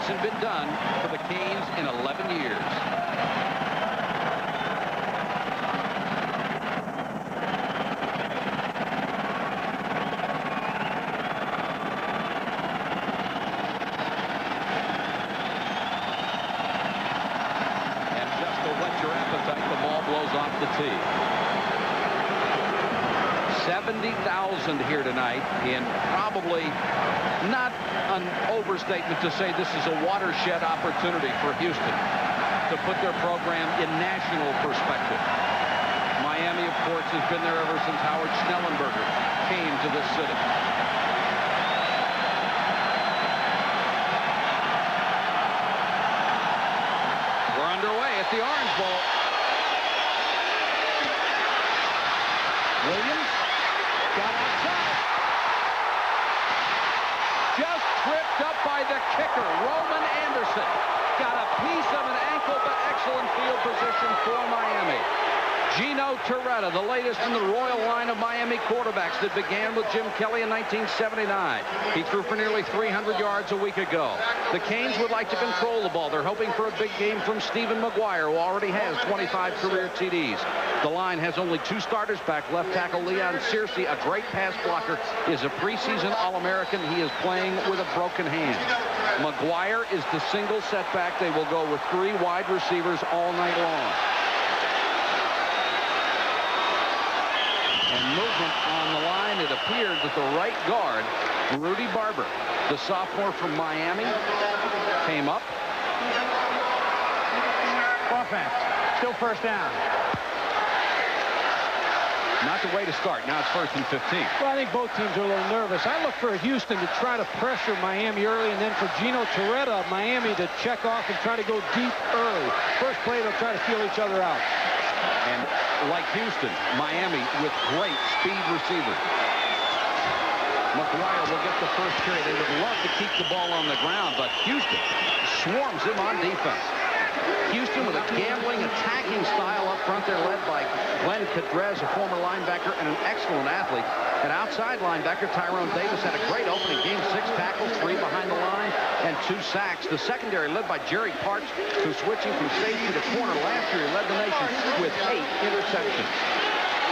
hasn't been done for the Canes in 11 years. And just to whet your appetite, the ball blows off the tee. 70,000 here tonight in probably not an overstatement to say this is a watershed opportunity for Houston to put their program in national perspective. Miami, of course, has been there ever since Howard Schnellenberger came to this city. We're underway at the Orange Bowl. Williams got outside. Just tripped up by the kicker, Roman Anderson. Got a piece of an ankle, but excellent field position for Miami. Gino Torretta, the latest in the royal line of Miami quarterbacks that began with Jim Kelly in 1979. He threw for nearly 300 yards a week ago. The Canes would like to control the ball. They're hoping for a big game from Stephen Maguire, who already has 25 career TDs. The line has only 2 starters back. Left tackle Leon Searcy, a great pass blocker, is a preseason All-American. He is playing with a broken hand. Maguire is the single setback. They will go with 3 wide receivers all night long. And movement on the line. It appeared that the right guard, Rudy Barber, the sophomore from Miami, came up. Offense. Still first down. Not the way to start. Now it's 1st and 15. Well, I think both teams are a little nervous. I look for Houston to try to pressure Miami early, and then for Gino Torretta of Miami to check off and try to go deep early. First play, they'll try to feel each other out. And like Houston, Miami with great speed receivers. Maguire will get the first carry. They would love to keep the ball on the ground, but Houston swarms him on defense. Houston with a gambling, attacking style up front. They're led by Glenn Cadrez, a former linebacker and an excellent athlete. An outside linebacker, Tyrone Davis, had a great opening game. 6 tackles, 3 behind the line, and 2 sacks. The secondary led by Jerry Parks, who's switching from safety to corner. Last year, he led the nation with 8 interceptions.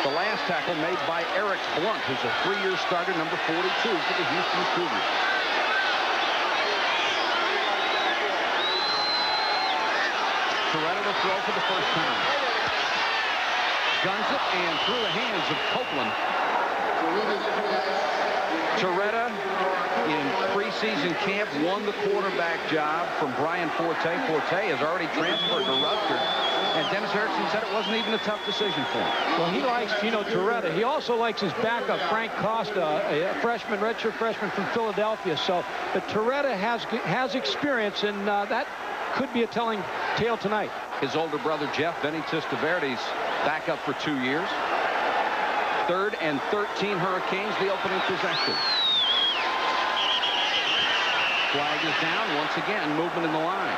The last tackle made by Eric Blunt, who's a 3-year starter, number 42 for the Houston Cougars. Torretta to throw for the first time. Guns it and through the hands of Copeland. Torretta in preseason camp won the quarterback job from Brian Forte. Forte has already transferred to Rutgers. And Dennis Erickson said it wasn't even a tough decision for him. Well, he likes Gino Torretta. He also likes his backup, Frank Costa, a freshman, redshirt freshman from Philadelphia. So, but Torretta has experience, and that could be a telling tale tonight. His older brother, Jeff Benny Testaverde's back up for 2 years. 3rd and 13 Hurricanes, the opening possession. Flag is down. Once again, movement in the line.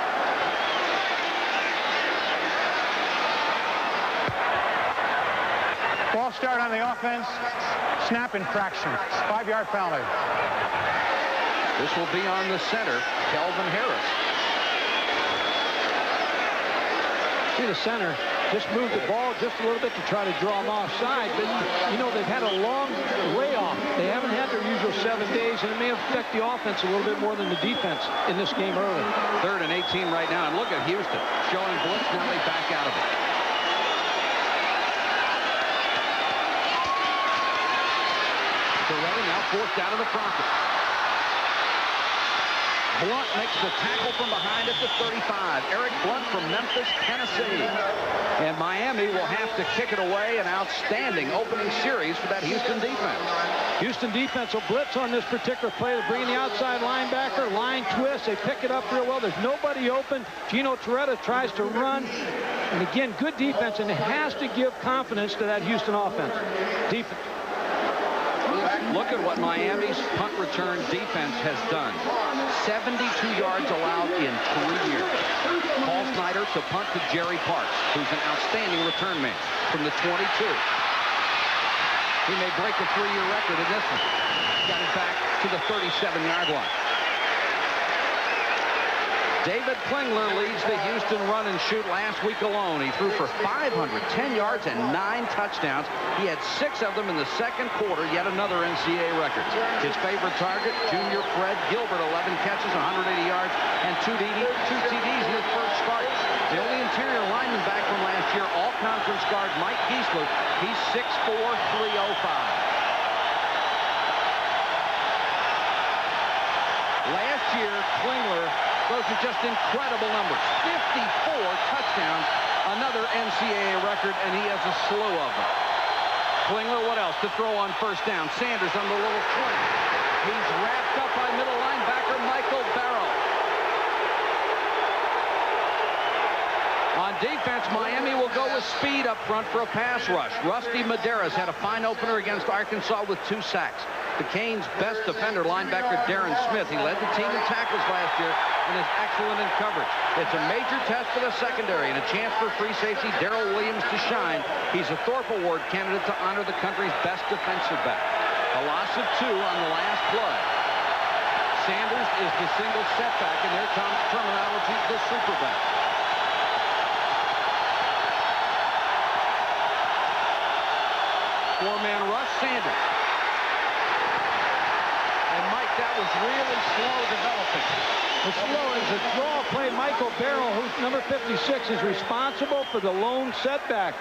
Ball start on the offense. Snap infraction. 5-yard penalty. This will be on the center, Kelvin Harris. See, the center just moved the ball just a little bit to try to draw him offside, but you know they've had a long layoff. They haven't had their usual 7 days, and it may affect the offense a little bit more than the defense in this game early. 3rd and 18 right now, and look at Houston showing blitz. Now they back out of it. Torretta now forced out of the pocket. Blunt makes the tackle from behind at the 35. Eric Blunt from Memphis, Tennessee. And Miami will have to kick it away. An outstanding opening series for that Houston defense. Houston defense will blitz on this particular play. They're bringing the outside linebacker, line twist. They pick it up real well. There's nobody open. Gino Torretta tries to run. And again, good defense, and it has to give confidence to that Houston offense. Look at what Miami's punt return defense has done. 72 yards allowed in 3 years. Paul Snyder to punt to Jerry Parks, who's an outstanding return man from the 22. He may break a 3-year record in this one. Got it back to the 37-yard line. David Klingler leads the Houston run and shoot last week alone. He threw for 510 yards and 9 touchdowns. He had 6 of them in the second quarter, yet another NCAA record. His favorite target, junior Fred Gilbert, 11 catches, 180 yards, and 2 TDs in his first start. The only interior lineman back from last year, all-conference guard Mike Giesler. He's 6'4", 305. Last year, Klingler, those are just incredible numbers. 54 touchdowns, another NCAA record, and he has a slew of them. Klingler, what else to throw on first down? Sanders on the little swing. He's wrapped up by middle linebacker Michael Barrow. On defense, Miami will go with speed up front for a pass rush. Rusty Medeiros had a fine opener against Arkansas with 2 sacks. The Canes' best defender, linebacker Darren Smith. He led the team in tackles last year and is excellent in coverage. It's a major test for the secondary and a chance for free safety Darrell Williams to shine. He's a Thorpe Award candidate to honor the country's best defensive back. A loss of 2 on the last play. Sanders is the single setback, and their terminology, the superback. Four-man rush, Sanders. And Mike, that was really slow developing. The slow is a draw play. Michael Barrow, who's number 56, is responsible for the lone setback.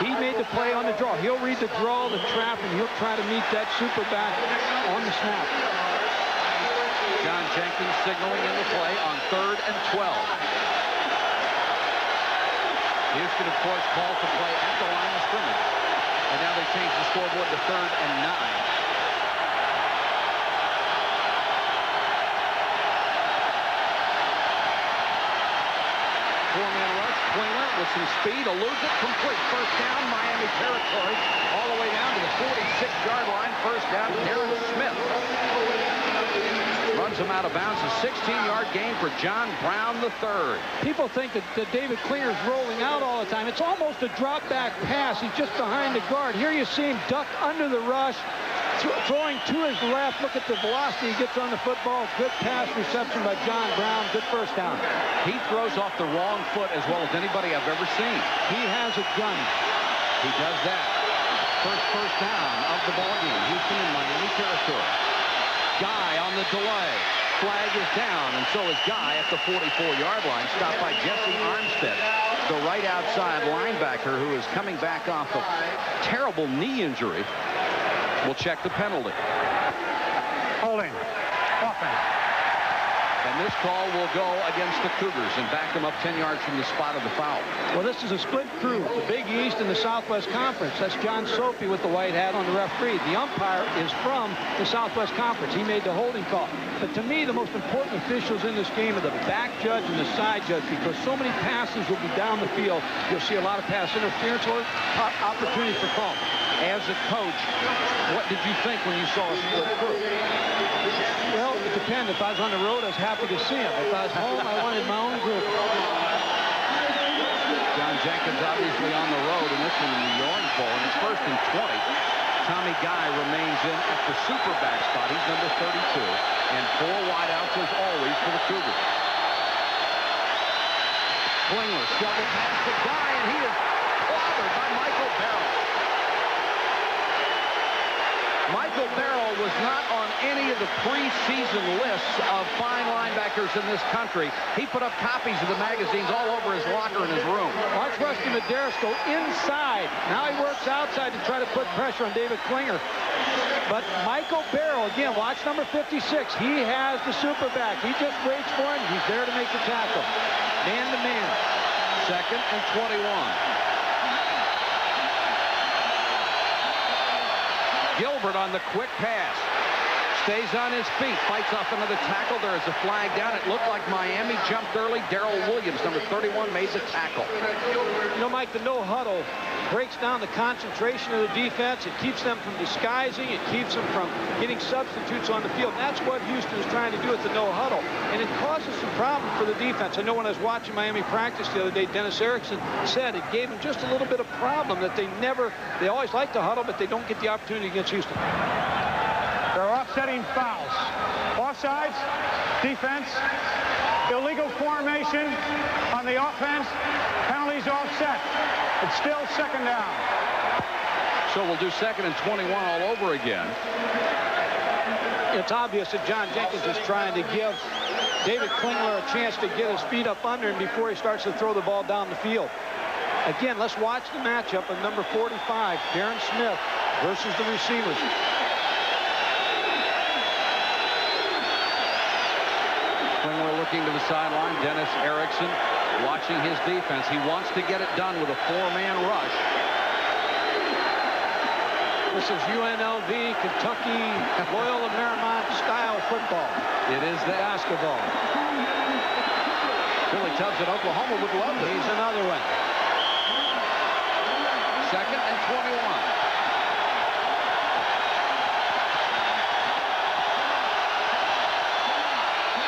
He made the play on the draw. He'll read the draw, the trap, and he'll try to meet that superback on the snap. John Jenkins signaling in the play on 3rd and 12. Houston, of course, called to play at the line of scrimmage. And now they change the scoreboard to 3rd and 9. Four-man rush, Klingler with some speed, eludes it, complete. First down, Miami territory, all the way down to the 46-yard line. First down, Darren Smith. Runs him out of bounds, a 16-yard gain for John Brown III. People think that David Klingler is rolling out all the time. It's almost a drop-back pass. He's just behind the guard. Here you see him duck under the rush, throwing to his left. Look at the velocity he gets on the football. Good pass reception by John Brown. Good first down. He throws off the wrong foot as well as anybody I've ever seen. He has a gun. He does that. First down of the ballgame. Houston in Miami territory. Guy on the delay. Flag is down, and so is Guy at the 44-yard line, stopped by Jesse Armstead, the right outside linebacker who is coming back off a terrible knee injury. We'll check the penalty. Holding. Offense. And this call will go against the Cougars and back them up 10 yards from the spot of the foul. Well, this is a split crew, the Big East and the Southwest Conference. That's John Sophie with the white hat on the referee. The umpire is from the Southwest Conference. He made the holding call. But to me, the most important officials in this game are the back judge and the side judge, because so many passes will be down the field. You'll see a lot of pass interference or opportunity for call. As a coach, what did you think when you saw a split crew? Well, it depends. If I was on the road, I was happy to see him. If I was home, I wanted my own group. John Jenkins obviously on the road, and this one in the Orange Bowl, and it's 1st and 20. Tommy Guy remains in at the superback spot. He's number 32, and 4 wideouts as always for the Cougars. Klingler shoveled past the Guy, and he is clobbered by Michael Barrow. Michael Barrow was not on any of the preseason lists of fine linebackers in this country. He put up copies of the magazines all over his locker in his room. Watch Rusty Medeiros go inside. Now he works outside to try to put pressure on David Klingler. But Michael Barrow, again, watch number 56. He has the superback. He just waits for him. He's there to make the tackle. Man to man. 2nd and 21. Gilbert on the quick pass. Stays on his feet. Fights off another tackle. There is a flag down. It looked like Miami jumped early. Darrell Williams, number 31, made the tackle. You know, Mike, the no huddle breaks down the concentration of the defense. It keeps them from disguising. It keeps them from getting substitutes on the field. And that's what Houston is trying to do with the no huddle. And it causes some problems for the defense. I know when I was watching Miami practice the other day, Dennis Erickson said it gave them just a little bit of problem that they always like to huddle, but they don't get the opportunity against Houston. There are offsetting fouls. Offsides, defense, illegal corner. formation on the offense. Penalties offset. It's still second down. So we'll do 2nd and 21 all over again. It's obvious that John Jenkins is trying to give David Klingler a chance to get his feet up under him before he starts to throw the ball down the field. Again, let's watch the matchup of number 45, Darren Smith, versus the receivers. Klingler looking to the sideline. Dennis Erickson watching his defense. He wants to get it done with a 4-man rush. This is UNLV, Kentucky, Loyola Marymount style football. It is the basketball. Billy Tubbs at Oklahoma would love this. He's another one. 2nd and 21.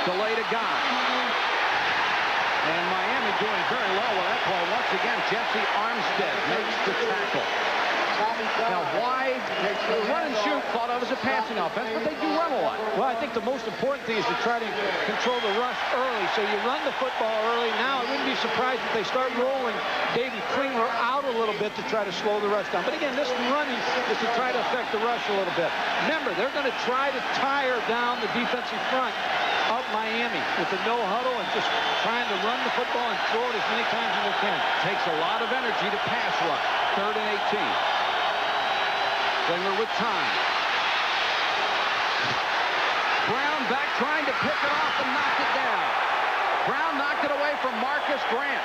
Delay to Guy. And Miami doing very well with that play. Once again, Jesse Armstead makes the tackle. Now, why? Run and shoot thought of as a passing offense, but they do run a lot. Well, I think the most important thing is to try to control the rush early. So you run the football early. Now, I wouldn't be surprised if they start rolling David Klingler out a little bit to try to slow the rush down. But again, this running is to try to affect the rush a little bit. Remember, they're going to try to tire down the defensive front of Miami with the no huddle and just trying to run the football and throw it as many times as they can. Takes a lot of energy to pass rush. 3rd and 18. Klingler with time. Brown back trying to pick it off and knock it down. Brown knocked it away from Marcus Grant.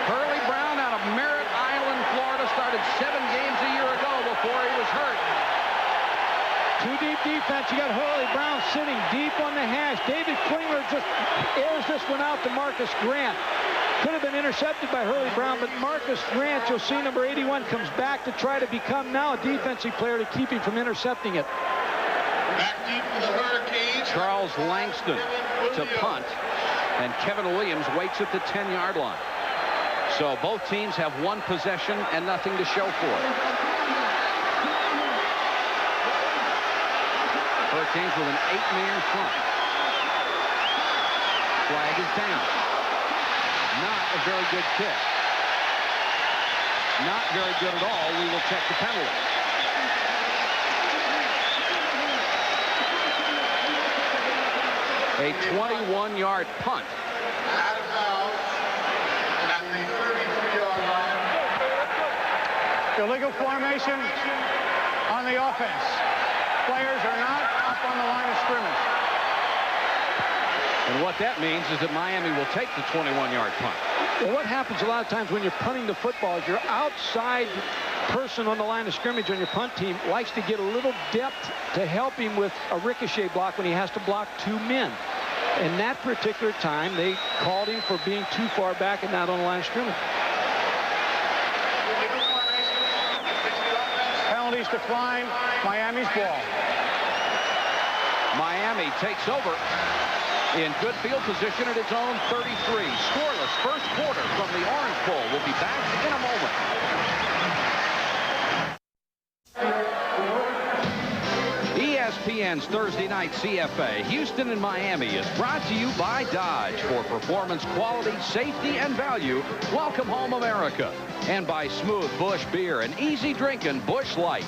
Hurley Brown out of Merritt Island, Florida, started 7 games a year ago before he was hurt. Too deep defense. You got Hurley Brown sitting deep on the hash. David Klingler just airs this one out to Marcus Grant. Could have been intercepted by Hurley Brown, but Marcus Grant, you'll see number 81, comes back to try to become now a defensive player to keep him from intercepting it. Back deep for the Hurricanes. Charles Langston to punt, and Kevin Williams waits at the 10-yard line. So both teams have 1 possession and nothing to show for it. Hurricanes with an 8-man front. Flag is down. Not a very good kick. Not very good at all. We will check the penalty. A 21-yard punt. Out of bounds at the 33-yard line. Illegal formation on the offense. Players are not up on the line of scrimmage. And what that means is that Miami will take the 21-yard punt. Well, what happens a lot of times when you're punting the football is your outside person on the line of scrimmage on your punt team likes to get a little depth to help him with a ricochet block when he has to block 2 men. And that particular time, they called him for being too far back and not on the line of scrimmage. Penalties decline. Miami's ball. Miami takes over in good field position at its own 33. Scoreless first quarter from the Orange Bowl. We'll be back in a moment. ESPN's Thursday night CFA, Houston and Miami, is brought to you by Dodge. For performance, quality, safety, and value, welcome home America. And by Smooth Busch Beer, an easy drinking Busch Light.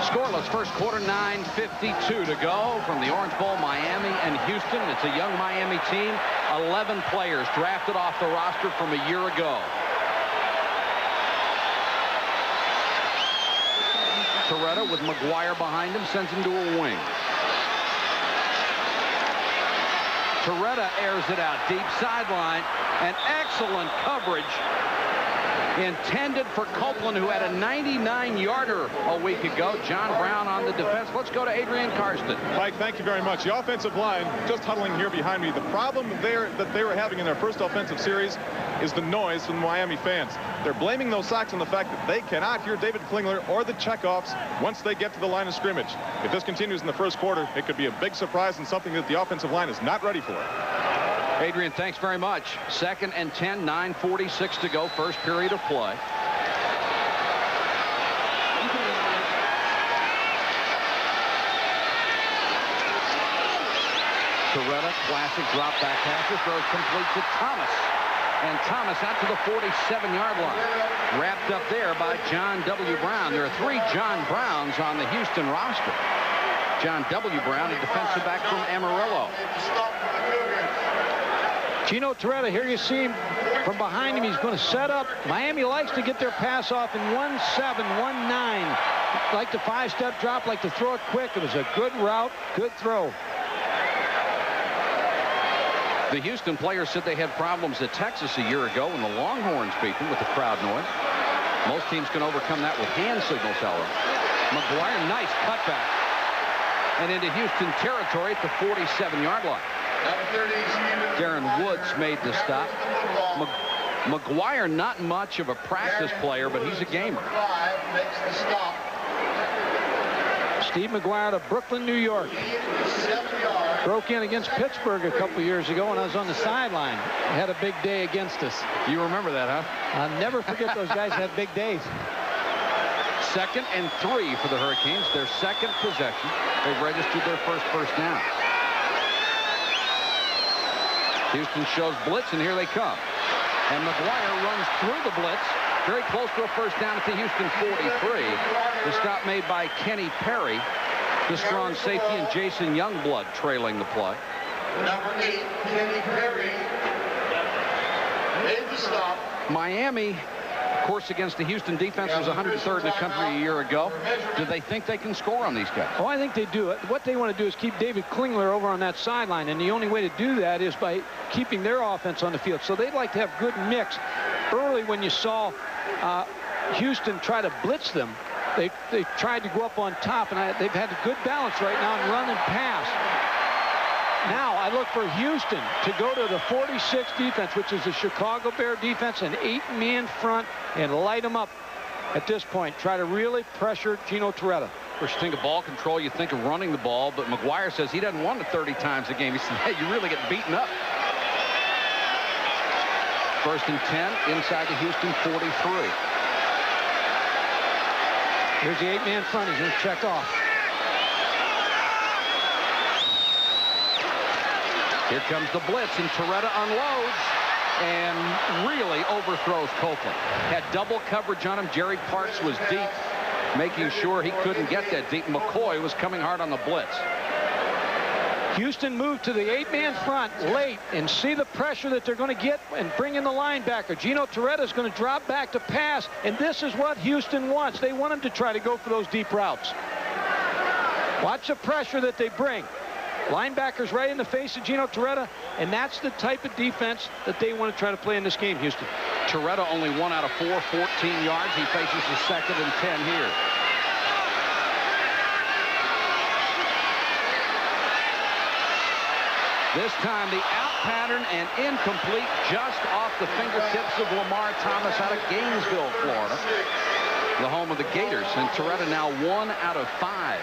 Scoreless first quarter, 9:52 to go from the Orange Bowl, Miami and Houston. It's a young Miami team, 11 players drafted off the roster from a year ago. Torretta with McGuire behind him sends him to a wing. Torretta airs it out deep sideline, and excellent coverage intended for Copeland, who had a 99-yarder a week ago. John Brown on the defense. Let's go to Adrian Karsten. Mike, thank you very much. The offensive line just huddling here behind me. The problem that they were having in their first offensive series is the noise from the Miami fans. They're blaming those Sox on the fact that they cannot hear David Klingler or the checkoffs once they get to the line of scrimmage. If this continues in the first quarter, it could be a big surprise and something that the offensive line is not ready for. Adrian, thanks very much. 2nd and 10, 9:46 to go, first period of play. Torretta, classic drop back passer, throws complete to Thomas. And Thomas out to the 47-yard line. Wrapped up there by John W. Brown. There are 3 John Browns on the Houston roster. John W. Brown, a defensive back from Amarillo. Gino Torretta, here you see him from behind him. He's going to set up. Miami likes to get their pass off in 1-7, 1-9. Like the 5-step drop, like to throw it quick. It was a good route, good throw. The Houston players said they had problems at Texas a year ago when the Longhorns beat them with the crowd noise. Most teams can overcome that with hand signals, however. McGuire, nice cutback. And into Houston territory at the 47-yard line. Darren Woods made the stop. McGuire, not much of a practice player, but he's a gamer. Steve McGuire of Brooklyn, New York. Broke in against Pittsburgh a couple years ago when I was on the sideline. Had a big day against us. You remember that, huh? I'll never forget those guys had big days. 2nd and 3 for the Hurricanes. Their 2nd possession. They've registered their first down. Houston shows blitz, and here they come. And McGuire runs through the blitz. Very close to a first down at the Houston 43. The stop made by Kenny Perry, the strong safety, and Jason Youngblood trailing the play. Number 8, Kenny Perry, made the stop. Miami, of course, against the Houston defense was 103rd in the country a year ago. Do they think they can score on these guys? Oh, I think they do. What they want to do is keep David Klingler over on that sideline, and the only way to do that is by keeping their offense on the field. So they'd like to have good mix. Early when you saw Houston try to blitz them, they tried to go up on top, and they've had a good balance right now in run and pass. Now I look for Houston to go to the 46 defense, which is the Chicago Bear defense, an 8-man front, and light them up at this point. Try to really pressure Gino Torretta. First you think of ball control, you think of running the ball, but McGuire says he doesn't want it 30 times a game. He said, hey, you really get beaten up. 1st and 10 inside the Houston 43. Here's the 8-man front. He's going to check off. Here comes the blitz, and Torretta unloads and really overthrows Copeland. Had double coverage on him. Jerry Parks was deep, making sure he couldn't get that deep. McCoy was coming hard on the blitz. Houston moved to the 8-man front late, and see the pressure that they're going to get and bring in the linebacker. Gino Torretta is going to drop back to pass, and this is what Houston wants. They want him to try to go for those deep routes. Watch the pressure that they bring. Linebackers right in the face of Gino Torretta, and that's the type of defense that they want to try to play in this game, Houston. Torretta only 1 out of 4, 14 yards. He faces the 2nd and 10 here. This time the out pattern and incomplete just off the fingertips of Lamar Thomas out of Gainesville, Florida, the home of the Gators. And Torretta now 1 out of 5.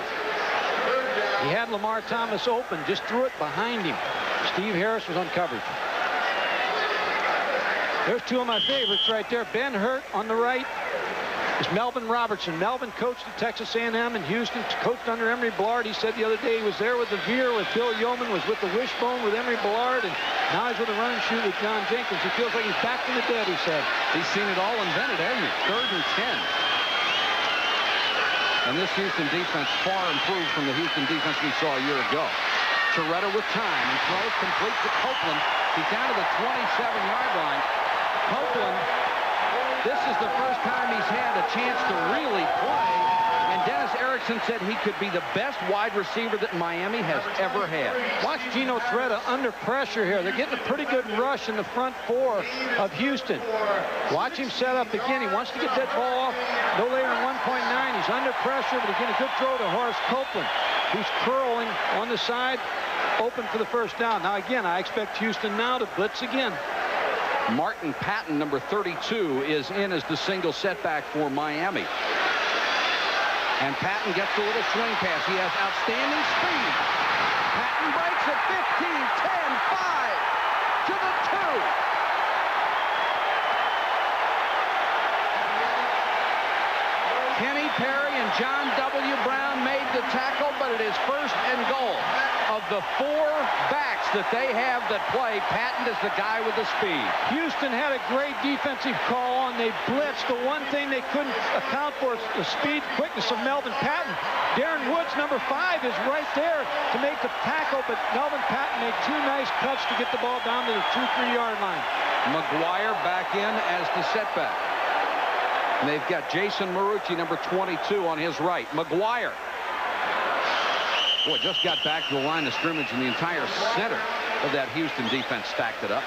He had Lamar Thomas open, just threw it behind him. Steve Harris was on coverage. There's 2 of my favorites right there. Ben Hurt on the right is Melvin Robertson. Melvin coached at Texas A&M in Houston, coached under Emory Bellard. He said the other day he was there with the Veer, with Bill Yeoman, was with the Wishbone with Emory Bellard, and now he's with a run and shoot with John Jenkins. He feels like he's back from the dead, he said. He's seen it all invented, hasn't he? 3rd and 10. And this Houston defense far improved from the Houston defense we saw a year ago. Torretta with time and throws complete to Copeland. He's down to the 27-yard line. Copeland, this is the first time he's had a chance to really play. And Dennis Erickson said he could be the best wide receiver that Miami has ever had. Watch Gino Torretta under pressure here. They're getting a pretty good rush in the front 4 of Houston. Watch him set up again. He wants to get that ball off no later than 1.9. He's under pressure, but again, a good throw to Horace Copeland, who's curling on the side, open for the first down. Now, again, I expect Houston now to blitz again. Martin Patton, number 32, is in as the single setback for Miami. And Patton gets a little swing pass. He has outstanding speed. Patton breaks at 15, 10, 5 to the 2. Kenny Perry and John W. Brown made the tackle, but it is 1st and goal of the 4 backs that they have that play, Patton is the guy with the speed. Houston had a great defensive call on. They blitzed. The one thing they couldn't account for is the speed, quickness of Melvin Patton. Darren Woods, number 5, is right there to make the tackle, but Melvin Patton made 2 nice cuts to get the ball down to the 2-3-yard line. McGuire back in as the setback. And they've got Jason Marucci, number 22, on his right. McGuire. Boy, just got back to the line of scrimmage, and the entire center of that Houston defense stacked it up.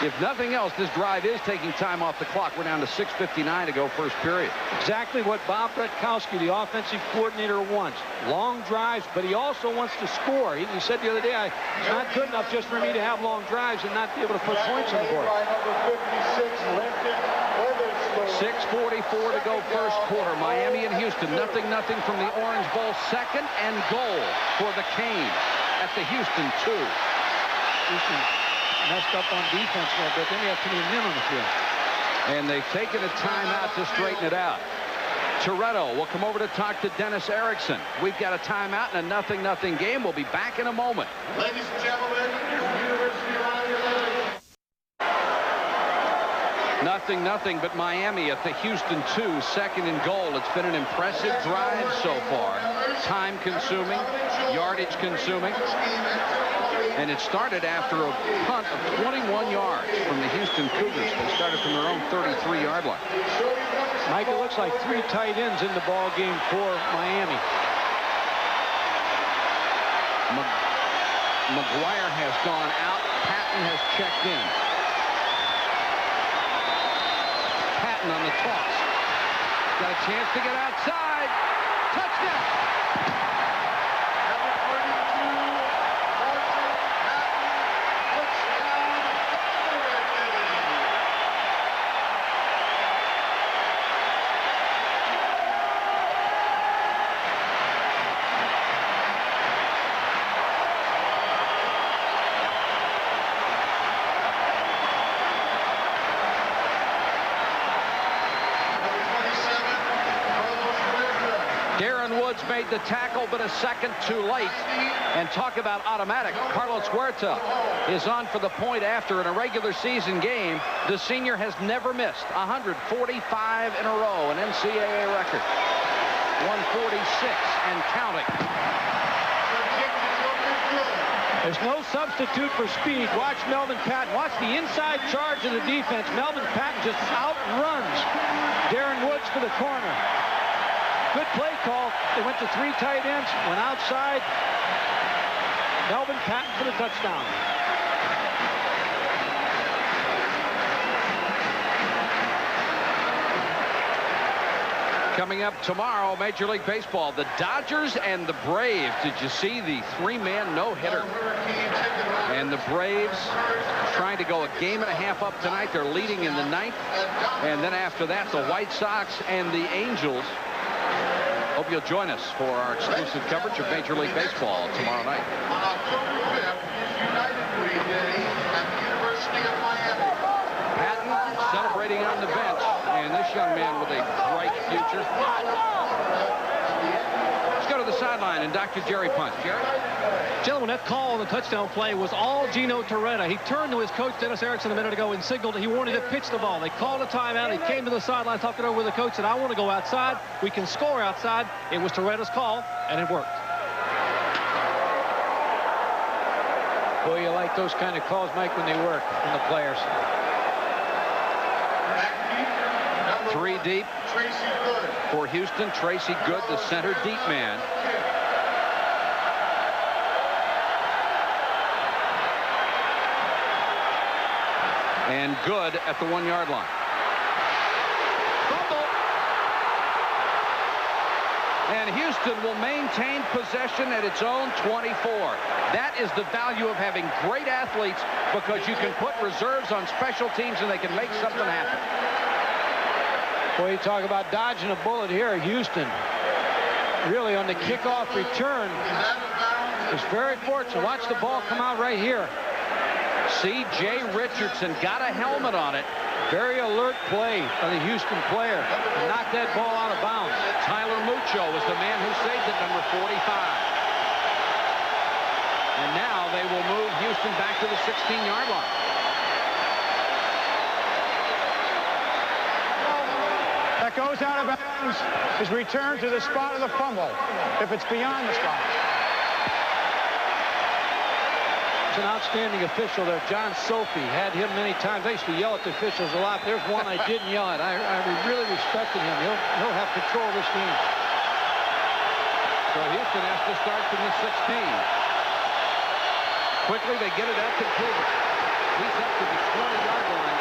If nothing else, this drive is taking time off the clock. We're down to 6:59 to go first period. Exactly what Bob Bretkowski, the offensive coordinator, wants. Long drives, but he also wants to score. He said the other day, it's not good enough just for me to have long drives and not be able to put points on the board. 6:44 to go first quarter. Miami and Houston, 0-0 from the Orange Bowl. 2nd and goal for the Canes at the Houston 2. Houston messed up on defense a little bit. Then you have too many men on the field. And they've taken a timeout to straighten it out. Toretto will come over to talk to Dennis Erickson. We've got a timeout and a 0-0 game. We'll be back in a moment. Ladies and gentlemen, University of Iowa. 0-0, but Miami at the Houston 2, 2nd and goal. It's been an impressive drive so far. Time-consuming, yardage-consuming. And it started after a punt of 21 yards from the Houston Cougars. They started from their own 33-yard line. Mike, it looks like 3 tight ends in the ball game for Miami. McGuire has gone out. Patton has checked in. Patton on the toss. Got a chance to get outside. Touchdown! Made the tackle, but a second too late. And talk about automatic. Carlos Huerta is on for the point after in a regular season game. The senior has never missed. 145 in a row, an NCAA record. 146 and counting. There's no substitute for speed. Watch Melvin Patton. Watch the inside charge of the defense. Melvin Patton just outruns Darren Woods for the corner. Good play call. They went to 3 tight ends, went outside. Melvin Patton for the touchdown. Coming up tomorrow, Major League Baseball, the Dodgers and the Braves. Did you see the 3-man no-hitter? And the Braves trying to go a game and a half up tonight. They're leading in the 9th. And then after that, the White Sox and the Angels. Hope you'll join us for our exclusive coverage of Major League Baseball tomorrow night. On October 5th is United Way Day at the University of Miami. Patton celebrating on the bench, and this young man with a bright future. Let's go to the sideline and Dr. Jerry Punch. Jerry? Gentlemen, that call on the touchdown play was all Gino Torretta. He turned to his coach, Dennis Erickson, a minute ago and signaled that he wanted to pitch the ball. They called a timeout. He came to the sideline, talked it over with the coach, said, I want to go outside. We can score outside. It was Torretta's call, and it worked. Boy, you like those kind of calls, Mike, when they work from the players. 3 deep for Houston. Tracy Good, the center deep man. And Good at the 1-yard line. Fumble. And Houston will maintain possession at its own 24. That is the value of having great athletes, because you can put reserves on special teams and they can make something happen. Boy, you talk about dodging a bullet here. Houston really on the kickoff return is very fortunate. Watch the ball come out right here. C.J. Richardson got a helmet on it. Very alert play by the Houston player. Knocked that ball out of bounds. Tyler Mucho was the man who saved it, number 45. Now they will move Houston back to the 16-yard line. That goes out of bounds is returned to the spot of the fumble if it's beyond the spot. It's an outstanding official there. John Sophie had him many times. I used to yell at the officials a lot. There's one I didn't yell at. I really respected him. He'll have control of this game. So Houston has to start from the 16. Quickly, they get it up to Gilbert. He's up to the 20-yard line.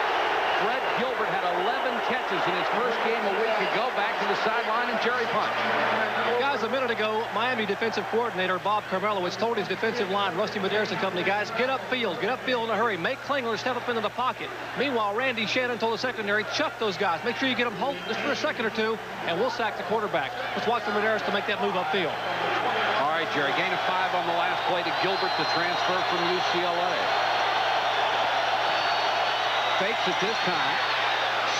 Fred Gilbert had 11 catches in his first game a week ago. Back to the sideline, and Jerry Punch. Guys, a minute ago, Miami defensive coordinator Bob Karmelowicz told his defensive line, Rusty Medeiros and company, guys, get upfield in a hurry. Make Klingler step up into the pocket. Meanwhile, Randy Shannon told the secondary, chuck those guys. Make sure you get them home just for a second or two, and we'll sack the quarterback. Let's watch for Medeiros to make that move upfield. All right, Jerry, gain of 5 on the last play to Gilbert, the transfer from UCLA. Fakes it this time.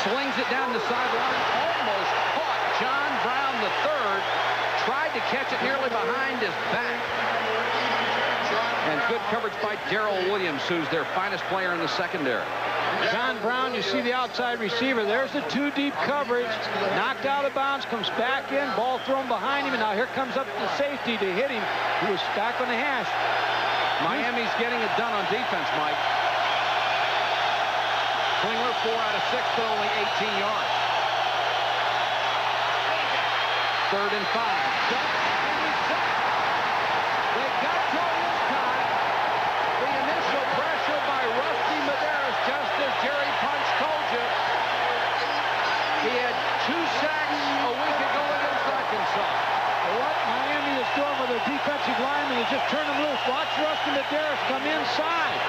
Slings it down the sideline. Almost caught John Brown III. Tried to catch it nearly behind his back. And good coverage by Darrell Williams, who's their finest player in the secondary. John Brown, you see the outside receiver. There's the 2 deep coverage. Knocked out of bounds, comes back in. Ball thrown behind him, and now here comes up the safety to hit him. He was back on the hash. Miami's getting it done on defense, Mike. Klingler 4 out of 6, but only 18 yards. 3rd and 5. They got to this time. The initial pressure by Rusty Medeiros, just as Jerry Punch told you. He had 2 sacks a week ago against Arkansas. What Miami is doing with their defensive lineman is just turn them loose. Watch Rusty Medeiros come inside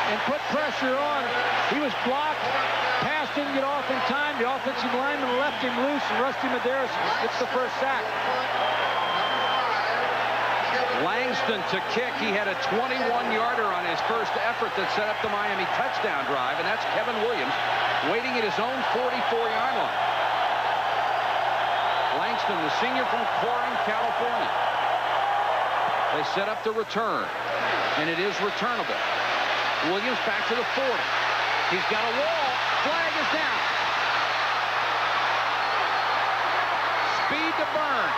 and put pressure on. He was blocked. Pass didn't get off in time. The offensive lineman left him loose, and Rusty Medeiros gets the first sack. Langston to kick. He had a 21-yarder on his first effort that set up the Miami touchdown drive, and that's Kevin Williams waiting at his own 44-yard line. Langston, the senior from Corning, California. They set up the return, and it is returnable. Williams back to the 40. He's got a wall. Flag is down. Speed to burn.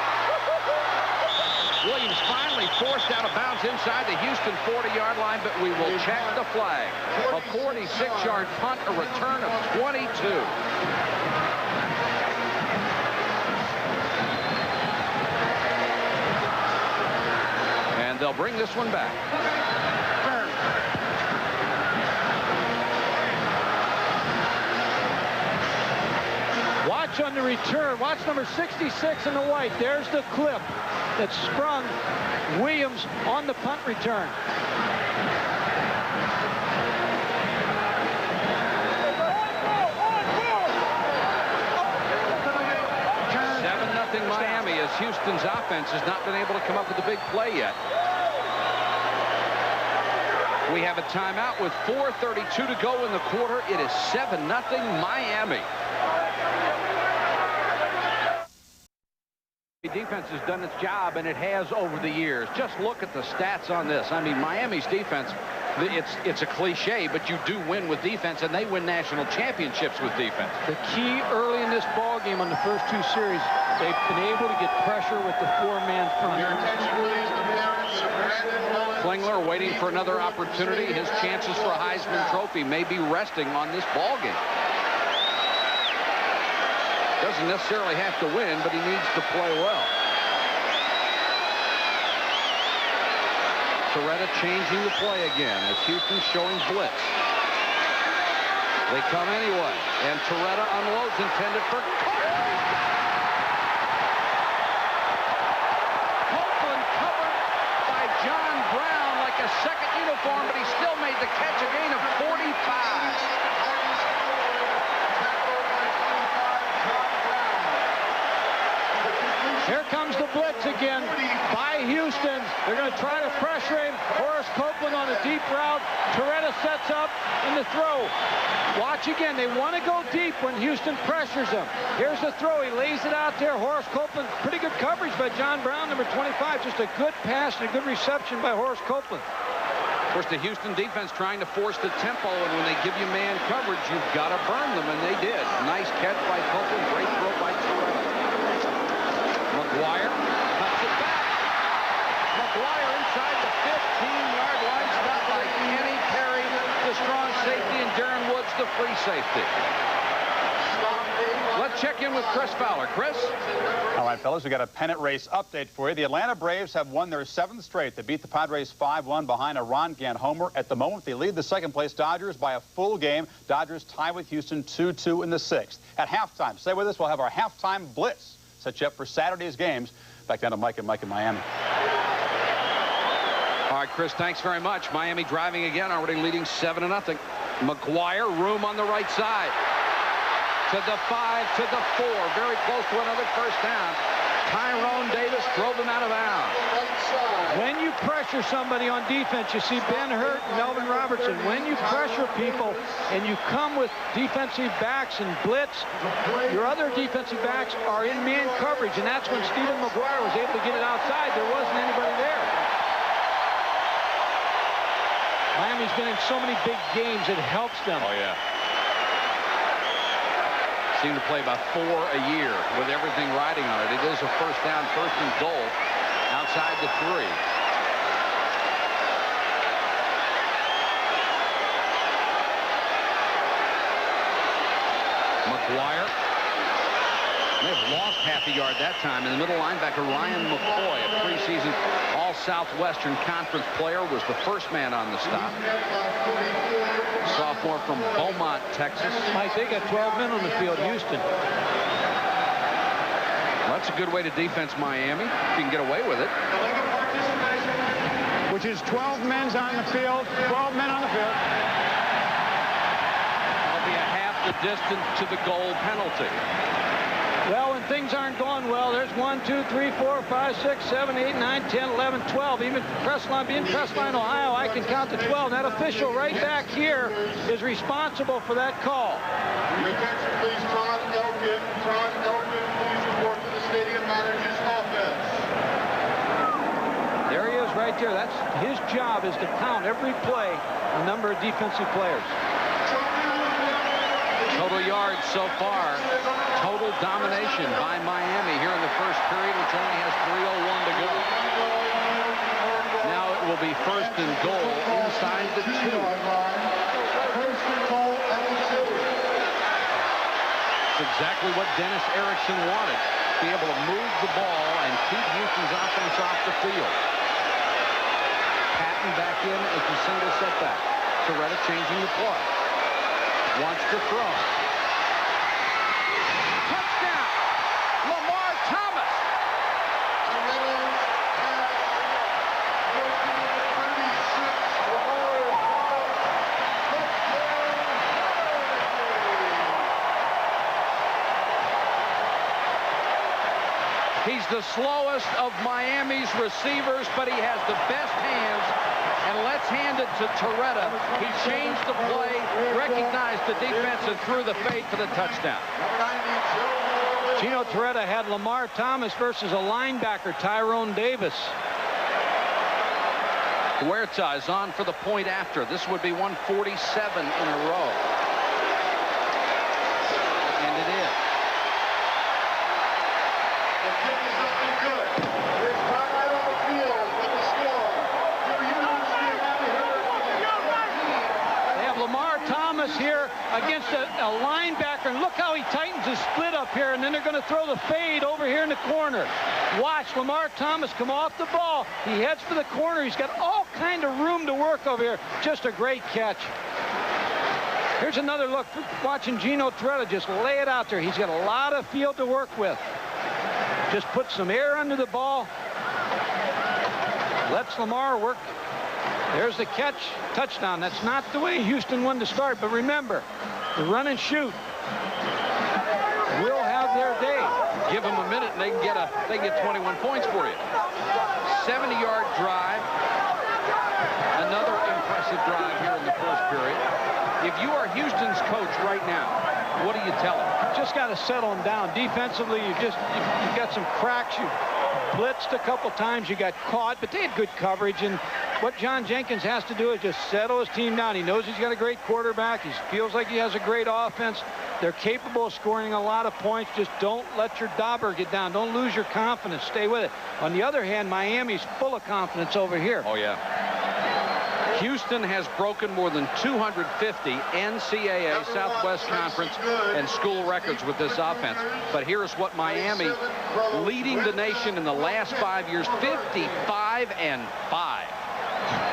Williams finally forced out of bounds inside the Houston 40-yard line, but we will check the flag. A 46-yard punt, a return of 22. And they'll bring this one back. Watch on the return. Watch number 66 in the white. There's the clip that sprung Williams on the punt return. Miami, as Houston's offense has not been able to come up with a big play yet. We have a timeout with 4:32 to go in the quarter. It is 7-0 Miami. The defense has done its job, and it has over the years. Just look at the stats on this. I mean, Miami's defense, it's a cliche, but you do win with defense, and they win national championships with defense. The key early in this ball game on the first 2 series, they've been able to get pressure with the 4-man front. Klingler waiting for another opportunity. His chances for a Heisman Trophy may be resting on this ball game. Doesn't necessarily have to win, but he needs to play well. Torretta changing the play again as Houston's showing blitz. They come anyway, and Torretta unloads, intended for Copeland. Copeland covered by John Brown like a second uniform, but he still made the catch, a gain of 45. Here comes the blitz again by Houston. They're going to try to pressure him. Horace Copeland on a deep route. Torretta sets up in the throw. Watch again. They want to go deep when Houston pressures them. Here's the throw. He lays it out there. Horace Copeland, pretty good coverage by John Brown, number 25. Just a good pass and a good reception by Horace Copeland. Of course, the Houston defense trying to force the tempo, and when they give you man coverage, you've got to burn them, and they did. Nice catch by Copeland, great throw by Torretta. McGuire cuts it back. McGuire inside the 15-yard line, stopped by Kenny Perry, the strong safety, and Darren Woods, the free safety. Let's check in with Chris Fowler. Chris? All right, fellas, we got a pennant race update for you. The Atlanta Braves have won their 7th straight. They beat the Padres 5-1 behind a Ron Gant homer. At the moment, they lead the second-place Dodgers by a full game. Dodgers tie with Houston 2-2 in the 6th. At halftime, stay with us. We'll have our halftime blitz set you up for Saturday's games. Back down to Mike and Mike in Miami. All right, Chris, thanks very much. Miami driving again, already leading 7-0. McGuire, room on the right side. To the 5, to the 4, very close to another first down. Tyrone Davis drove him out of bounds. When you pressure somebody on defense, you see Ben Hurt and Melvin Robertson. When you pressure people and you come with defensive backs and blitz, your other defensive backs are in man coverage, and that's when Stephen McGuire was able to get it outside. There wasn't anybody there. Miami's been in so many big games, it helps them. Oh, yeah. Seem to play about 4 a year with everything riding on it. It is a first down, first and goal outside the 3. McGuire may have lost half a yard that time. In the middle linebacker, Ryan McCoy, a preseason All-Southwestern Conference player, was the first man on the stop. Sophomore from Beaumont, Texas. Mike, they got 12 men on the field, Houston. Well, that's a good way to defense Miami, if you can get away with it. Which is 12 men on the field. 12 men on the field. That'll be a half the distance to the goal penalty. Well, when things aren't going well, there's 1, 2, 3, 4, 5, 6, 7, 8, 9, 10, 11, 12. Even Crestline, being Crestline, Ohio, I can count to 12. That official right back here is responsible for that call. Attention, please, Todd Elkin. Todd Elkin, please report to the stadium manager's office. There he is right there. That's his job, is to count every play, the number of defensive players. Total yards so far. Total domination by Miami here in the first period, which only has 3:01 to go. Now it will be first and goal inside the 2. It's exactly what Dennis Erickson wanted. Be able to move the ball and keep Houston's offense off the field. Patton back in as the single setback. Torretta changing the play. Wants to throw. Touchdown! Lamar Thomas! He's the slowest of Miami's receivers, but he has the best hands. And let's hand it to Torretta. He changed the play, recognized the defense, and threw the fade for the touchdown. Gino Torretta had Lamar Thomas versus a linebacker, Tyrone Davis. Huerta is on for the point after. This would be 147 in a row. And it is. Here against a linebacker, and look how he tightens his split up here, and then they're going to throw the fade over here in the corner. Watch Lamar Thomas come off the ball. He heads for the corner. He's got all kind of room to work over here. Just a great catch. Here's another look, watching Gino Torretta just lay it out there. He's got a lot of field to work with. Just put some air under the ball. Lets Lamar work. There's the catch, touchdown. That's not the way Houston wanted to start, but remember, the run and shoot will have their day. Give them a minute and they can get 21 points for you. 70-yard drive. Another impressive drive here in the first period. If you are Houston's coach right now, what do you tell him? Just got to settle them down. Defensively, you've got some cracks. You blitzed a couple times. You got caught, but they had good coverage, and what John Jenkins has to do is just settle his team down. He knows he's got a great quarterback. He feels like he has a great offense. They're capable of scoring a lot of points. Just don't let your dauber get down. Don't lose your confidence. Stay with it. On the other hand, Miami's full of confidence over here. Oh, yeah. Houston has broken more than 250 NCAA, Southwest Conference, and school records with this offense. But here's what Miami, leading the nation in the last 5 years, 55-5.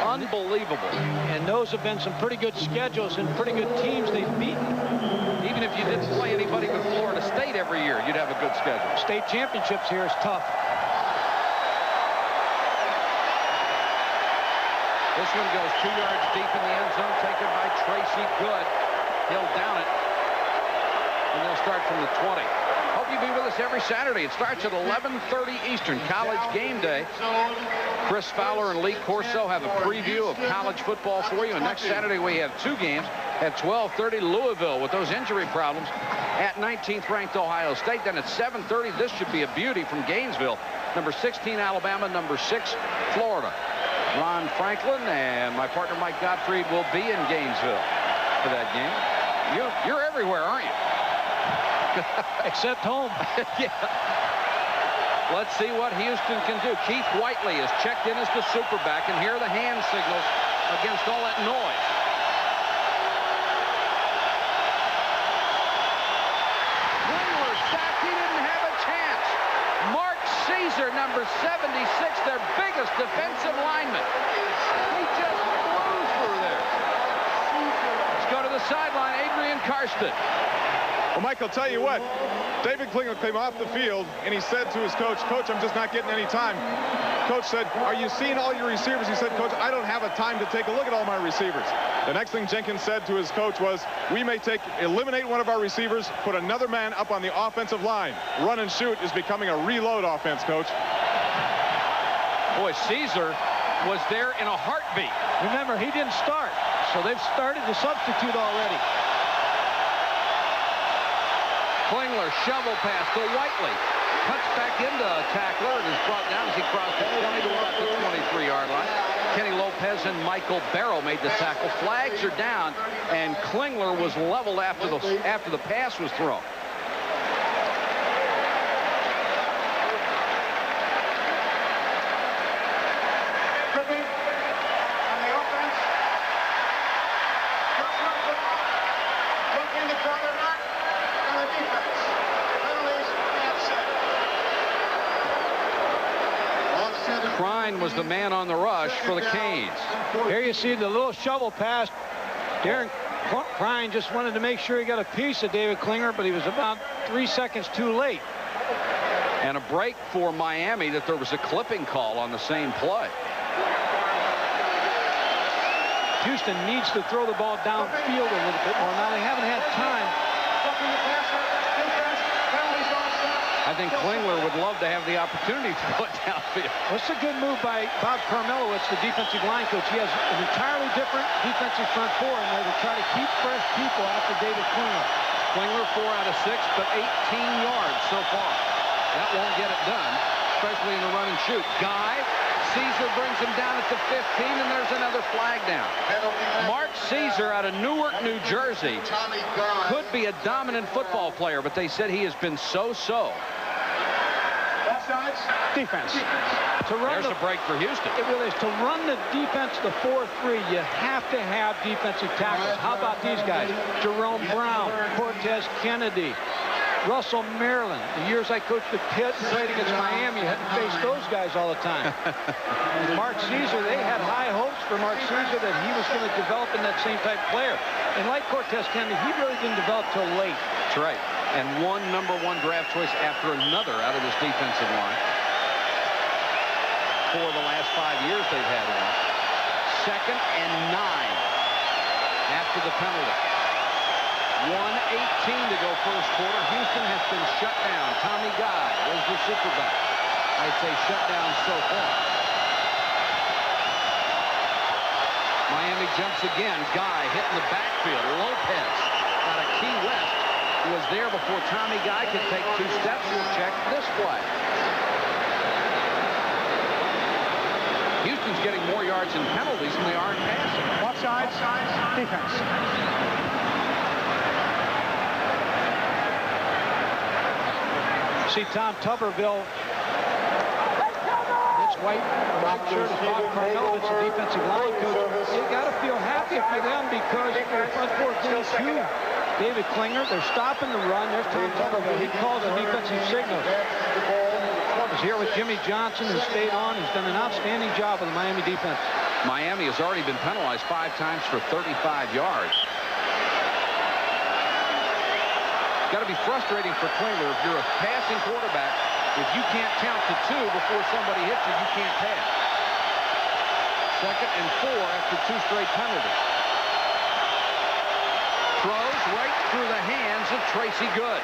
Unbelievable. And those have been some pretty good schedules and pretty good teams they've beaten. Even if you didn't play anybody but Florida State every year, you'd have a good schedule. State championships here is tough. This one goes 2 yards deep in the end zone, taken by Tracy Good. He'll down it, and they'll start from the 20. Hope you be with us every Saturday. It starts at 11:30 Eastern, College Game Day. Chris Fowler and Lee Corso have a preview of college football for you. And next Saturday, we have 2 games at 12:30 Louisville with those injury problems at 19th ranked Ohio State. Then at 7:30, this should be a beauty from Gainesville. Number 16 Alabama, number 6 Florida. Ron Franklin and my partner Mike Gottfried will be in Gainesville for that game. You're everywhere, aren't you? Except home. Yeah. Let's see what Houston can do. Keith Whiteley is checked in as the superback, and here are the hand signals against all that noise. Klingler sacked. He didn't have a chance. Mark Caesar, number 76, their biggest defensive lineman. He just flew through there. Let's go to the sideline. Adrian Karsten. Well, Mike, I'll tell you what. David Klingler came off the field, and he said to his coach, "Coach, I'm just not getting any time." Coach said, "Are you seeing all your receivers?" He said, "Coach, I don't have a time to take a look at all my receivers." The next thing Jenkins said to his coach was, "We may eliminate one of our receivers, put another man up on the offensive line. Run and shoot is becoming a reload offense, Coach." Boy, Caesar was there in a heartbeat. Remember, he didn't start, so they've started to substitute already. Klingler shovel pass to Whiteley. Cuts back into a tackler and is brought down as he crossed the 20 to about the 23-yard line. Kenny Lopez and Michael Barrow made the tackle. Flags are down, and Klingler was leveled after the pass was thrown. Griffin on the offense. Looking the quarterback on the defense. Penalties at 7. Crine was the man on the rush for the Canes. Here you see the little shovel pass. Darren Crine just wanted to make sure he got a piece of David Klingler, but he was about 3 seconds too late. And a break for Miami that there was a clipping call on the same play. Houston needs to throw the ball downfield a little bit more. Now they haven't had time. I think Klingler would love to have the opportunity to throw it downfield. What's a good move by Bob Carmelowitz, the defensive line coach. He has an entirely different defensive front four in there to try to keep fresh people after David Klingler. Klingler 4 out of 6, but 18 yards so far. That won't get it done, especially in the run and shoot. Guy, Caesar brings him down at the 15, and there's another flag down. Mark Caesar out of Newark, New Jersey, could be a dominant football player, but they said he has been so-so. Defense. To run There's a break for Houston. It really is. To run the defense, the 4-3, you have to have defensive tackles. How about these guys? Jerome Brown, Cortez Kennedy, Russell Maryland. The years I coached at Pitt and played against Miami, you had to face those guys all the time. Mark Caesar, they had high hopes for Mark Caesar that he was going to develop in that same type player. And like Cortez Kennedy, he really didn't develop till late. That's right. And one #1 draft choice after another out of this defensive line. For the last 5 years, they've had one. 2nd and 9 after the penalty. 1:18 to go first quarter. Houston has been shut down. Tommy Guy was the superback. I say shut down so far. Miami jumps again. Guy hitting the backfield. Lopez out of Key West was there before Tommy Guy could take 2 steps. We'll check this play. Houston's getting more yards yards in penalties than they are in passing. Offside defense. See Tom Tuberville. It's white shirt is Bob Carmel. It's a defensive line coach. You got to feel happy for them because unfortunately to David Klingler, they're stopping the run. There's Tom Tuberville. He calls the defensive signal. He's here with Jimmy Johnson, who stayed on. He's done an outstanding job with the Miami defense. Miami has already been penalized 5 times for 35 yards. Got to be frustrating for Klingler if you're a passing quarterback. If you can't count to 2 before somebody hits you, you can't pass. 2nd and 4 after 2 straight penalties. Throws right through the hands of Tracy Good.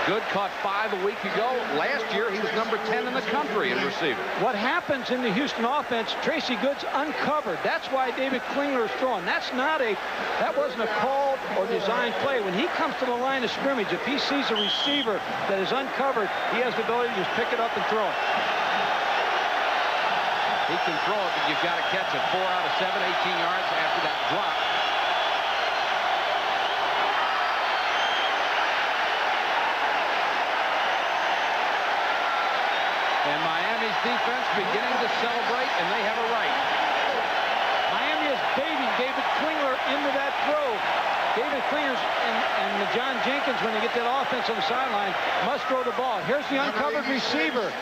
Good caught 5 a week ago. Last year, he was number 10 in the country in receiving. What happens in the Houston offense, Tracy Good's uncovered. That's why David Klingler is throwing. That wasn't a called or designed play. When he comes to the line of scrimmage, if he sees a receiver that is uncovered, he has the ability to just pick it up and throw it. He can throw it, but you've got to catch it. 4 out of 7, 18 yards after that drop. And Miami's defense beginning to celebrate, and they have a right. Miami is baiting David Klingler into that throw. David Klingler and John Jenkins, when they get that offense on the sideline, must throw the ball. Here's the uncovered receiver.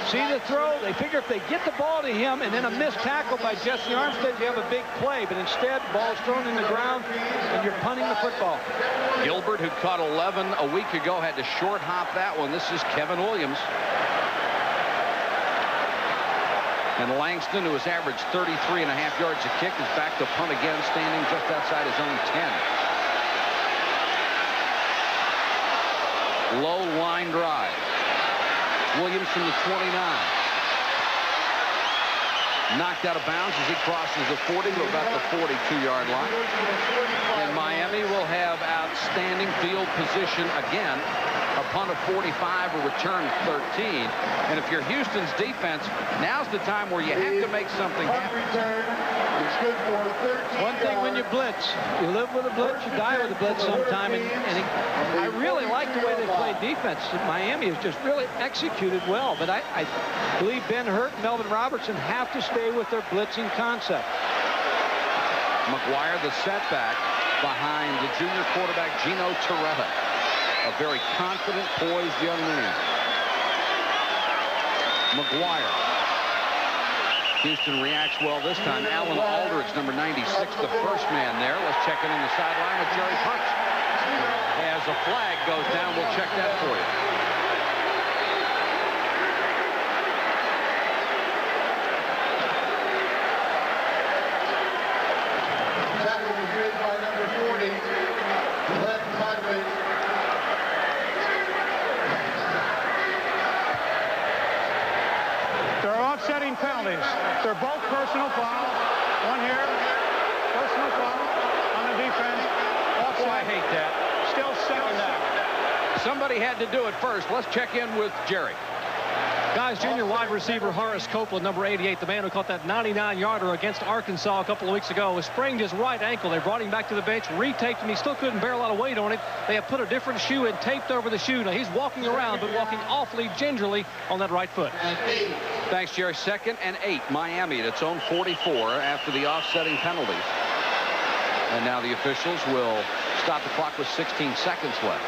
See the throw? They figure if they get the ball to him and then a missed tackle by Jesse Armstead, you have a big play. But instead, the ball is thrown in the ground, and you're punting the football. Gilbert, who caught 11 a week ago, had to short hop that one. This is Kevin Williams. And Langston, who has averaged 33.5 yards a kick, is back to punt again, standing just outside his own 10. Low line drive. Williams from the 29. Knocked out of bounds as he crosses the 40 to about the 42-yard line. And Miami will have outstanding field position again. A punt of 45, a return of 13. And if you're Houston's defense, now's the time where you have to make something happen. One thing when you blitz, you live with a blitz, you die with a blitz sometime. I really like the way they play defense. Miami has just really executed well. But I believe Ben Hurt and Melvin Robertson have to stay with their blitzing concept. McGuire, the setback behind the junior quarterback Gino Torretta. A very confident, poised young man. McGuire. Houston reacts well this time. Alan Aldridge, number 96, the first man there. Let's check in on the sideline with Jerry Punch. As a flag goes down, we'll check that for you. Tackle was made by number 40, Glenn Conway. There are offsetting penalties. They're both personal fouls. One here, personal foul on the defense. Offside. Oh, I hate that. Still 7 down. Somebody had to do it first. Let's check in with Jerry. Guys, junior wide receiver Horace Copeland, number 88, the man who caught that 99-yarder against Arkansas a couple of weeks ago, has sprained his right ankle. They brought him back to the bench, retaped him. He still couldn't bear a lot of weight on it. They have put a different shoe and taped over the shoe. Now, he's walking around, but walking awfully gingerly on that right foot. Thanks, Jerry. 2nd and 8. Miami at its own 44 after the offsetting penalties. And now the officials will stop the clock with 16 seconds left.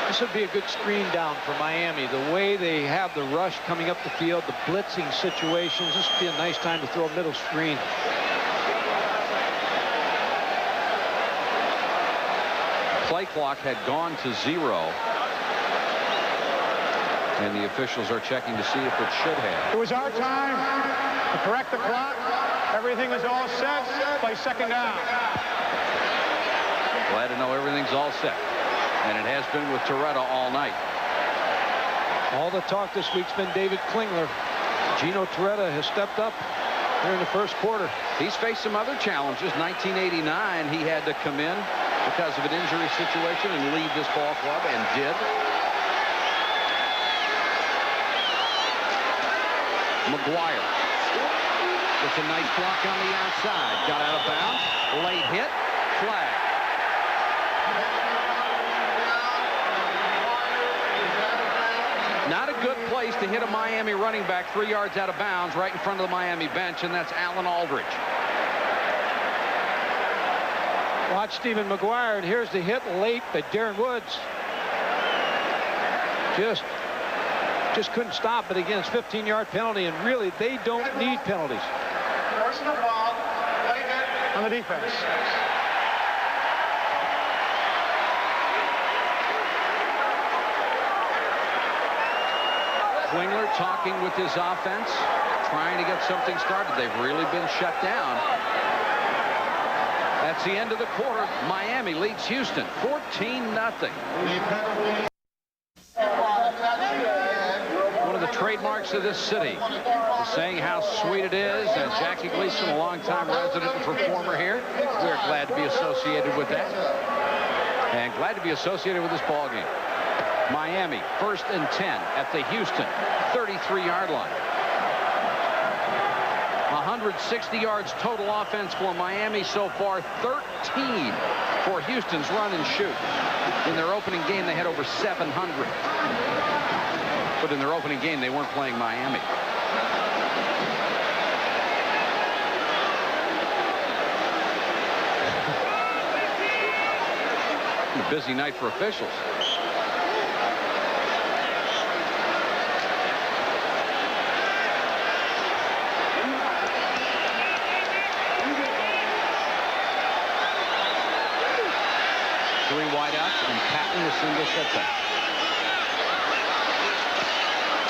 This would be a good screen down for Miami. The way they have the rush coming up the field, the blitzing situations, this would be a nice time to throw a middle screen. Play clock had gone to 0. And the officials are checking to see if it should have. It was our time to correct the clock. Everything is all set. Play 2nd down. Glad to know everything's all set. And it has been with Torretta all night. All the talk this week's been David Klingler. Gino Torretta has stepped up here in the first quarter. He's faced some other challenges. 1989, he had to come in because of an injury situation and leave this ball club, and did. McGuire. It's a nice block on the outside. Got out of bounds. Late hit. Flag. Not a good place to hit a Miami running back 3 yards out of bounds right in front of the Miami bench, and that's Alan Aldridge. Watch Stephen McGuire, and here's the hit late, but Darren Woods just couldn't stop. But again, it's 15-yard penalty, and really they don't need penalties. Personal foul, late hit on the defense. Klingler talking with his offense, trying to get something started. They've really been shut down. That's the end of the quarter. Miami leads Houston 14-0. One of the trademarks of this city is saying how sweet it is. And Jackie Gleason, a longtime resident and performer here, we're glad to be associated with that. And glad to be associated with this ball game. Miami, 1st and 10 at the Houston 33-yard line. 160 yards total offense for Miami so far, 13 for Houston's run and shoot. In their opening game, they had over 700. But in their opening game, they weren't playing Miami. A busy night for officials. And Patton the single setback.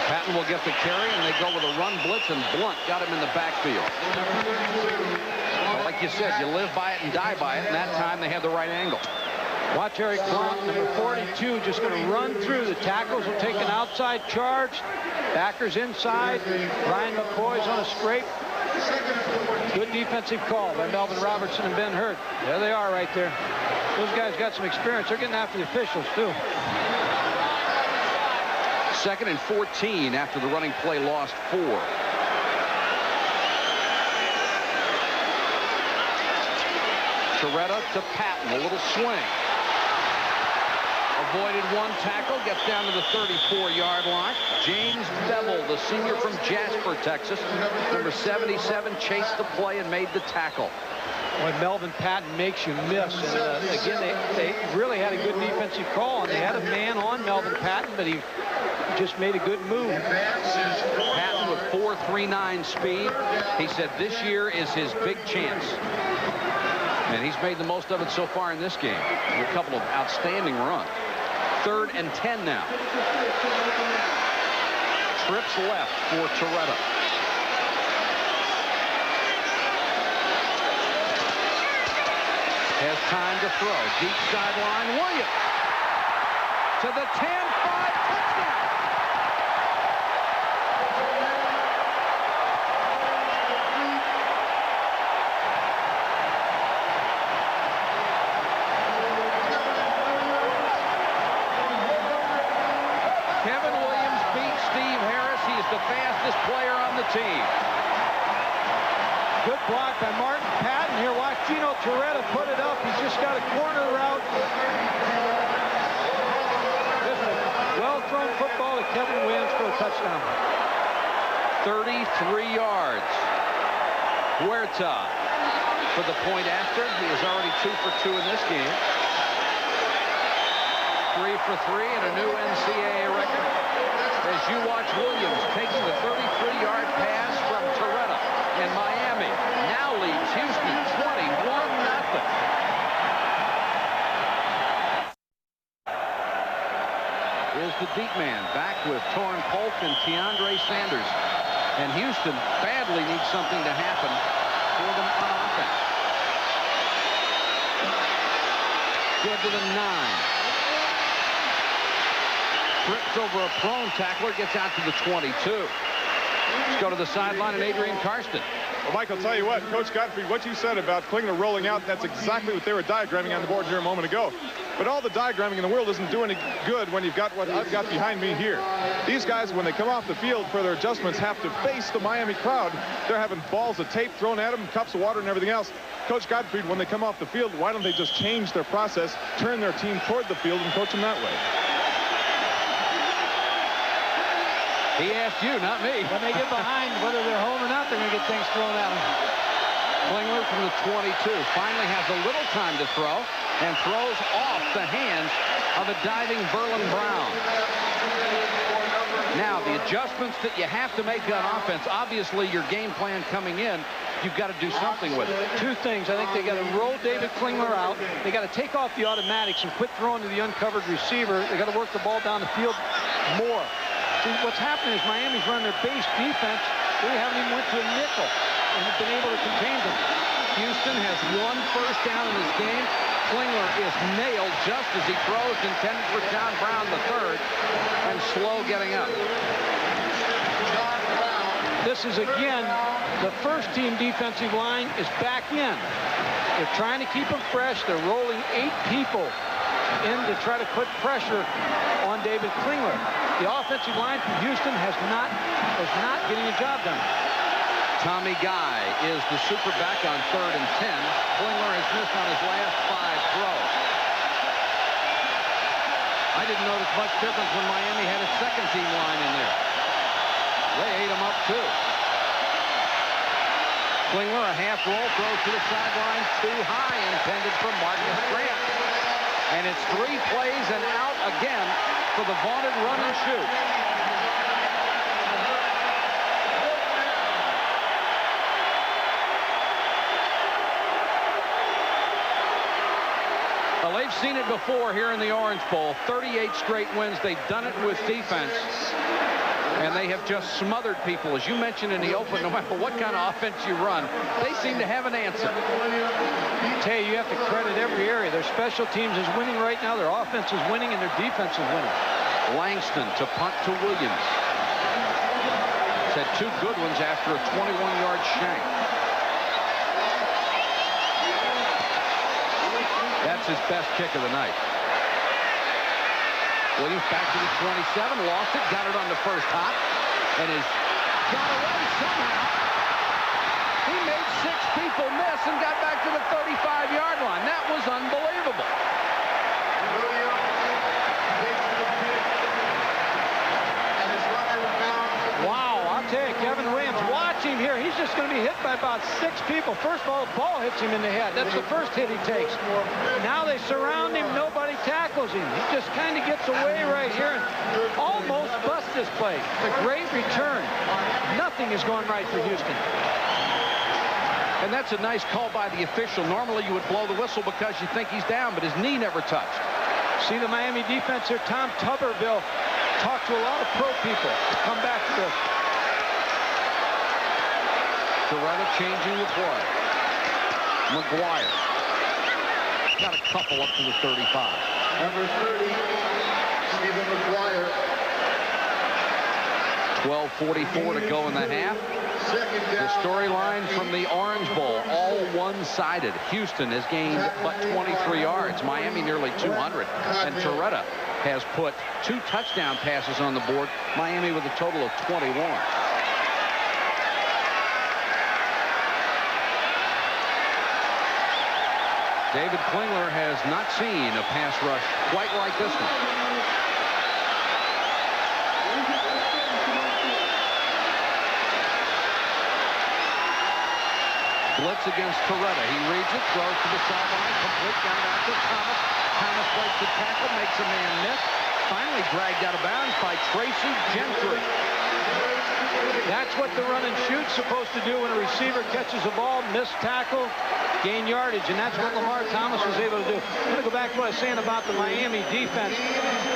Patton will get the carry, and they go with a run blitz, and Blunt got him in the backfield. Well, like you said, you live by it and die by it, and that time they had the right angle. Watch Eric Blunt, number 42, just going to run through. The tackles will take an outside charge. Backers inside. Brian McCoy's on a scrape. Good defensive call by Melvin Robertson and Ben Hurt. There they are right there. Those guys got some experience. They're getting after the officials, too. 2nd and 14 after the running play lost 4. Torretta to Patton. A little swing. Avoided one tackle. Gets down to the 34-yard line. James Bevel, the senior from Jasper, Texas. Number 77, chased the play and made the tackle. When Melvin Patton makes you miss. And again, they really had a good defensive call, and they had a man on Melvin Patton, but he just made a good move. Patton with 4.39 speed. He said this year is his big chance. And he's made the most of it so far in this game. A couple of outstanding runs. 3rd and 10 now. Trips left for Torretta. Has time to throw. Deep sideline, Williams. To the 10-5 touchdown. Kevin Williams beats Steve Harris. He is the fastest player on the team. Good block by Martin Patton here. Watch Gino Torretta put it up. He's just got a corner route. Just a well-thrown football to Kevin Williams for a touchdown. 33 yards. Huerta for the point after. He is already 2 for 2 in this game. 3 for 3 and a new NCAA record. As you watch Williams taking the 33-yard pass from Torretta, and Miami now leads Houston 21-0. Here's the deep man back with Torrin Polk and Keandre Sanders. And Houston badly needs something to happen for them on offense. Good to the 9. Trips over a prone tackler, gets out to the 22. Let's go to the sideline and Adrian Karsten. Well, Mike, I'll tell you what, Coach Godfrey, what you said about Klingler rolling out, that's exactly what they were diagramming on the board here a moment ago. But all the diagramming in the world isn't doing any good when you've got what I've got behind me here. These guys, when they come off the field for their adjustments, have to face the Miami crowd. They're having balls of tape thrown at them, cups of water and everything else. Coach Gottfried, when they come off the field, why don't they just change their process, turn their team toward the field, and coach them that way? He asked you, not me. When they get behind, whether they're home or not, they're going to get things thrown at them. Klingler from the 22 finally has a little time to throw and throws off the hands of a diving Verlin Brown. Now, the adjustments that you have to make on offense, obviously your game plan coming in, you've got to do something with it. Two things. I think they got to roll David Klingler out. They got to take off the automatics and quit throwing to the uncovered receiver. They got to work the ball down the field more. See, what's happening is Miami's run their base defense. They haven't even went to a nickel and have been able to contain them. Houston has 1 first down in this game. Klingler is nailed just as he throws, intended for John Brown III, and slow getting up. This is, again, the first team defensive line is back in. They're trying to keep them fresh. They're rolling 8 people in to try to put pressure on David Klingler. The offensive line from Houston is not getting a job done. Tommy Guy is the super back on 3rd and 10. Klingler has missed on his last 5 throws. I didn't notice much difference when Miami had a second team line in there. They ate him up too. Klingler, a half roll, throws to the sideline, too high, intended for Marcus Grant. And it's 3 plays and out again for the vaunted run and shoot. Well, they've seen it before here in the Orange Bowl. 38 straight wins. They've done it with defense. And they have just smothered people. As you mentioned in the open, no matter what kind of offense you run, they seem to have an answer. Tay, you have to credit every area. Their special teams is winning right now. Their offense is winning, and their defense is winning. Langston to punt to Williams. He's had 2 good ones after a 21-yard shank. That's his best kick of the night. Williams back to the 27, lost it, got it on the first hop, and has got away somehow. He made 6 people miss and got back to the 35-yard line. That was unbelievable. Wow, I'll tell you, Kevin Williams, watch him here. He's just going to be hit by about 6 people. First of all, the ball hits him in the head. That's the first hit he takes. Now they surround him. Nobody tackles him. He just kind of gets away right here and almost busts this play. A great return. Nothing is going right for Houston. And that's a nice call by the official. Normally you would blow the whistle because you think he's down, but his knee never touched. See the Miami defense here. Tom Tuberville talked to a lot of pro people to come back to this. Toretta changing the play. McGuire. Got a couple up to the 35. Number 30, Stephen McGuire. 12:44 to go in the half. The storyline from the Orange Bowl, all one-sided. Houston has gained but 23 yards. Miami nearly 200. And Toretta has put 2 touchdown passes on the board. Miami with a total of 21. David Klingler has not seen a pass rush quite like this one. Blitz against Toretta. He reads it, throws to the sideline, complete down out to Thomas. Thomas breaks the tackle, makes a man miss. Finally dragged out of bounds by Tracy Gentry. That's what the run and shoot's supposed to do when a receiver catches a ball, missed tackle, gain yardage, and that's what Lamar Thomas was able to do. I'm going to go back to what I was saying about the Miami defense.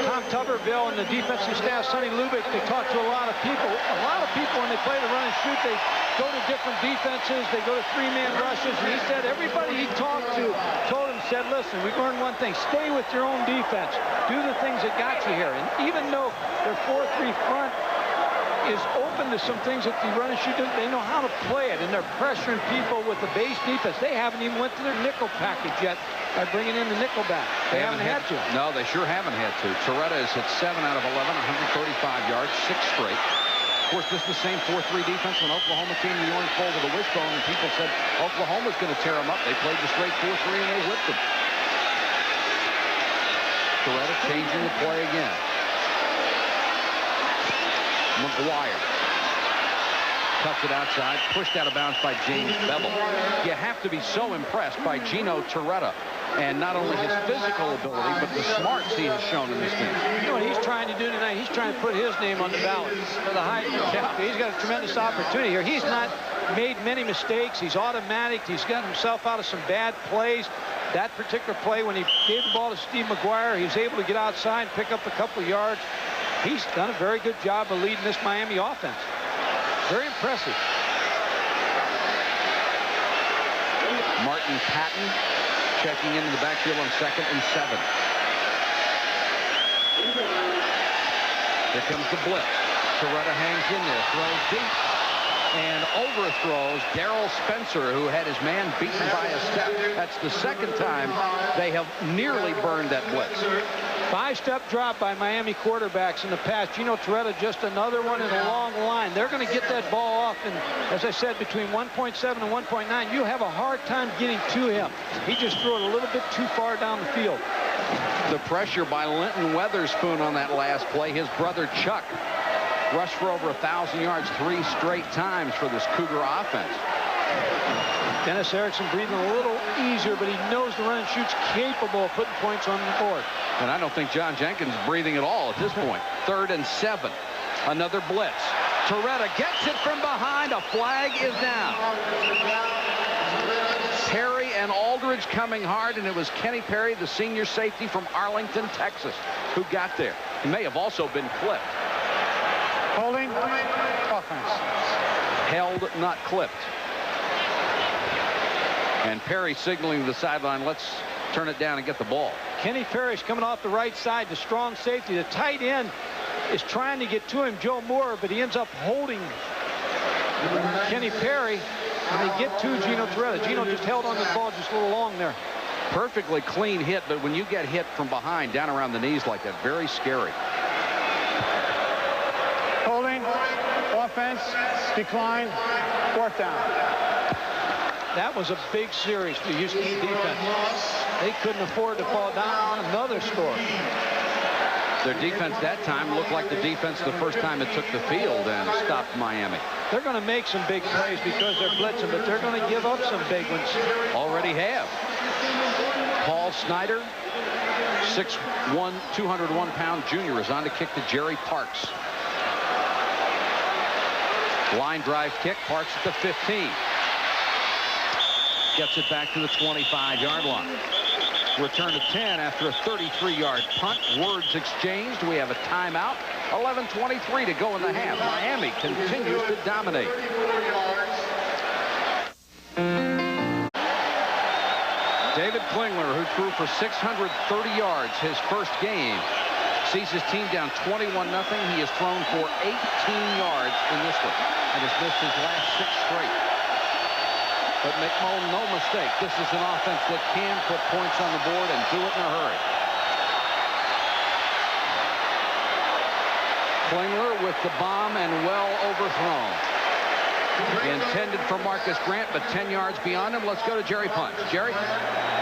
Tom Tuberville and the defensive staff, Sonny Lubick, they talk to a lot of people. A lot of people, when they play the run and shoot, they go to different defenses. They go to 3-man rushes, and he said everybody he talked to told him, said, listen, we've learned one thing. Stay with your own defense. Do the things that got you here. And even though they're 4-3 front, is open to some things that the run and shoot do. They know how to play it, and they're pressuring people with the base defense. They haven't even went to their nickel package yet by bringing in the nickel back. They haven't had to. No, they sure haven't had to. Torretta has hit 7 out of 11, 135 yards, 6 straight. Of course, this is the same 4-3 defense when Oklahoma came to the Orange Bowl with a wishbone, and people said Oklahoma's going to tear them up. They played the straight 4-3, and they whipped them. Torretta changing the play again. McGuire cuts it outside, pushed out of bounds by James Bevel. You have to be so impressed by Gino Torretta, and not only his physical ability, but the smarts he has shown in this game. You know what he's trying to do tonight? He's trying to put his name on the ballot for the Heisman. He's got a tremendous opportunity here. He's not made many mistakes. He's automatic. He's gotten himself out of some bad plays. That particular play, when he gave the ball to Steve McGuire, he was able to get outside and pick up a couple of yards. He's done a very good job of leading this Miami offense. Very impressive. Martin Patton checking into the backfield on 2nd and 7. Here comes the blitz. Torretta hangs in there, throws deep, and overthrows Darrell Spencer, who had his man beaten by a step. That's the second time they have nearly burned that blitz. 5-step drop by Miami quarterbacks in the past. Gino Torretta, just another one in a long line. They're going to get that ball off, and as I said, between 1.7 and 1.9, you have a hard time getting to him. He just threw it a little bit too far down the field. The pressure by Linton Weatherspoon on that last play. His brother Chuck rushed for over 1,000 yards 3 straight times for this Cougar offense. Dennis Erickson breathing a little easier, but he knows the run and shoot's capable of putting points on the board. And I don't think John Jenkins is breathing at all at this point. 3rd and 7. Another blitz. Torretta gets it from behind. A flag is down. Perry and Aldridge coming hard, and it was Kenny Perry, the senior safety from Arlington, Texas, who got there. He may have also been clipped. Holding. Offense. Held, not clipped. And Perry signaling to the sideline, let's turn it down and get the ball. Kenny Parrish coming off the right side, the strong safety. The tight end is trying to get to him, Joe Moore, but he ends up holding Kenny Perry, and they get to Gino Torretta. Gino just held on to the ball just a little long there. Perfectly clean hit, but when you get hit from behind, down around the knees like that, very scary. Holding. Offense. Decline. 4th down. That was a big series for Houston defense. They couldn't afford to fall down on another score. Their defense that time looked like the defense the first time it took the field and stopped Miami. They're going to make some big plays because they're blitzing, but they're going to give up some big ones. Already have. Paul Snyder, 6'1", 201-pound junior, is on to kick to Jerry Parks. Line drive kick, Parks at the 15. Gets it back to the 25-yard line. Return to 10 after a 33-yard punt. Words exchanged. We have a timeout. 11:23 to go in the half. Miami continues to dominate. David Klingler, who threw for 630 yards his first game, sees his team down 21-0. He has thrown for 18 yards in this one and has missed his last 6 straight. But McMullen, no mistake, this is an offense that can put points on the board and do it in a hurry. Klingler with the bomb and well overthrown. Intended for Marcus Grant, but 10 yards beyond him. Let's go to Jerry Punch. Jerry?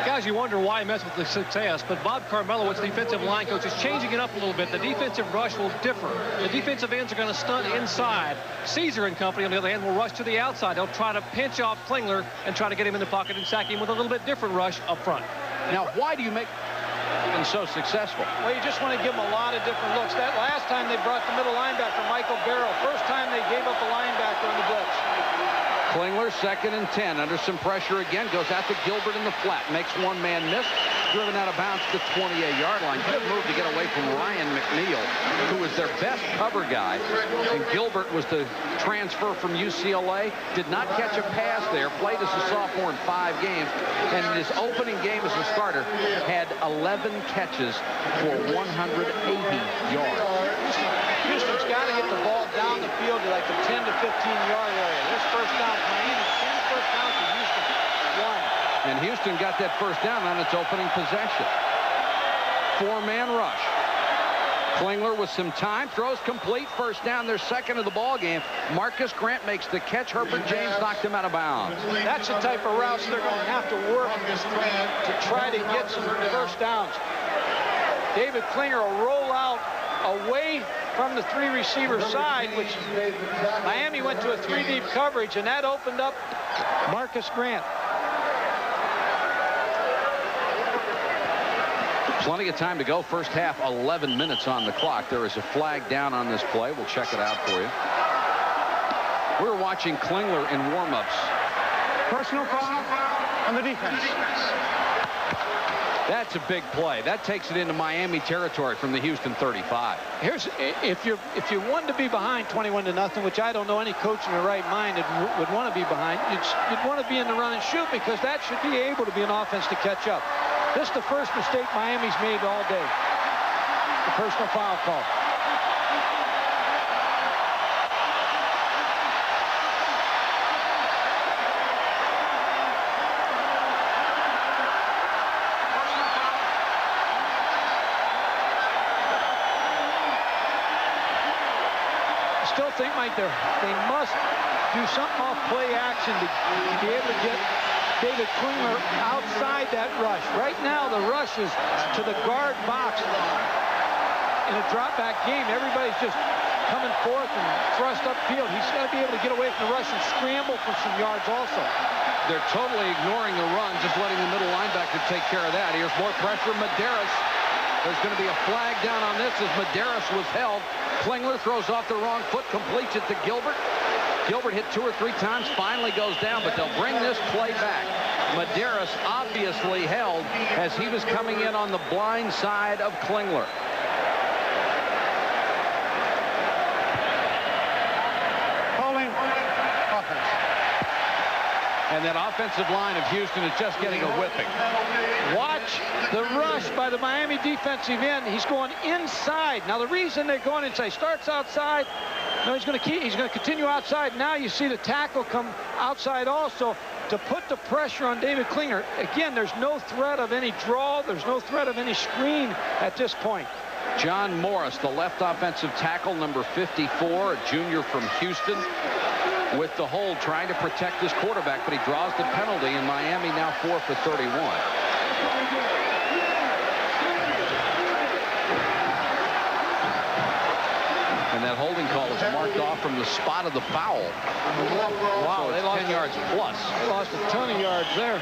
Guys, you wonder why he messed with the success, but Bob Carmelo, its defensive line coach, is changing it up a little bit. The defensive rush will differ. The defensive ends are going to stunt inside. Caesar and company, on the other hand, will rush to the outside. They'll try to pinch off Klingler and try to get him in the pocket and sack him with a little bit different rush up front. Now, why do you make them so successful? Well, you just want to give them a lot of different looks. That last time they brought the middle linebacker, Michael Barrow. First time they gave up a linebacker on the blitz. Klingler, 2nd and 10, under some pressure again, goes out to Gilbert in the flat, makes one man miss, driven out of bounds to the 28-yard line. Good move to get away from Ryan McNeil, who was their best cover guy, and Gilbert was the transfer from UCLA, did not catch a pass there, played as a sophomore in 5 games, and in his opening game as a starter, had 11 catches for 180 yards. Houston's got to get the ball down the field to like the 10 to 15-yard area. This first down, Miami, 10 first downs to Houston, 1. And Houston got that first down on its opening possession. 4-man rush. Klingler with some time, throws complete, first down, their second of the ball game. Marcus Grant makes the catch. Herbert James knocked him out of bounds. That's the type of routes they're going to have to work to try to get some first downs. David Klingler will roll out away from the 3-receiver side, which Miami went to a 3-deep coverage, and that opened up Marcus Grant. Plenty of time to go. First half, 11 minutes on the clock. There is a flag down on this play. We'll check it out for you. We're watching Klingler in warm-ups. Personal foul on the defense. That's a big play. That takes it into Miami territory from the Houston 35. Here's if you want to be behind 21-0, which I don't know any coach in their right mind would want to be behind, you'd want to be in the run and shoot, because that should be able to be an offense to catch up. This is the first mistake Miami's made all day. The personal foul call. I still think, Mike, they must do something off play action to be able to get David Klingler outside that rush. Right now, the rush is to the guard box. In a drop-back game, everybody's just coming forth and thrust upfield. He's got to be able to get away from the rush and scramble for some yards also. They're totally ignoring the run, just letting the middle linebacker take care of that. Here's more pressure. Medeiros. There's going to be a flag down on this as Medeiros was held. Klingler throws off the wrong foot, completes it to Gilbert. Gilbert hit 2 or 3 times, finally goes down, but they'll bring this play back. Medeiros obviously held as he was coming in on the blind side of Klingler. Holding offense. And that offensive line of Houston is just getting a whipping. Watch the rush by the Miami defensive end. He's going inside. Now, the reason they're going inside, starts outside. No, he's going to continue outside. Now you see the tackle come outside also to put the pressure on David Klingler. Again, there's no threat of any draw. There's no threat of any screen at this point. John Morris, the left offensive tackle, number 54, a junior from Houston, with the hold, trying to protect his quarterback, but he draws the penalty, and Miami now 4 for 31. And that holding call is marked off from the spot of the foul. Wow, so they lost 10 yards plus. They lost a ton of yards there.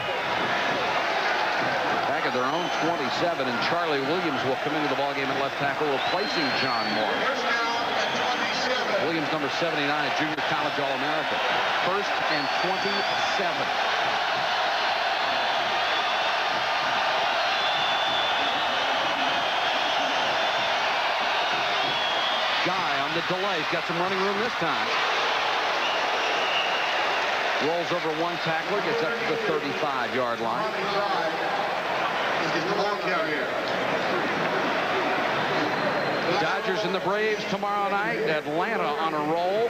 Back at their own 27, and Charlie Williams will come into the ballgame at left tackle, replacing John Morris. Williams, number 79, a junior college All-American. 1st and 27. Guy on the delay. He's got some running room this time. Rolls over one tackler, gets up to the 35-yard line. Dodgers and the Braves tomorrow night. Atlanta on a roll.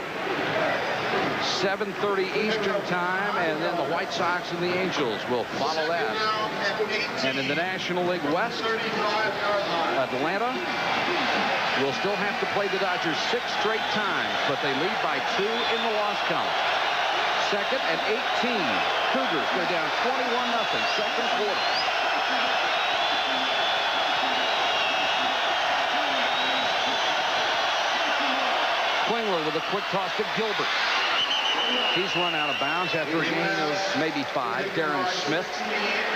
7:30 Eastern time, and then the White Sox and the Angels will follow that. And in the National League West, Atlanta will still have to play the Dodgers 6 straight times, but they lead by 2 in the loss column. 2nd and 18. Cougars go down 21-0, second quarter. Klingler with a quick toss to Gilbert. He's run out of bounds after a gain of maybe 5. Darren Smith,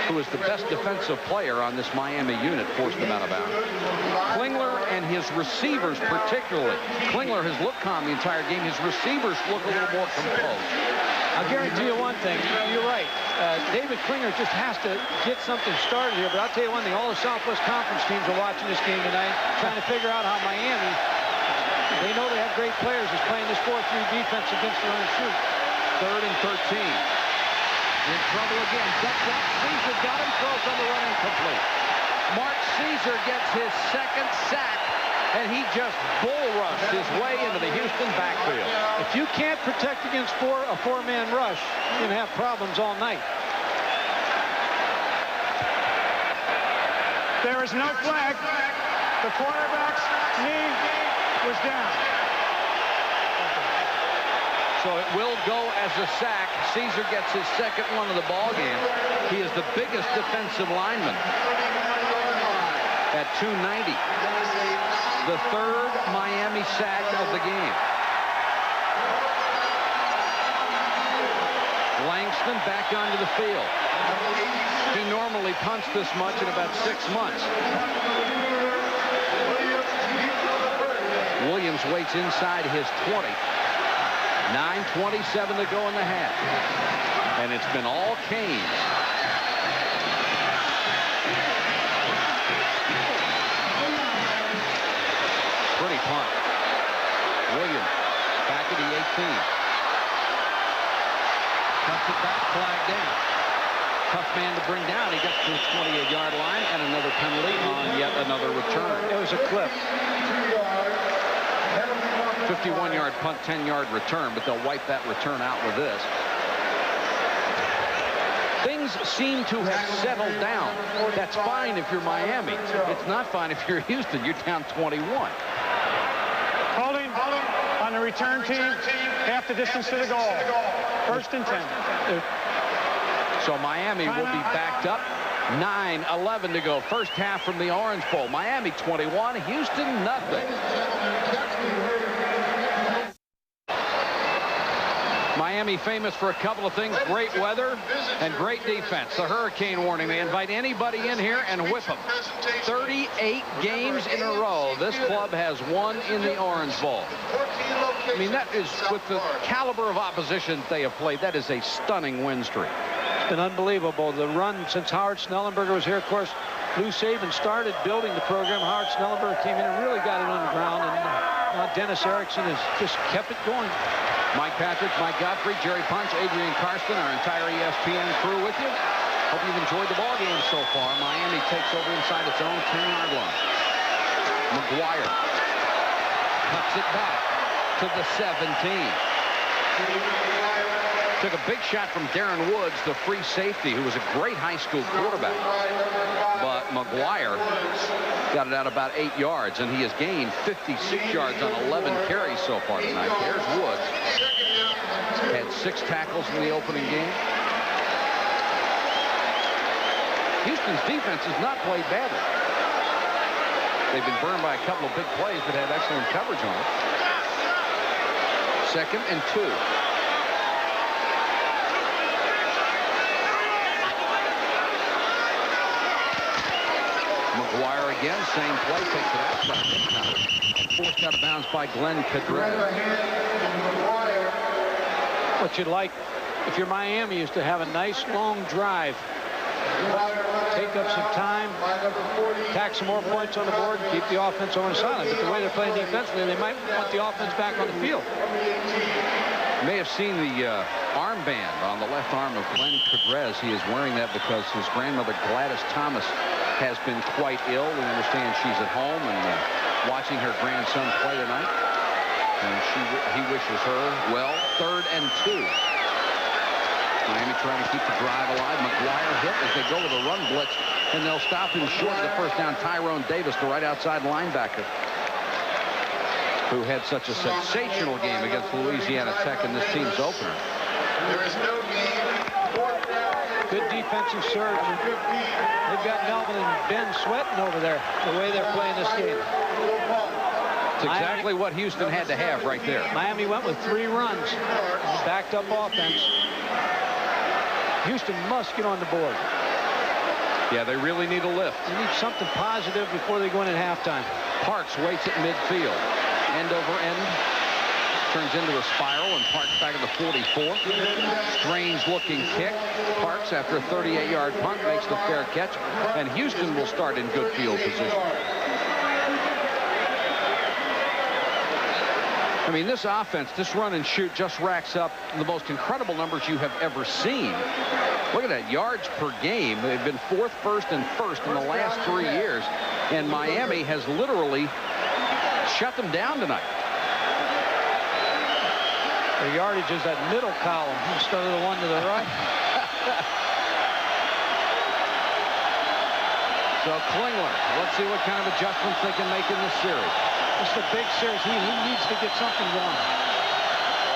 who is the best defensive player on this Miami unit, forced him out of bounds. Klingler and his receivers particularly. Klingler has looked calm the entire game. His receivers look a little more composed. I'll guarantee you one thing. You're right. David Klingler just has to get something started here. But I'll tell you one thing. All the Southwest Conference teams are watching this game tonight, trying to figure out how Miami, they know they have great players, is playing this 4-3 defense against the run and shoot. 3rd and 13. In trouble again. Ducked up. Caesar got him. Throws on the run incomplete. Mark Caesar gets his 2nd sack And he just bull rushed his way into the Houston backfield. If you can't protect against a four-man rush, you're going to have problems all night. There is no flag. The quarterback's knee was down. So it will go as a sack. Caesar gets his second one of the ball game. He is the biggest defensive lineman at 290. The third Miami sack of the game. Langston back onto the field. He normally punts this much in about 6 months. Williams waits inside his 20. 9:27 to go in the half. And it's been all Canes. Pretty punt. Williams back at the 18. Cuts it back, flag down. Tough man to bring down. He gets to the 28-yard line and another penalty on yet another return. It was a clip. 51-yard punt, 10-yard return, but they'll wipe that return out with this. Things seem to have settled down. That's fine if you're Miami. It's not fine if you're Houston. You're down 21. Holding on the return team, half the distance to the goal. First and 10. So Miami will be backed up. 9:11 to go. First half from the Orange Bowl. Miami 21, Houston nothing. Miami famous for a couple of things, great weather and great defense. The hurricane warning, they invite anybody in here and whip them. 38 games in a row this club has won in the Orange Bowl. I mean, that is, with the caliber of opposition they have played, that is a stunning win streak. It's been unbelievable. The run since Howard Snellenberger was here. Of course, Lou Saban started building the program. Howard Snellenberger came in and really got it on the ground, and now Dennis Erickson has just kept it going. Mike Patrick, Mike Godfrey, Jerry Punch, Adrian Karsten, our entire ESPN crew with you. Hope you've enjoyed the ball game so far. Miami takes over inside its own 10-yard line. McGuire cuts it back to the 17. Took a big shot from Darren Woods, the free safety, who was a great high school quarterback. But McGuire got it out about 8 yards, and he has gained 56 yards on 11 carries so far tonight. There's Woods. Had 6 tackles in the opening game. Houston's defense has not played badly. They've been burned by a couple of big plays, but had excellent coverage on it. 2nd and 2. McGuire again, same play, takes it outside. Forced out of bounds by Glenn Cadretta. What you'd like, if you're Miami, is to have a nice long drive. Take up some time, tack some more points on the board, and keep the offense on the sideline. But the way they're playing defensively, they might want the offense back on the field. You may have seen the armband on the left arm of Glenn Cadrez. He is wearing that because his grandmother, Gladys Thomas, has been quite ill. We understand she's at home and watching her grandson play tonight. And he wishes her well. 3rd and 2. Miami trying to keep the drive alive. McGuire hit as they go with a run blitz, and they'll stop him short of the first down. Tyrone Davis, the right outside linebacker, who had such a sensational game against Louisiana Tech in this team's opener. There is no need. Good defensive surge. They've got Melvin and Ben sweating over there, the way they're playing this game. It's exactly what Houston had to have right there. Miami went with 3 runs. Backed up offense. Houston must get on the board. Yeah, they really need a lift. They need something positive before they go in at halftime. Parks waits at midfield. End over end. Turns into a spiral, and Parks back at the 44. Strange looking kick. Parks, after a 38-yard punt, makes the fair catch, and Houston will start in good field position. I mean, this offense, this run and shoot just racks up the most incredible numbers you have ever seen. Look at that, yards per game. They've been 4th, 1st, and 1st in the last 3 years, and Miami has literally shut them down tonight. Their yardage is that middle column instead of the one to the right. So Klingler, let's see what kind of adjustments they can make in this series. This is a big series. He needs to get something going.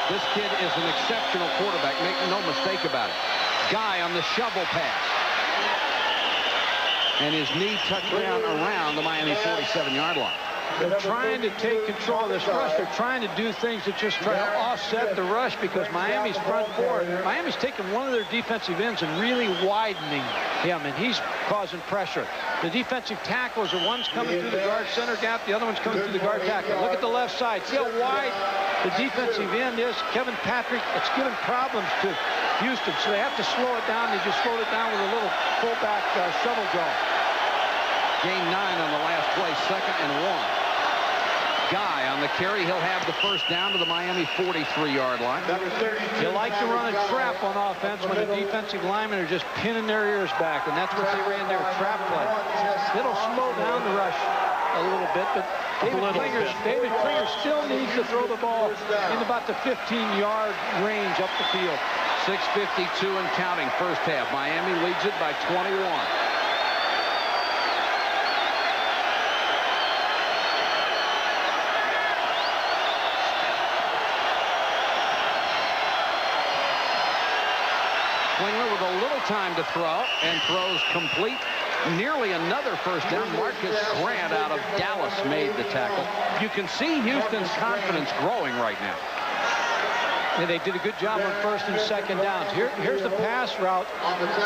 This kid is an exceptional quarterback. Make no mistake about it. Guy on the shovel pass. And his knee touched down around the Miami 47-yard line. They're trying to take control of this rush. They're trying to do things that just try to offset the rush because Miami's front four. Miami's taking one of their defensive ends and really widening him, and he's causing pressure. The defensive tackles are one's coming through the guard center gap, the other one's coming through the guard tackle. Look at the left side. See how wide the defensive end is? Kevin Patrick, it's giving problems to Houston, so they have to slow it down. They just slowed it down with a little fullback shuttle draw. Gain 9 on the last play, 2nd and 1. Guy on the carry. He'll have the first down to the Miami 43-yard line. You like to run a trap on offense when the defensive linemen are just pinning their ears back, and that's what they ran their trap play. It'll slow down the rush a little bit, but David Klinger still needs to throw the ball in about the 15-yard range up the field. 6:52 and counting, first half. Miami leads it by 21. Klingler with a little time to throw, and throws complete. Nearly another first down. Marcus Grant out of Dallas made the tackle. You can see Houston's confidence growing right now. And they did a good job on first and second downs. Here's the pass route.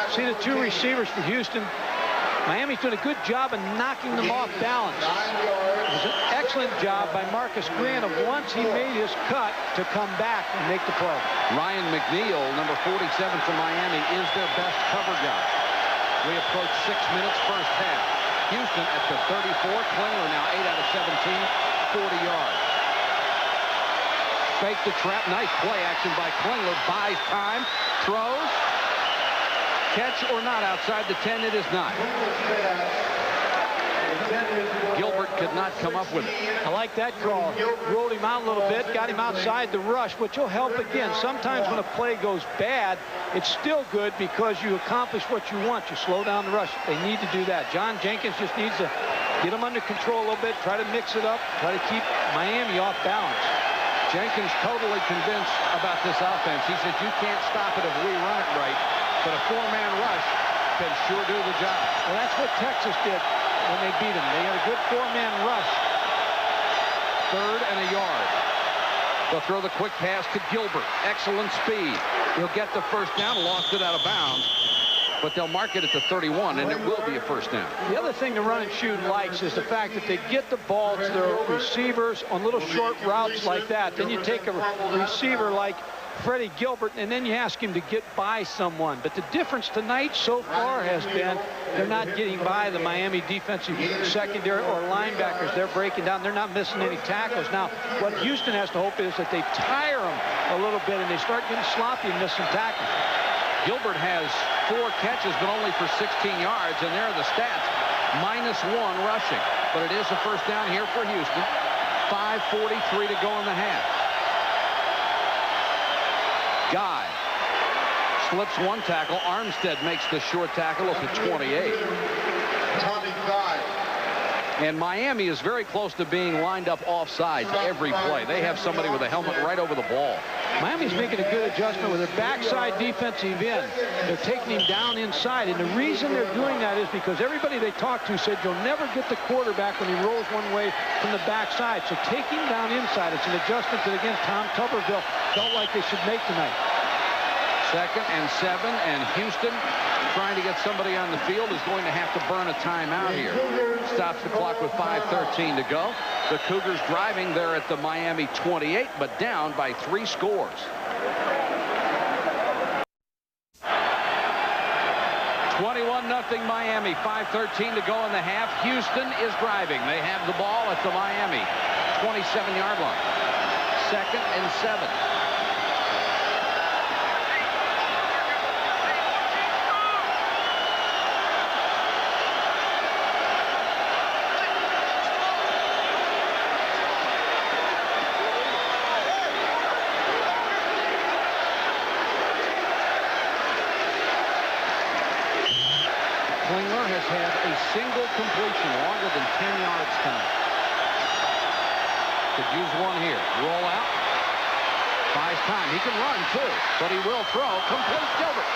See the two receivers for Houston. Miami's doing a good job of knocking them off balance. It was an excellent job by Marcus Grant of once he made his cut to come back and make the play. Ryan McNeil, number 47 for Miami, is their best cover guy. We approach 6 minutes first half. Houston at the 34. Klingler now 8 out of 17, 40 yards. Fake the trap. Nice play action by Klingler. Buys time. Throws. Catch or not outside the 10. It is not. Gilbert could not come up with it. I like that call. Rolled him out a little bit, got him outside the rush, which will help again. Sometimes when a play goes bad, it's still good because you accomplish what you want. You slow down the rush. They need to do that. John Jenkins just needs to get them under control a little bit, try to mix it up, try to keep Miami off balance. Jenkins totally convinced about this offense. He said, you can't stop it if we run it right, but a four-man rush can sure do the job. Well, that's what Texas did when they beat them. They had a good four-man rush. 3rd and a yard. They'll throw the quick pass to Gilbert. Excellent speed. He'll get the first down. Lost it out of bounds. But they'll mark it at the 31, and it will be a first down. The other thing the run and shoot likes is the fact that they get the ball to their receivers on little short routes like that. Then you take a receiver like Freddie Gilbert, and then you ask him to get by someone. But the difference tonight so far has been they're not getting by the Miami defensive secondary or linebackers. They're breaking down. They're not missing any tackles. Now, what Houston has to hope is that they tire them a little bit and they start getting sloppy and miss some tackles. Gilbert has 4 catches, but only for 16 yards, and there are the stats. -1 rushing. But it is a first down here for Houston. 5:43 to go in the half. Guy slips one tackle. Armstead makes the short tackle at the 28. Tommy Guy. And Miami is very close to being lined up offsides every play. They have somebody with a helmet right over the ball. Miami's making a good adjustment with their backside defensive end. They're taking him down inside, and the reason they're doing that is because everybody they talked to said you'll never get the quarterback when he rolls one way from the backside. So take him down inside. It's an adjustment that, again, Tom Tuberville felt like they should make tonight. 2nd and 7, and Houston, trying to get somebody on the field, is going to have to burn a timeout here. Stops the clock with 5:13 to go. The Cougars driving there at the Miami 28, but down by 3 scores. 21-0 Miami, 5:13 to go in the half. Houston is driving. They have the ball at the Miami 27-yard line. 2nd and 7. Klingler has had a single completion longer than 10 yards tonight. Could use one here. Roll out. Buys time. He can run, too, but he will throw. Complete. Gilbert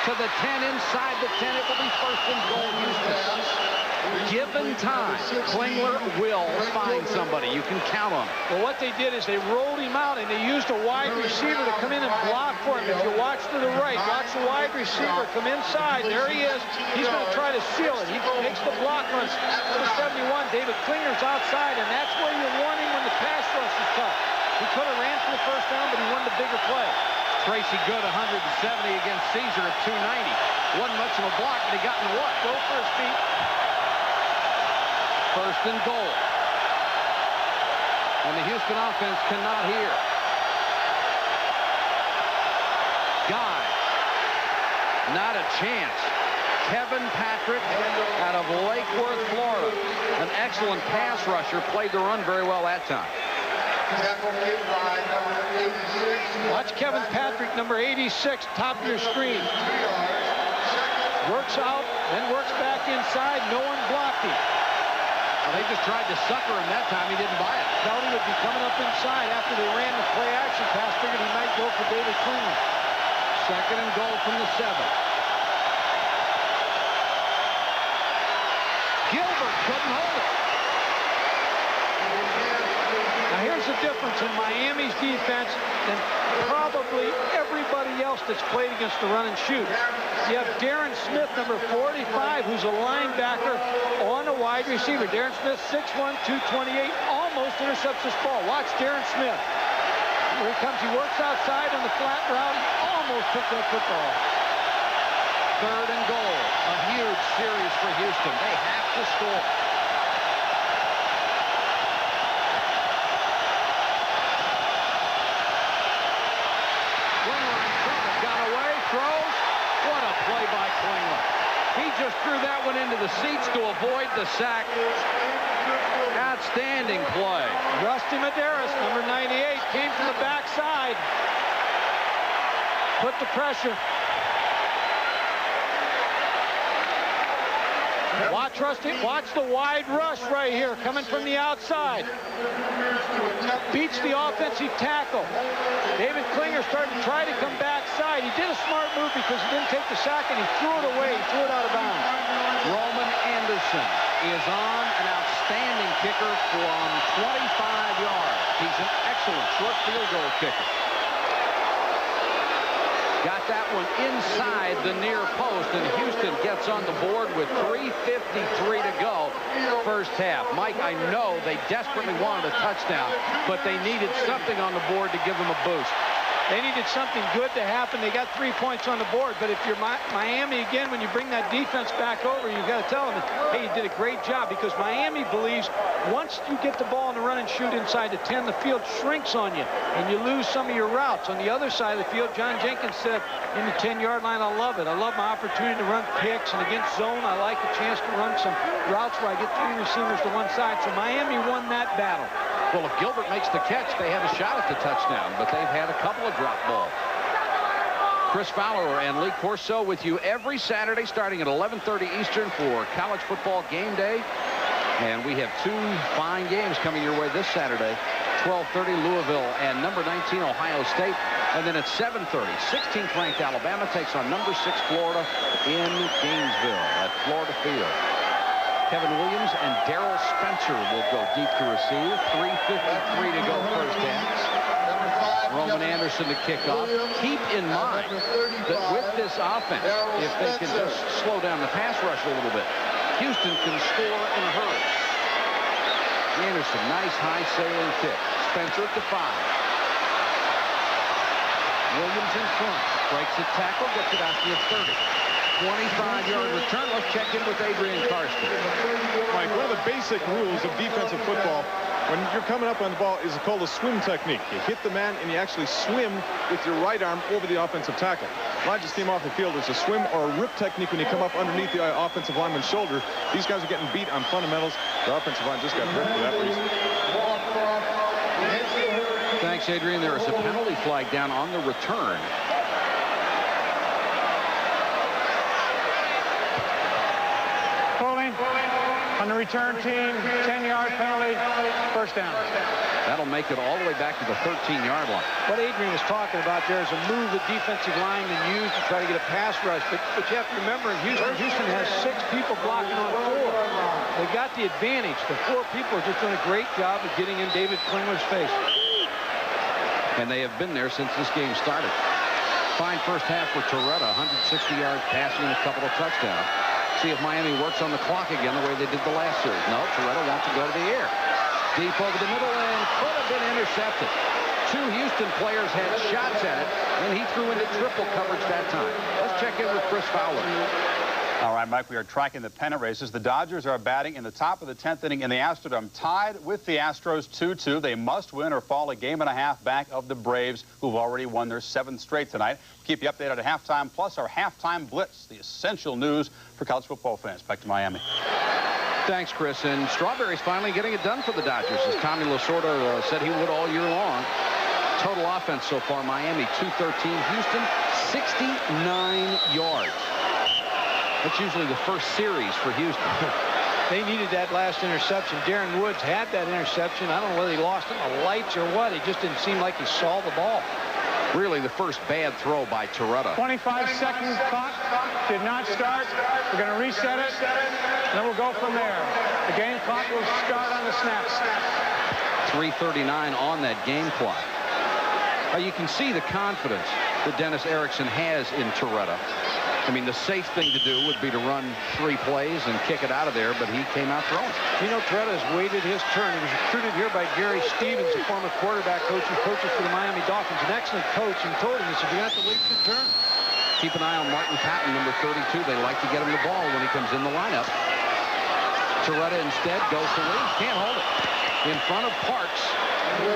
to the 10, inside the 10. It will be first and goal, Houston. Given time, Klingler will find somebody. You can count on it. Well, what they did is they rolled him out, and they used a wide receiver to come in and block for him. If you watch to the right, watch the wide receiver come inside. There he is. He's going to try to seal it. He makes the block runs. Number 71, David Klingler's outside, and that's where you want him when the pass rush is tough. He could have ran for the first down, but he won the bigger play. Tracy Good, 170 against Caesar at 290. Wasn't much of a block, but he got in the what? Go for his feet. First and goal. And the Houston offense cannot hear. Guy. Not a chance. Kevin Patrick out of Lake Worth, Florida. An excellent pass rusher. Played the run very well that time. Watch Kevin Patrick, number 86, top of your screen. Works out, then works back inside. No one blocked him. They just tried to sucker him that time. He didn't buy it. Felt he would be coming up inside after they ran the play action pass. Figured he might go for David Klingler. Second and goal from the 7. Gilbert couldn't hold it. Now here's the difference in Miami's defense than probably everybody else that's played against the run and shoot. You have Darren Smith, number 45, who's a linebacker on a wide receiver. Darren Smith, 6'1", 228, almost intercepts this ball. Watch Darren Smith. Here he comes. He works outside on the flat route. He almost took that football. Third and goal. A huge series for Houston. They have to score. He just threw that one into the seats to avoid the sack. Outstanding play. Rusty Medeiros, number 98, came from the backside. Put the pressure. Watch Rusty. Watch the wide rush right here, coming from the outside. Beats the offensive tackle. David Klingler started to try to come backside. He did a smart move because he didn't take the sack and he threw it away. He threw it out of bounds. Roman Anderson is on, an outstanding kicker from 25 yards. He's an excellent short field goal kicker. Got that one inside the near post, and Houston gets on the board with 3:53 to go first half. Mike, I know they desperately wanted a touchdown, but they needed something on the board to give them a boost. They needed something good to happen. They got 3 points on the board, but if you're Miami again, when you bring that defense back over, you've got to tell them, hey, you did a great job, because Miami believes once you get the ball in the run and shoot inside the 10, the field shrinks on you, and you lose some of your routes. On the other side of the field, John Jenkins said, in the 10-yard line, I love it. I love my opportunity to run picks, and against zone, I like a chance to run some routes where I get 3 receivers to one side. So Miami won that battle. Well, if Gilbert makes the catch, they have a shot at the touchdown, but they've had a couple of drop balls. Chris Fowler and Lee Corso with you every Saturday starting at 11:30 Eastern for college football game day. And we have 2 fine games coming your way this Saturday. 12:30 Louisville and number 19 Ohio State. And then at 7:30, 16th ranked Alabama takes on number 6 Florida in Gainesville at Florida Field. Kevin Williams and Darrell Spencer will go deep to receive. 3:53 to go first half. Roman Anderson to kick off. Keep in mind that with this offense, if they can just slow down the pass rush a little bit, Houston can score in a hurry. Anderson, nice high sailing kick. Spencer at the 5. Williams in front. Breaks a tackle, gets it out to the 30. 25-yard return. Let's check in with Adrian Karsten. Mike, one of the basic rules of defensive football when you're coming up on the ball is called a swim technique. You hit the man and you actually swim with your right arm over the offensive tackle. Line just came off the field. There's a swim or a rip technique when you come up underneath the offensive lineman's shoulder. These guys are getting beat on fundamentals. The offensive line just got hurt for that reason. Thanks, Adrian. There is a penalty flag down on the return. On the return team, 10-yard penalty, first down. That'll make it all the way back to the 13-yard line. What Adrian was talking about there is a move the defensive linemen use to try to get a pass rush. But you have to remember, in Houston has 6 people blocking on 4. They got the advantage. The 4 people are just doing a great job of getting in David Klingler's face. And they have been there since this game started. Fine first half for Torretta, 160 yards passing and a couple of touchdowns. See if Miami works on the clock again the way they did the last series. No, Torretta wants to go to the air. Deep over the middle and could have been intercepted. 2 Houston players had shots at it, and he threw into triple coverage that time. Let's check in with Chris Fowler. All right, Mike, we are tracking the pennant races. The Dodgers are batting in the top of the 10th inning in the Astrodome, tied with the Astros 2-2. They must win or fall a game and a half back of the Braves, who've already won their 7th straight tonight. We'll keep you updated at halftime, plus our halftime blitz, the essential news for college football fans. Back to Miami. Thanks, Chris. And Strawberry's finally getting it done for the Dodgers, as Tommy Lasorda said he would all year long. Total offense so far, Miami 213, Houston 69 yards. That's usually the first series for Houston. They needed that last interception. Darren Woods had that interception. I don't know whether he lost it in the lights or what. It just didn't seem like he saw the ball. Really the first bad throw by Torretta. 25-second clock did not start. We're going to reset it, and then we'll go from there. The game clock will start on the snap. 3:39 on that game clock. You can see the confidence that Dennis Erickson has in Torretta. I mean, the safe thing to do would be to run 3 plays and kick it out of there, but he came out throwing. Gino Torretta has waited his turn. He was recruited here by Gary Stevens, a former quarterback coach who coaches for the Miami Dolphins. An excellent coach, and told him, he said, you're going to have to wait your turn. Keep an eye on Martin Patton, number 32. They like to get him the ball when he comes in the lineup. Torretta instead goes to Williams. Can't hold it. In front of Parks,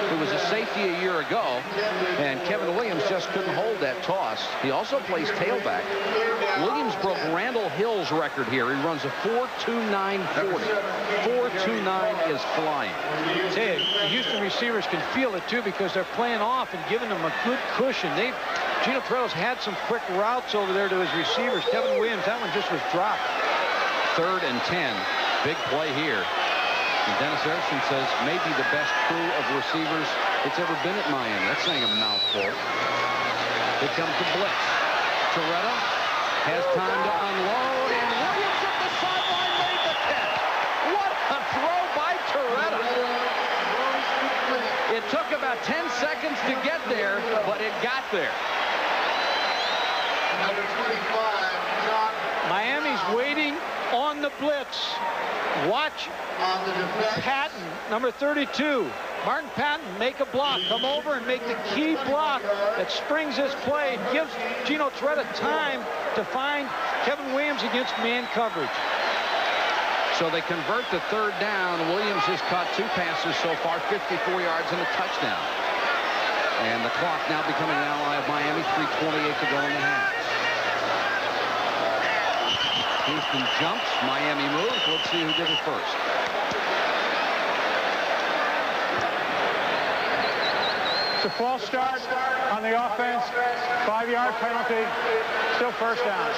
who was a safety a year ago, and Kevin Williams just couldn't hold that toss. He also plays tailback. Williams broke Randall Hill's record here. He runs a 4.2940. 4.29 is flying. Hey, the Houston receivers can feel it too, because they're playing off and giving them a good cushion. Gino Torretta's had some quick routes over there to his receivers. Kevin Williams, that one just was dropped. 3rd and 10. Big play here. And Dennis Erickson says maybe the best crew of receivers that's ever been at Miami. That's saying a mouthful. Here comes the blitz. Torretta has time to unload, and Williams at the sideline made the catch. What a throw by Torretta. It took about 10 seconds to get there, but it got there. Number 25, John. Miami's waiting on the blitz. Watch Patton, number 32. Martin Patton, make a block. Come over and make the key block that springs this play and gives Gino Torretta time to find Kevin Williams against man coverage. So they convert to 3rd down. Williams has caught 2 passes so far, 54 yards and a touchdown. And the clock now becoming an ally of Miami, 3:28 to go in the half. Houston jumps, Miami moves. Let's see who did it first. It's a false start on the offense. 5-yard penalty. Still first down.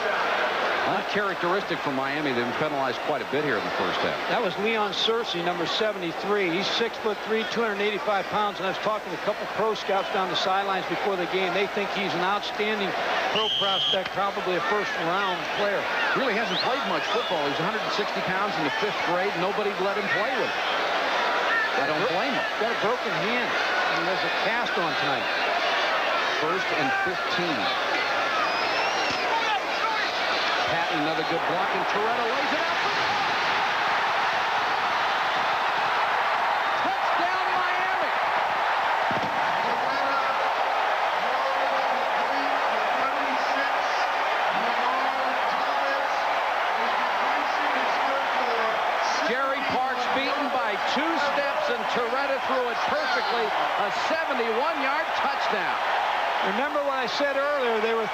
Uncharacteristic for Miami. They've been penalized quite a bit here in the first half. That was Leon Searcy, number 73. He's 6'3", 285 pounds, and I was talking to a couple pro scouts down the sidelines before the game. They think he's an outstanding pro prospect, probably a first-round player. Really hasn't played much football. He's 160 pounds in the 5th grade. Nobody let him play with it. I don't blame him. Got a broken hand. He has a cast on tonight. 1st and 15. Patton, another good block, and Torretta lays it out. Touchdown, Miami. Jerry Parks beaten by 2 steps, and Torretta threw it perfectly. A 71-yard touchdown. Remember what I said earlier, they were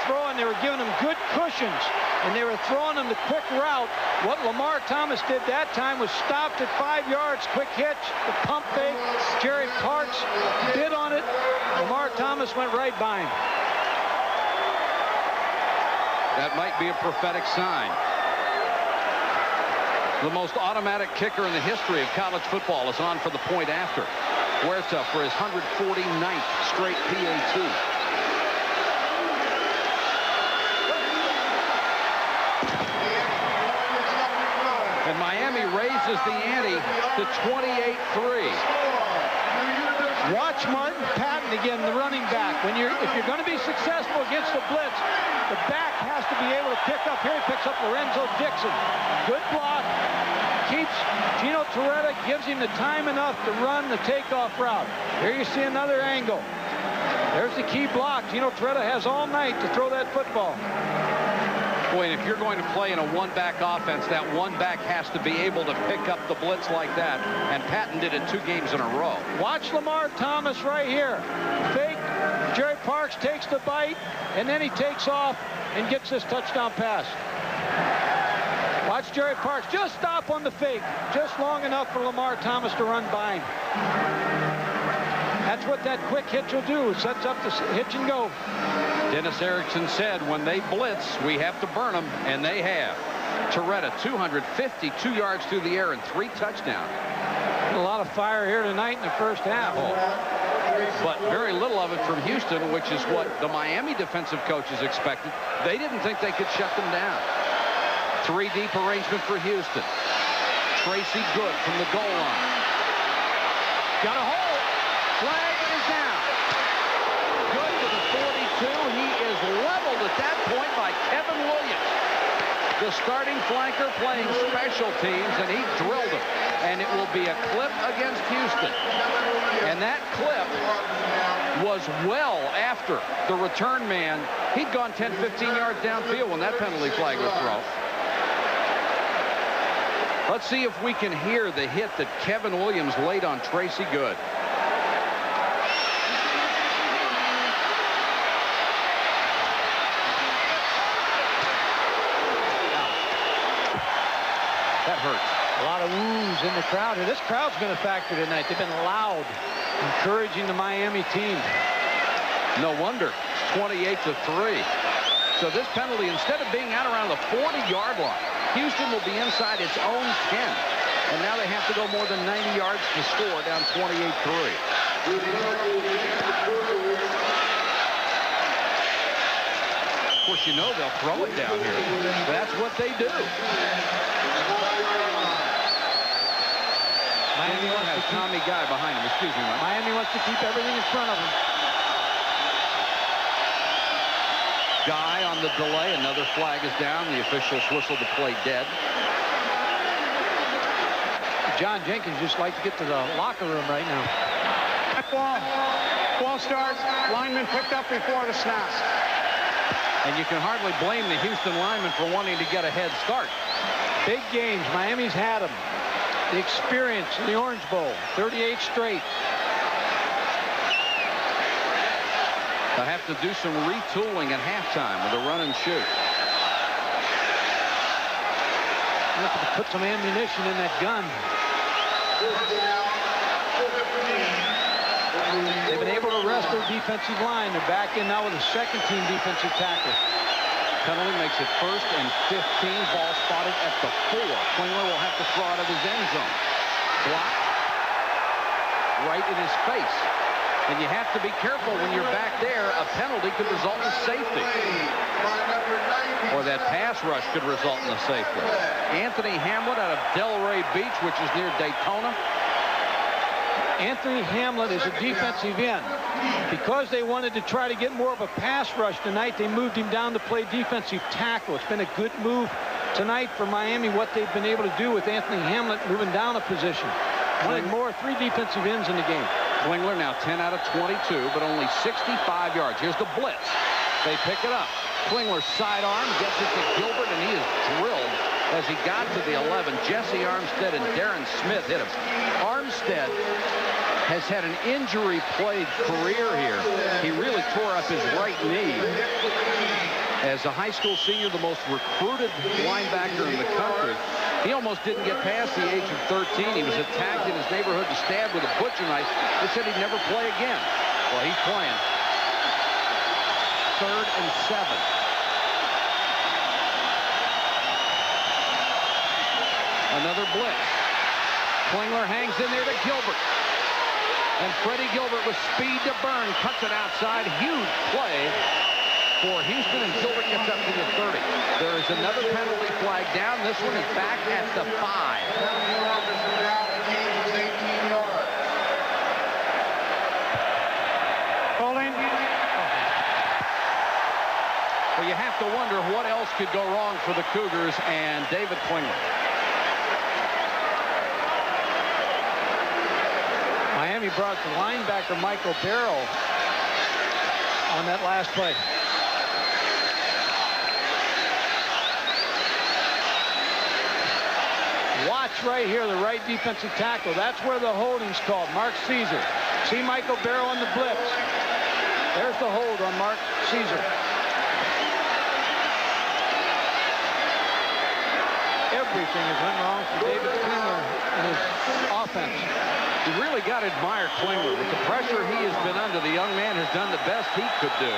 giving them good cushions, and they were throwing them the quick route. What Lamar Thomas did that time was stopped at 5 yards, quick hitch, the pump fake. Jerry Parks bid on it. Lamar Thomas went right by him. That might be a prophetic sign. The most automatic kicker in the history of college football is on for the point after. Huerta for his 149th straight PAT. And Miami raises the ante to 28-3. Watch Martin Patton again, the running back. If you're going to be successful against the blitz, the back has to be able to pick up. Here he picks up Lorenzo Dixon. Good block. Keeps Gino Torretta, gives him the time enough to run the takeoff route. Here you see another angle. There's the key block. Gino Torretta has all night to throw that football. Boy, if you're going to play in a one-back offense, that one back has to be able to pick up the blitz like that. And Patton did it 2 games in a row. Watch Lamar Thomas right here. Fake. Jerry Parks takes the bite, and then he takes off and gets this touchdown pass. Watch Jerry Parks just stop on the fake, just long enough for Lamar Thomas to run by him. That's what that quick hitch will do. Sets up the hitch and go. Dennis Erickson said when they blitz, we have to burn them, and they have. Torretta, 252 yards through the air and 3 touchdowns. A lot of fire here tonight in the first half. But very little of it from Houston, which is what the Miami defensive coaches expected. They didn't think they could shut them down. 3 deep arrangement for Houston. Tracy Good from the goal line. Got a hole. Flag is down. Good to the 42. He is leveled at that point by Kevin Williams, the starting flanker playing special teams, and he drilled him. And it will be a clip against Houston. And that clip was well after the return man. He'd gone 10, 15 yards downfield when that penalty flag was thrown. Let's see if we can hear the hit that Kevin Williams laid on Tracy Good. That hurts. A lot of woos in the crowd here. This crowd's going to factor tonight. They've been loud, encouraging the Miami team. No wonder. It's 28-3. So this penalty, instead of being out around the 40-yard line, Houston will be inside its own 10. And now they have to go more than 90 yards to score, down 28-3. Of course, you know they'll throw it down here. That's what they do. Miami wants to keep Tommy Guy behind him. Excuse me, Mike. Miami wants to keep everything in front of him. Guy on the delay. Another flag is down. The officials whistle the play dead. John Jenkins just like to get to the locker room right now. Ball starts. Lineman picked up before the snap. And you can hardly blame the Houston lineman for wanting to get a head start. Big games. Miami's had them. The experience in the Orange Bowl. 38 straight. They'll have to do some retooling at halftime with a run and shoot. Have to put some ammunition in that gun. They've been able to rest their defensive line. They're back in now with a second-team defensive tackle. Penalty makes it 1st and 15. Ball spotted at the 4. Klingler will have to throw out of his end zone. Block. Right in his face. And you have to be careful when you're back there. A penalty could result in safety. Or that pass rush could result in a safety. Anthony Hamlet out of Delray Beach, which is near Daytona. Anthony Hamlet is a defensive end. Because they wanted to try to get more of a pass rush tonight, they moved him down to play defensive tackle. It's been a good move tonight for Miami, what they've been able to do with Anthony Hamlet moving down a position. Wanted more, 3 defensive ends in the game. Klingler now 10 out of 22, but only 65 yards. Here's the blitz. They pick it up. Klingler sidearm, gets it to Gilbert, and he is drilled as he got to the 11. Jesse Armstead and Darren Smith hit him. Armstead has had an injury-plagued career here. He really tore up his right knee. As a high school senior, the most recruited linebacker in the country, he almost didn't get past the age of 13. He was attacked in his neighborhood and stabbed with a butcher knife. They said he'd never play again. Well, he's playing. 3rd and 7. Another blitz. Klingler hangs in there to Gilbert. And Freddie Gilbert with speed to burn. Cuts it outside. Huge play for Houston, and Gilbert gets up to the 30. There is another penalty flag down. This one is back at the 5. Holding. Well, you have to wonder what else could go wrong for the Cougars and David Klingler. Miami brought the linebacker Michael Barrow on that last play. Watch right here, the right defensive tackle. That's where the holding's called. Mark Caesar. See Michael Barrow on the blitz. There's the hold on Mark Caesar. Everything has went wrong for David Klingler and his offense. You really got to admire Klingler. With the pressure he has been under, the young man has done the best he could do.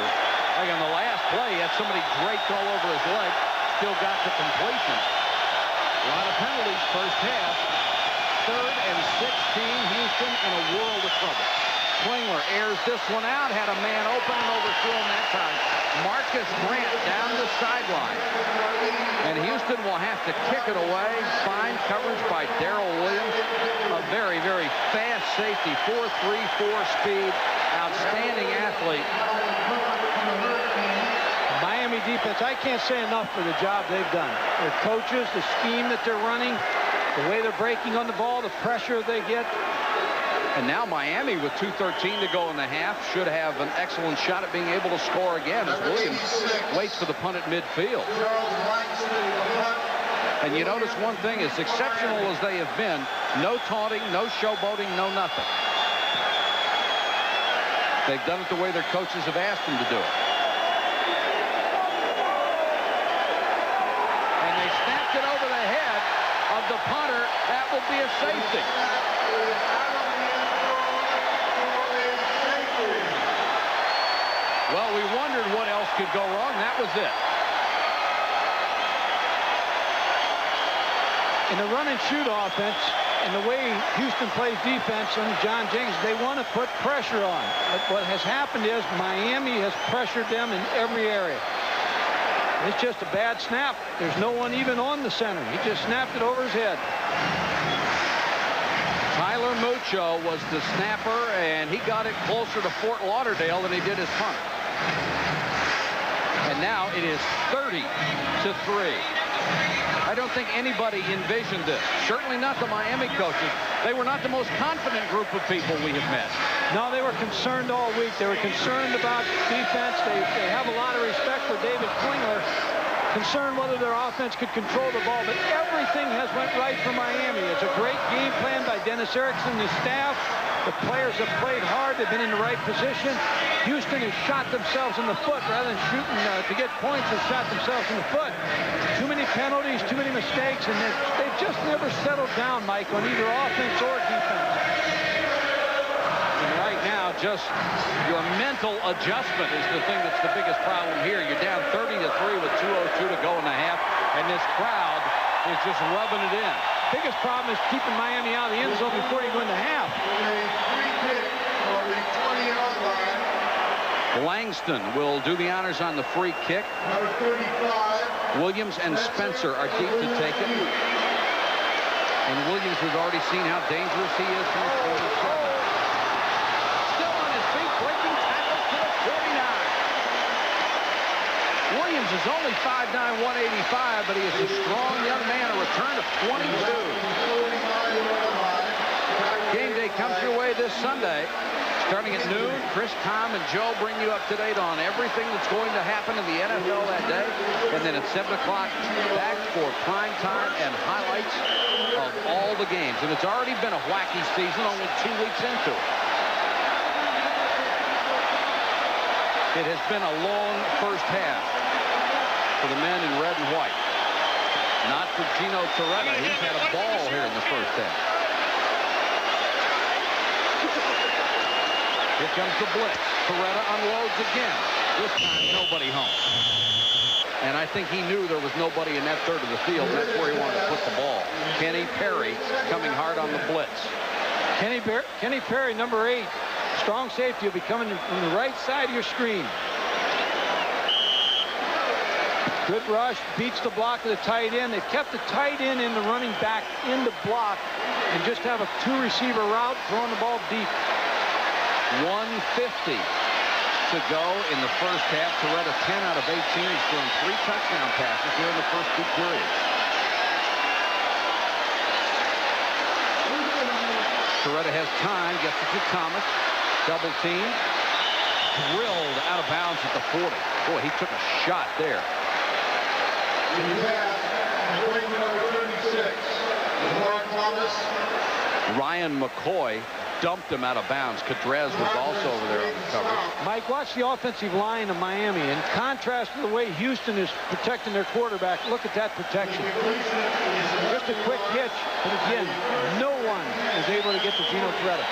Like on the last play, he had somebody draped all over his leg, still got the completion. A lot of penalties first half. 3rd and 16, Houston in a world of trouble. Klingler airs this one out, had a man open and overthrew him that time. Marcus Grant down the sideline. And Houston will have to kick it away. Fine coverage by Darrell Williams. A very, very fast safety. 4.34 speed. Outstanding athlete. Miami defense, I can't say enough for the job they've done. Their coaches, the scheme that they're running, the way they're breaking on the ball, the pressure they get. And now Miami, with 2:13 to go in the half, should have an excellent shot at being able to score again as Williams waits for the punt at midfield. And you notice one thing, as exceptional as they have been, no taunting, no showboating, no nothing. They've done it the way their coaches have asked them to do it. And they snapped it over the head of the punter. That will be a safety. Well, we wondered what else could go wrong. That was it. In the run and shoot offense, and the way Houston plays defense under John Jenkins, they want to put pressure on. But what has happened is Miami has pressured them in every area. It's just a bad snap. There's no one even on the center. He just snapped it over his head. Tyler Mucho was the snapper, and he got it closer to Fort Lauderdale than he did his punt. And now it is 30-3. I don't think anybody envisioned this. Certainly not the Miami coaches. They were not the most confident group of people we have met. No, they were concerned all week. They were concerned about defense. They have a lot of respect for David Klingler. Concerned whether their offense could control the ball, but everything has went right for Miami. It's a great game plan by Dennis Erickson and his staff. The players have played hard. They've been in the right position. Houston has shot themselves in the foot rather than shooting to get points. Have shot themselves in the foot. Too many penalties, too many mistakes, and they've just never settled down, Mike, on either offense or defense. And right now, just your mental adjustment is the thing that's the biggest problem here. You're down 30-3 with 2:02 to go in the half, and this crowd is just rubbing it in. Biggest problem is keeping Miami out of the end zone before you go into half. Langston will do the honors on the free kick. Williams and Spencer are deep to take it. And Williams, we've already seen how dangerous he is from 47. Still on his feet, breaking tackles to the 49. Williams is only 5'9", 185, but he is a strong young man. A return of 22. Game day comes your way this Sunday. Starting at noon, Chris, Tom, and Joe bring you up to date on everything that's going to happen in the NFL that day. And then at 7 o'clock, back for prime time and highlights of all the games. And it's already been a wacky season, only 2 weeks into it. It has been a long first half for the men in red and white. Not for Gino Torretta. He's had a ball here in the first half. Here comes the blitz. Torretta unloads again. This time, nobody home. And I think he knew there was nobody in that third of the field. And that's where he wanted to put the ball. Kenny Perry coming hard on the blitz. Kenny Perry, number 8. Strong safety will be coming from the right side of your screen. Good rush, beats the block of the tight end. They've kept the tight end and the running back in the block and just have a 2-receiver route, throwing the ball deep. 1:50 to go in the first half. Torretta 10 out of 18. He's thrown 3 touchdown passes here in the first 2 periods. Torretta has time, gets it to Thomas. Double team. Drilled out of bounds at the 40. Boy, he took a shot there. Ryan McCoy dumped him out of bounds. Cadrez was also over there on the coverage. Mike, watch the offensive line of Miami. In contrast to the way Houston is protecting their quarterback, look at that protection. Just a quick hitch, but again, no one is able to get to Gino Torretta.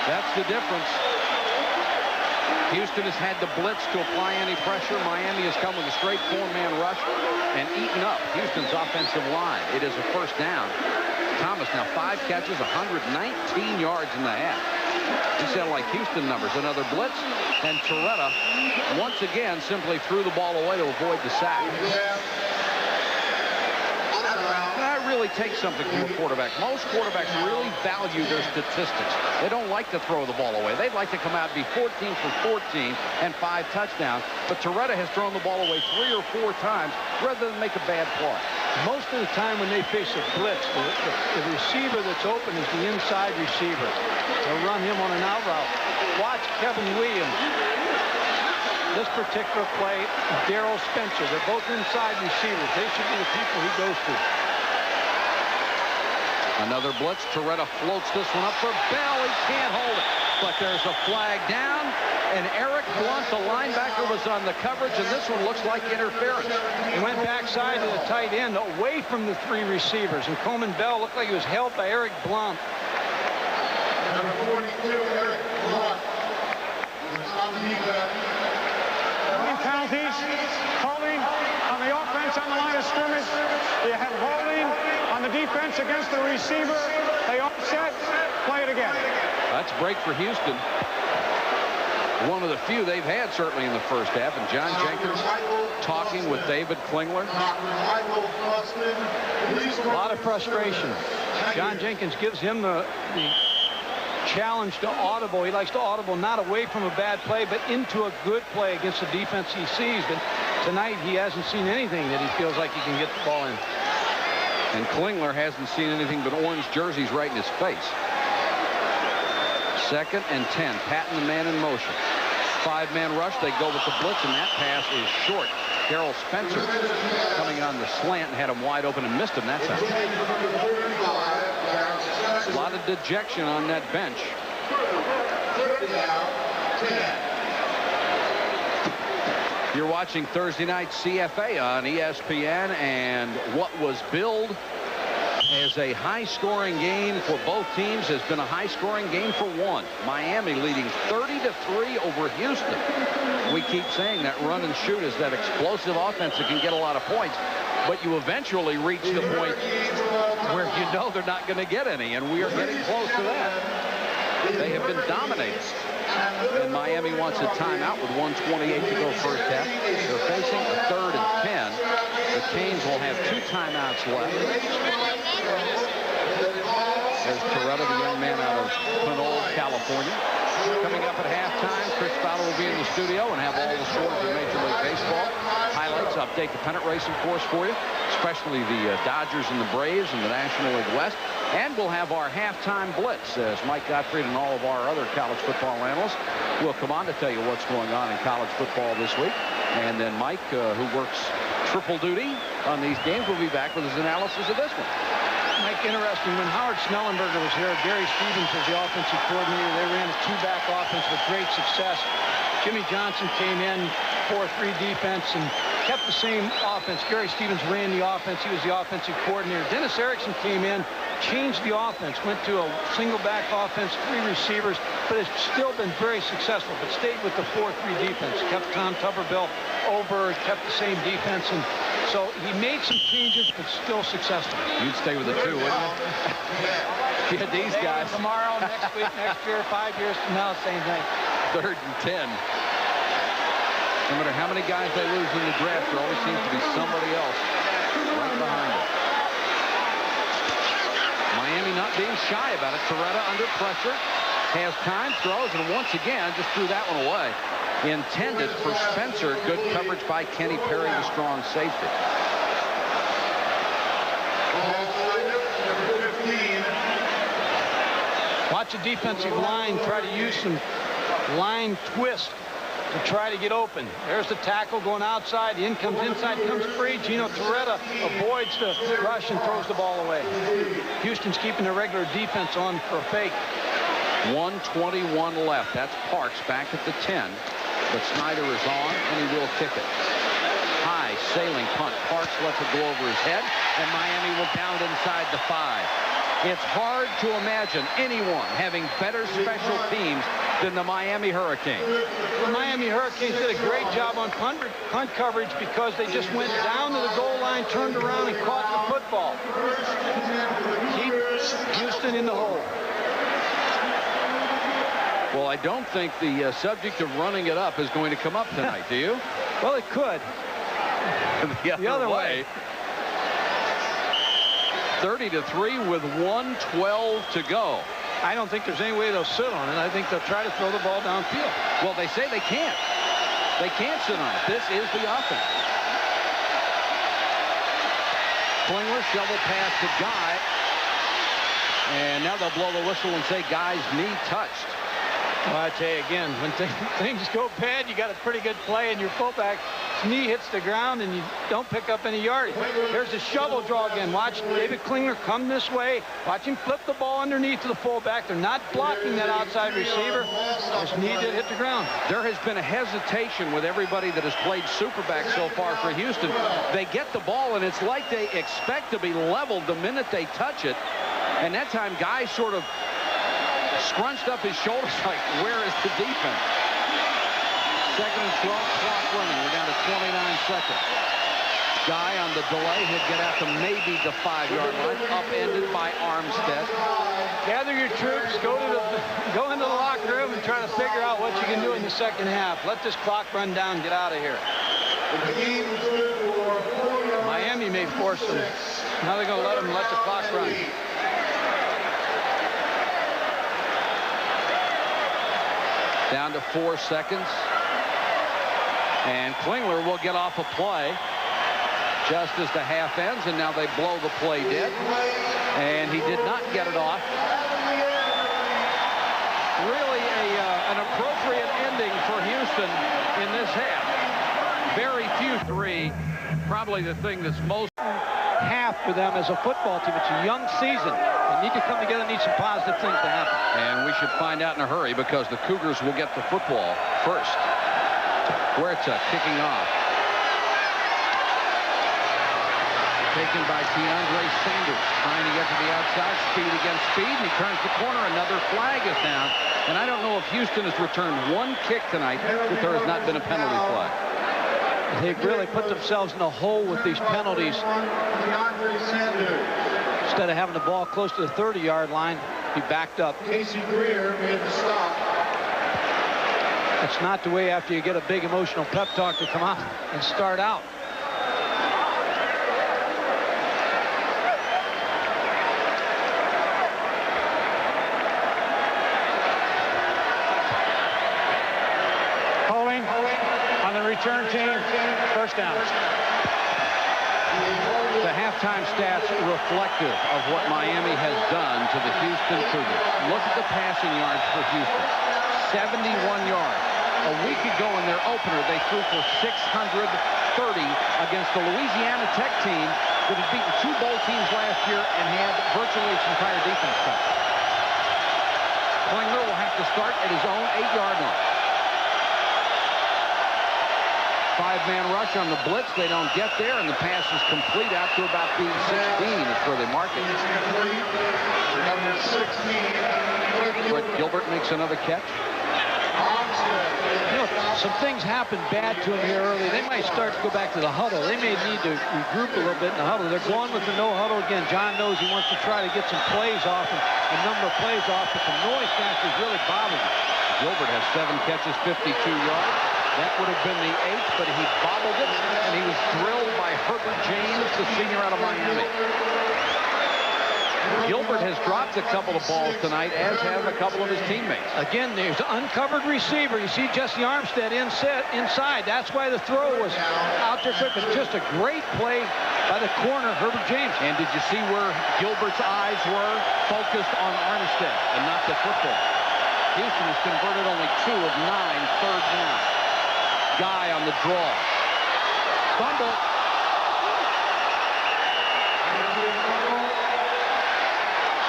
That's the difference. Houston has had to blitz to apply any pressure. Miami has come with a straight 4-man rush and eaten up Houston's offensive line. It is a first down. Thomas now 5 catches, 119 yards in the half. He sounded like Houston numbers. Another blitz, and Torretta once again simply threw the ball away to avoid the sack. That really takes something from a quarterback. Most quarterbacks really value their statistics. They don't like to throw the ball away. They'd like to come out and be 14 for 14 and 5 touchdowns. But Torretta has thrown the ball away 3 or 4 times rather than make a bad play. Most of the time when they face a blitz, the receiver that's open is the inside receiver. They'll run him on an out route. Watch Kevin Williams. This particular play, Darrell Spencer. They're both inside receivers. They should be the people he goes to. Another blitz. Torretta floats this one up for Bell. He can't hold it. But there's a flag down. And Eric Blunt, the linebacker, was on the coverage. And this one looks like interference. He went backside to the tight end, away from the 3 receivers. And Coleman Bell looked like he was held by Eric Blunt. Number 42, Eric Blunt. Penalties, holding on the offense on the line of scrimmage. You have holding on the defense against the receiver. They offset, play it again. That's a break for Houston. One of the few they've had certainly in the first half. And John Jenkins talking with David Klingler. A lot of frustration. John Jenkins gives him the challenge to audible. He likes to audible not away from a bad play, but into a good play against the defense he sees. But tonight he hasn't seen anything that he feels like he can get the ball in. And Klingler hasn't seen anything but orange jerseys right in his face. 2nd and 10. Patton the man in motion. 5-man rush. They go with the blitz, and that pass is short. Darrell Spencer coming on the slant and had him wide open and missed him that time. A lot of dejection on that bench. You're watching Thursday night CFA on ESPN, and what was billed as a high-scoring game for both teams has been a high-scoring game for one. Miami leading 30-3 over Houston. We keep saying that run and shoot is that explosive offense that can get a lot of points, but you eventually reach the point where you know they're not going to get any, and we are getting close to that. They have been dominated. And Miami wants a timeout with 1:28 to go first half. They're facing a 3rd and 10. The Canes will have 2 timeouts left. There's Torretta, the young man out of Pinole, California. Coming up at halftime, Chris Fowler will be in the studio and have all the scores of Major League Baseball. Highlights, update the pennant race, of course, for you, especially the Dodgers and the Braves in the National League West. And we'll have our halftime blitz as Mike Gottfried and all of our other college football analysts will come on to tell you what's going on in college football this week. And then Mike, who works triple duty on these games, will be back with his analysis of this one. Mike, interesting. When Howard Snellenberger was here, Gary Stevens was the offensive coordinator. They ran a 2-back offense with great success. Jimmy Johnson came in, 4-3 defense, and kept the same offense. Gary Stevens ran the offense. He was the offensive coordinator. Dennis Erickson came in, changed the offense, went to a single back offense, 3 receivers, but it's still been very successful, but stayed with the 4-3 defense. Kept Tom Tuberville over, kept the same defense, and so he made some changes, but still successful. You'd stay with the 2, wouldn't you? Yeah, these guys. Tomorrow, next week, next year, 5 years from now, same thing. 3rd and 10. No matter how many guys they lose in the draft, there always seems to be somebody else right behind them. Miami not being shy about it. Torretta under pressure, has time, throws, and once again just threw that one away. Intended for Spencer. Good coverage by Kenny Perry, the strong safety. Watch the defensive line try to use some line twist to try to get open. There's the tackle going outside. The in comes inside, comes free. Gino Torretta avoids the rush and throws the ball away. Houston's keeping their regular defense on for a fake. 1:21 left. That's Parks back at the 10. But Snyder is on, and he will kick it. High sailing punt. Parks lets it go over his head, and Miami will down inside the 5. It's hard to imagine anyone having better special teams than the Miami Hurricanes. The Miami Hurricanes did a great job on punt coverage because they just went down to the goal line, turned around, and caught the football. Keep Houston in the hole. Well, I don't think the subject of running it up is going to come up tonight, do you? Well, it could. the other way. 30-3 with 1:12 to go. I don't think there's any way they'll sit on it. I think they'll try to throw the ball downfield. Well, they say they can't. They can't sit on it. This is the offense. Klingler, shovel pass to Guy. And now they'll blow the whistle and say Guy's knee touched. Well, I tell you again, when things go bad, you got a pretty good play, and your fullback's knee hits the ground, and you don't pick up any yardage. There's a shovel draw again. Watch David Klingler come this way. Watch him flip the ball underneath to the fullback. They're not blocking that outside receiver. His knee did hit the ground. There has been a hesitation with everybody that has played Superback so far for Houston. They get the ball, and it's like they expect to be leveled the minute they touch it. And that time, Guy sort of scrunched up his shoulders like, where is the defense? 2nd and 12, clock running. We're down to 29 seconds. Guy on the delay. He'll get out to maybe the 5-yard line. Upended by Armstead. Gather your troops. Go into the locker room and try to figure out what you can do in the second half. Let this clock run down. Get out of here. Miami may force them. Now they're going to let them let the clock run. Down to 4 seconds. And Klingler will get off a play just as the half ends, and now they blow the play dead. And he did not get it off. Really an appropriate ending for Houston in this half. Very few 3. Probably the thing that's most half for them as a football team. It's a young season. They need to come together, need some positive things to happen. And we should find out in a hurry because the Cougars will get the football first. Huerta kicking off. Taken by DeAndre Sanders. Trying to get to the outside. Speed against speed. And he turns the corner. Another flag is down. And I don't know if Houston has returned one kick tonight that there has not been a penalty flag. They've really put themselves in a hole with these penalties. Instead of having the ball close to the 30-yard line, he backed up. Casey Greer made the stop. That's not the way after you get a big emotional pep talk to come out and start out. Holding on the return team. First down. The halftime stats reflective of what Miami has done to the Houston Cougars. Look at the passing yards for Houston. 71 yards. A week ago in their opener, they threw for 630 against the Louisiana Tech team that had beaten 2 bowl teams last year and had virtually its entire defense cut. Klingler will have to start at his own 8-yard line. 5-man rush on the blitz. They don't get there, and the pass is complete out to about the 16. That's where they mark it. Number 16. Brett Gilbert makes another catch. You know, some things happen bad to them here early. They might start to go back to the huddle. They may need to regroup a little bit in the huddle. They're going with the no huddle again. John knows he wants to try to get some plays off, and a number of plays off, but the noise factor is really bothering him. Gilbert has 7 catches, 52 yards. That would have been the 8th, but he bobbled it, and he was drilled by Herbert James, the senior out of Miami. Gilbert has dropped a couple of balls tonight, as have a couple of his teammates. Again, there's an uncovered receiver. You see Jesse Armstead inside. That's why the throw was out there quick. But just a great play by the corner, Herbert James. And did you see where Gilbert's eyes were? Focused on Armstead and not the football. Houston has converted only 2 of 9 third down. Guy on the draw. Fumble.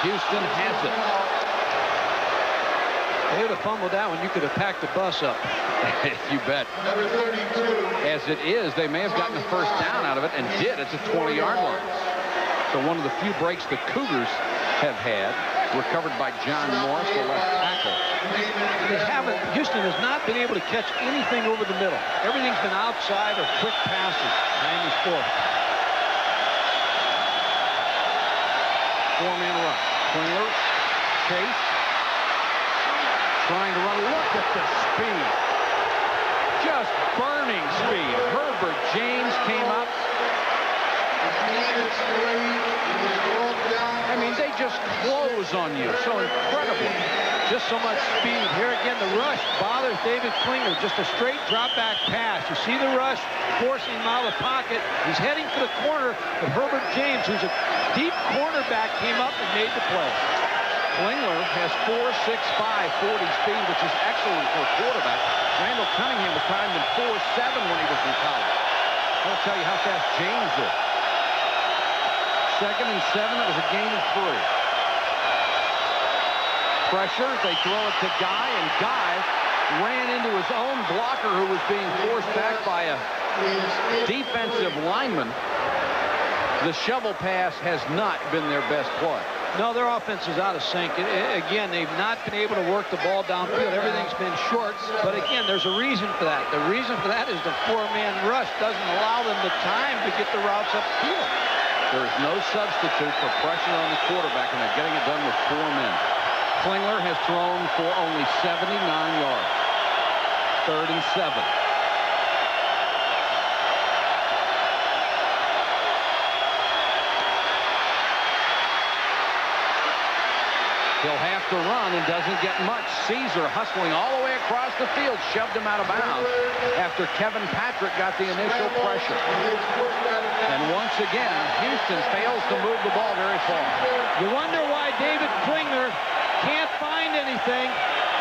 Houston has it. They would have fumbled that one. You could have packed the bus up. You bet. Number 32. As it is, they may have gotten a first down out of it, and did. It's a 20-yard line. So one of the few breaks the Cougars have had, recovered by John Morris, the left tackle. Houston has not been able to catch anything over the middle. Everything's been outside or quick passes. Miami's fourth. 4-man rush. Klingler, Chase, trying to run. Look at the speed. Just burning speed. Herbert James came up. I mean, they just close on you so incredibly. Just so much speed. Here again, the rush bothers David Klingler. Just a straight drop-back pass. You see the rush forcing him out of the pocket. He's heading for the corner, but Herbert James, who's a deep cornerback, came up and made the play. Klingler has 4.65 40 speed, which is excellent for a quarterback. Randall Cunningham was timed in 4.7 when he was in college. That'll tell you how fast James is. 2nd and 7. It was a gain of 3. Pressure. They throw it to Guy, and Guy ran into his own blocker, who was being forced back by a defensive lineman. The shovel pass has not been their best play. No, their offense is out of sync. Again, they've not been able to work the ball downfield. Everything's been short. But again, there's a reason for that. The reason for that is the 4-man rush doesn't allow them the time to get the routes upfield. There's no substitute for pressure on the quarterback, and they're getting it done with 4 men. Klingler has thrown for only 79 yards. 3rd and 7. He'll have to run and doesn't get much. Caesar hustling all the way across the field, shoved him out of bounds after Kevin Patrick got the initial pressure. And once again, Houston fails to move the ball very far. You wonder why David Klingler can't find anything.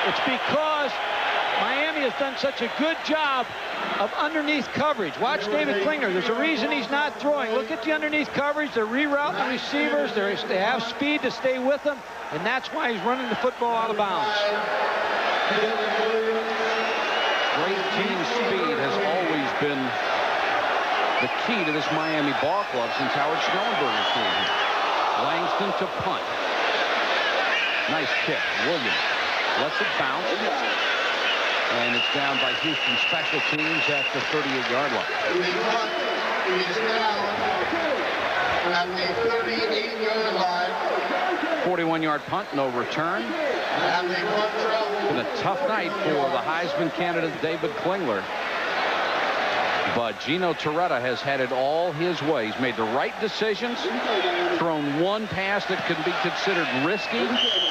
It's because Miami has done such a good job of underneath coverage. Watch David Klingler. There's a reason he's not throwing. Look at the underneath coverage. They're rerouting the receivers. They have speed to stay with them, and that's why he's running the football out of bounds. Great team speed has always been the key to this Miami ball club since Howard Schnellenberger came here. Langston to punt. Nice kick. Williams lets it bounce. And it's down by Houston special teams at the 38-yard line. He is now at the 38-yard line. 41-yard punt, no return. And the punt travel. Been a tough night for the Heisman candidate David Klingler. But Gino Torretta has had it all his way. He's made the right decisions, thrown one pass that could be considered risky,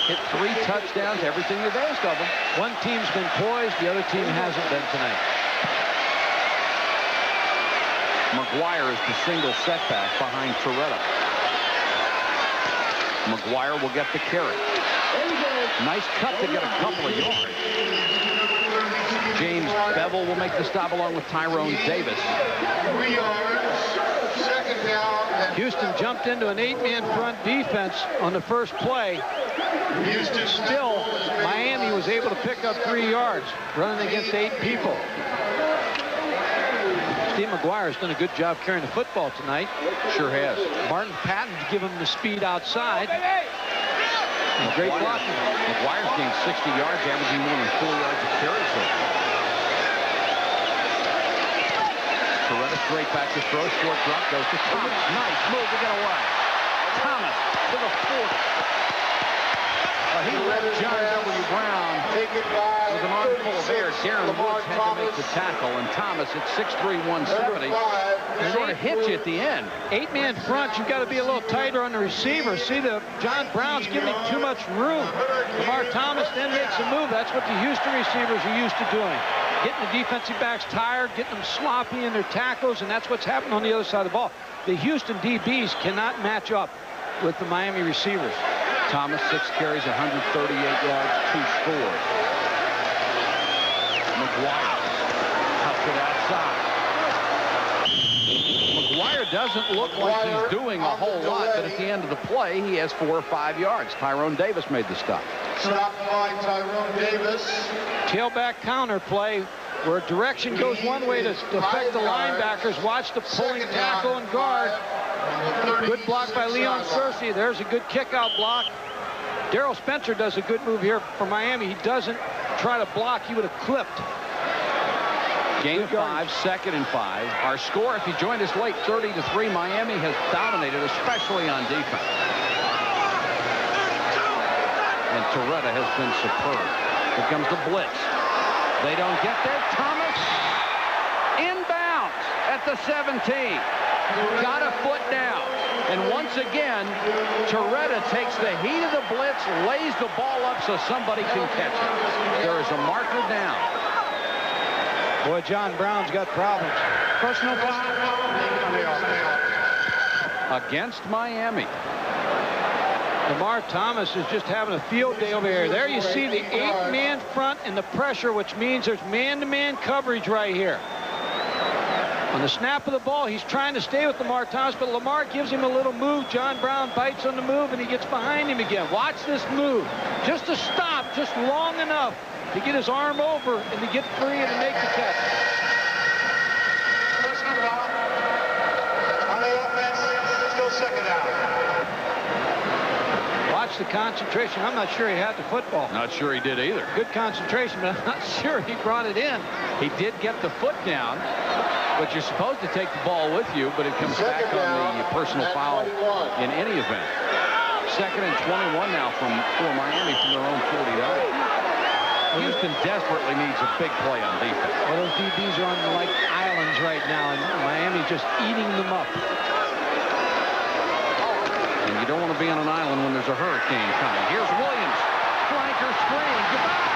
hit 3 touchdowns, everything they've asked of him. One team's been poised, the other team hasn't been tonight. McGuire is the single setback behind Torretta. McGuire will get the carry. Nice cut to get a couple of yards. James Bevel will make the stop along with Tyrone Davis. 3 yards. 2nd down. Houston jumped into an 8-man front defense on the first play. Houston Still, Miami was able to pick up 3 yards, running against 8 people. Steve McGuire's done a good job carrying the football tonight. Sure has. Martin Patton's given him the speed outside. And great blocking. McGuire's gained 60 yards, averaging more than 4 yards a carry. Torretta straight back to throw. Short drop goes to Thomas. Nice move to get away. Thomas to the 40. He left John W. Brown with an armful of air. Darren Woods had to make the tackle, and Thomas at 6'3", 170. Sort of hits you at the end. 8-man front, you've got to be a little tighter on the receiver. See, John Brown's giving him too much room. Lamar Thomas then makes a move. That's what the Houston receivers are used to doing. Getting the defensive backs tired, getting them sloppy in their tackles, and that's what's happening on the other side of the ball. The Houston DBs cannot match up with the Miami receivers. Thomas, 6 carries, 138 yards, 2 scores. McGuire cuts it outside. McGuire doesn't look like he's doing a whole lot, but at the end of the play, he has 4 or 5 yards. Tyrone Davis made the stop. Stop by Tyrone Davis. Tailback counter play where direction goes one way to affect the linebackers. Watch the pulling tackle and guard. Good block by Leon Searcy. There's a good kick-out block. Darrell Spencer does a good move here for Miami. He doesn't try to block. He would have clipped. Gain of 5, 2nd and 5. Our score, if you joined us late, 30-3. Miami has dominated, especially on defense. And Torretta has been superb. Here comes the blitz. They don't get there. Thomas inbounds at the 17. Got a foot down. And once again, Torretta takes the heat of the blitz, lays the ball up so somebody can catch it. There is a marker down. Boy, John Brown's got problems. Personal foul on the offense. Against Miami. Lamar Thomas is just having a field day over here. There you see the 8-man front and the pressure, which means there's man-to-man coverage right here. On the snap of the ball, he's trying to stay with Lamar Thomas, but Lamar gives him a little move. John Brown bites on the move, and he gets behind him again. Watch this move. Just to stop, just long enough to get his arm over and to get free and to make the catch. Personal foul on the offense. Still 2nd down. Watch the concentration. I'm not sure he had the football. Not sure he did either. Good concentration, but I'm not sure he brought it in. He did get the foot down, but you're supposed to take the ball with you, but it comes back on the personal foul in any event. 2nd and 21 now for Miami from their own 49. Houston desperately needs a big play on defense. Well, those DBs are on like islands right now, and Miami's just eating them up. And you don't want to be on an island when there's a hurricane coming. Here's Williams. Flanker screen. Goodbye.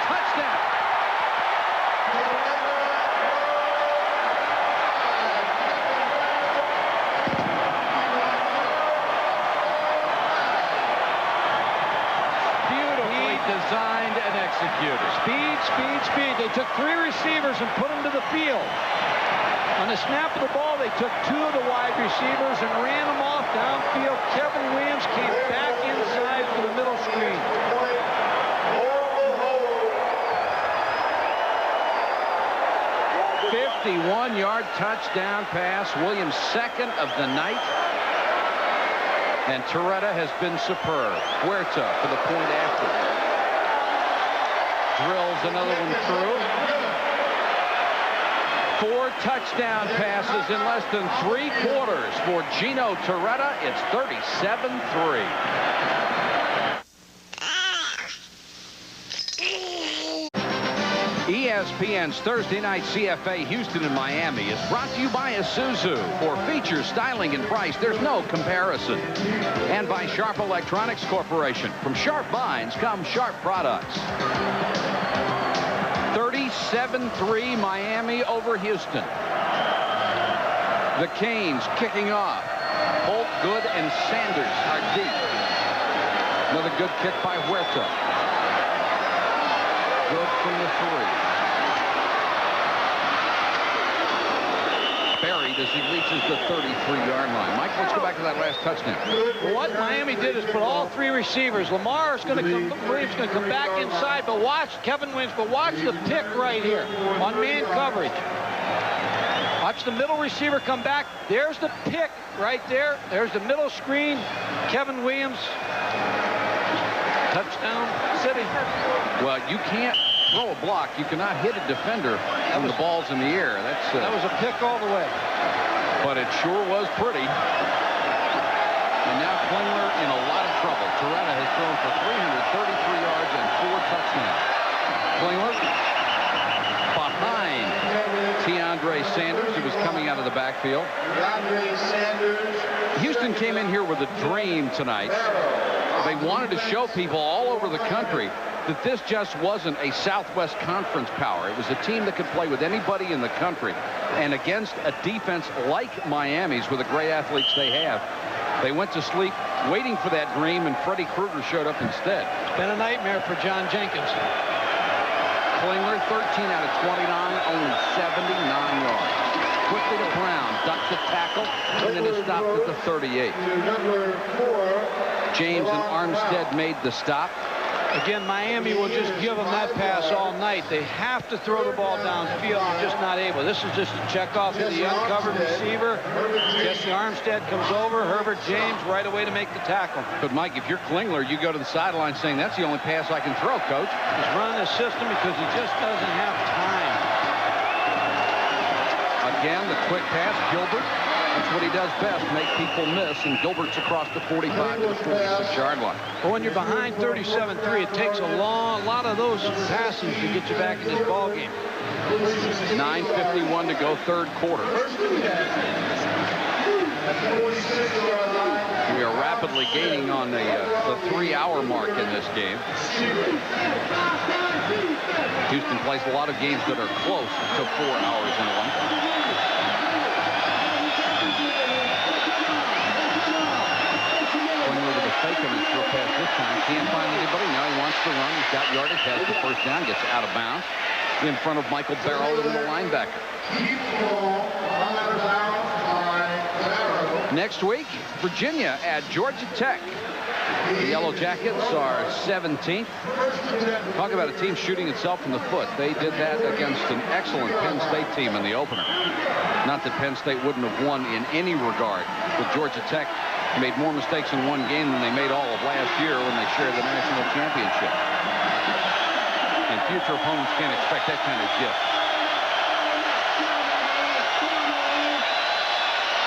Touchdown. Beautifully designed and executed. Speed, speed, speed. They took 3 receivers and put them to the field. On the snap of the ball, they took 2 of the wide receivers and ran them off downfield. Kevin Williams came back inside for the middle screen. 51-yard touchdown pass. Williams' 2nd of the night. And Torretta has been superb. Huerta for the point after. Drills another one through. 4 touchdown passes in less than 3 quarters for Gino Torretta. It's 37-3. ESPN's Thursday night CFA Houston and Miami is brought to you by Isuzu. For features, styling, and price, there's no comparison. And by Sharp Electronics Corporation. From sharp minds come sharp products. 37-3 Miami over Houston. The Canes kicking off. Holt, Good, and Sanders are deep. Another good kick by Huerta. Good from the 3. Berry worried as he reaches the 33-yard line. Mike, let's go back to that last touchdown. What Miami did is put all three receivers. Lamar is going to come, Williams going to come back inside, but watch Kevin Williams, but watch the pick right here on man coverage. Watch the middle receiver come back. There's the pick right there. There's the middle screen. Kevin Williams. Touchdown City. Well, you can't throw a block. You cannot hit a defender when the ball's in the air. That was a pick all the way. But it sure was pretty. And now Klingler in a lot of trouble. Torretta has thrown for 333 yards and 4 touchdowns. Klingler behind Tiandre Sanders, who was coming out of the backfield. Houston came in here with a dream tonight. They wanted to show people all over the country that this just wasn't a Southwest Conference power. It was a team that could play with anybody in the country. And against a defense like Miami's with the great athletes they have, they went to sleep waiting for that dream, and Freddie Krueger showed up instead. It's been a nightmare for John Jenkins. Klingler, 13 out of 29, only 79 yards. Quickly to Brown, ducks a tackle, and then is stopped at the 38. James and Armstead made the stop. Again, Miami will just give them that pass all night. They have to throw the ball downfield. They're just not able. This is just a check off to the uncovered receiver. Jesse Armstead comes over. Herbert James right away to make the tackle. But, Mike, if you're Klingler, you go to the sideline saying, that's the only pass I can throw, Coach. He's running the system because he just doesn't have time. Again, the quick pass, Gilbert. That's what he does best, make people miss, and Gilbert's across the 45 to the 46-yard line. But when you're behind 37-3, it takes a lot of those passes to get you back in this ball game. 9:51 to go, third quarter. We are rapidly gaining on the 3-hour mark in this game. Houston plays a lot of games that are close to 4 hours in one. Fake him and throw pass this time. Can't find anybody. Now he wants to run. He's got yardage. Has the first down. Gets out of bounds in front of Michael Barrow, the linebacker. Next week, Virginia at Georgia Tech. The Yellow Jackets are 17th. Talk about a team shooting itself in the foot. They did that against an excellent Penn State team in the opener. Not that Penn State wouldn't have won in any regard, but Georgia Tech made more mistakes in one game than they made all of last year when they shared the national championship. And future opponents can't expect that kind of gift.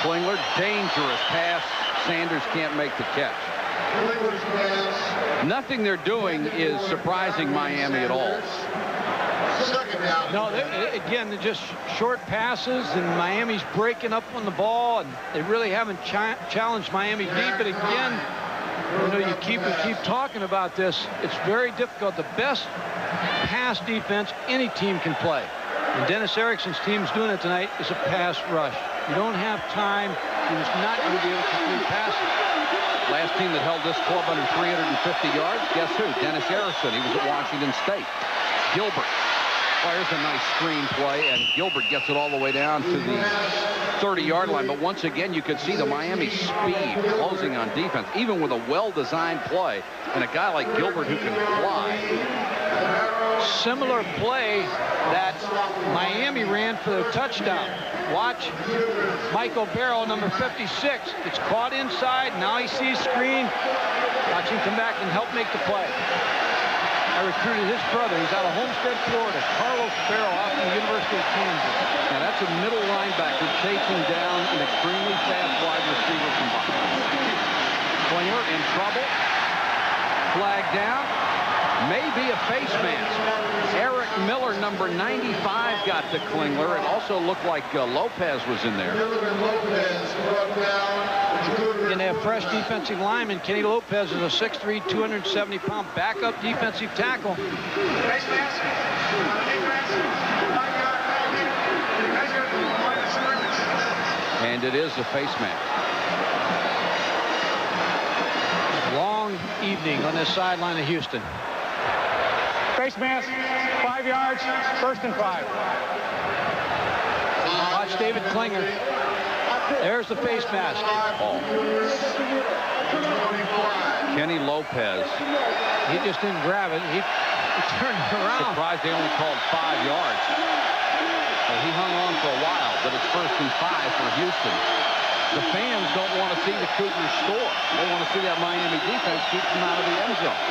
Klingler, dangerous pass. Sanders can't make the catch. Nothing they're doing is surprising Miami at all. No, again, they're just short passes, and Miami's breaking up on the ball, and they really haven't challenged Miami deep. But again, you know, we keep talking about this. It's very difficult. The best pass defense any team can play, and Dennis Erickson's team's doing it tonight, is a pass rush. You don't have time. You're just not going to be able to complete passes. Last team that held this club under 350 yards, guess who? Dennis Erickson. He was at Washington State. Gilbert. Oh, here's a nice screen play, and Gilbert gets it all the way down to the 30-yard line. But once again, you could see the Miami speed closing on defense, even with a well-designed play, and a guy like Gilbert who can fly. Similar play that Miami ran for their touchdown. Watch Michael Barrow, number 56. It's caught inside. Now he sees screen. Watch him come back and help make the play. I recruited his brother. He's out of Homestead, Florida. Carlos Barrow out from the University of Kansas. Now that's a middle linebacker chasing down an extremely fast wide receiver from behind. Klingler in trouble. Flag down. Maybe a face mask. Eric Miller, number 95, got to Klingler. It also looked like Lopez was in there. And they have fresh defensive lineman. Kenny Lopez is a 6'3", 270-pound backup defensive tackle. And it is a face mask. Long evening on this sideline of Houston. Face mask, 5 yards, 1st and 5. Watch David Klingler. There's the face mask. Oh. Kenny Lopez. He just didn't grab it. He turned it around. Surprised they only called 5 yards. Well, he hung on for a while, but it's 1st and 5 for Houston. The fans don't want to see the Cougars score. They want to see that Miami defense keep them out of the end zone.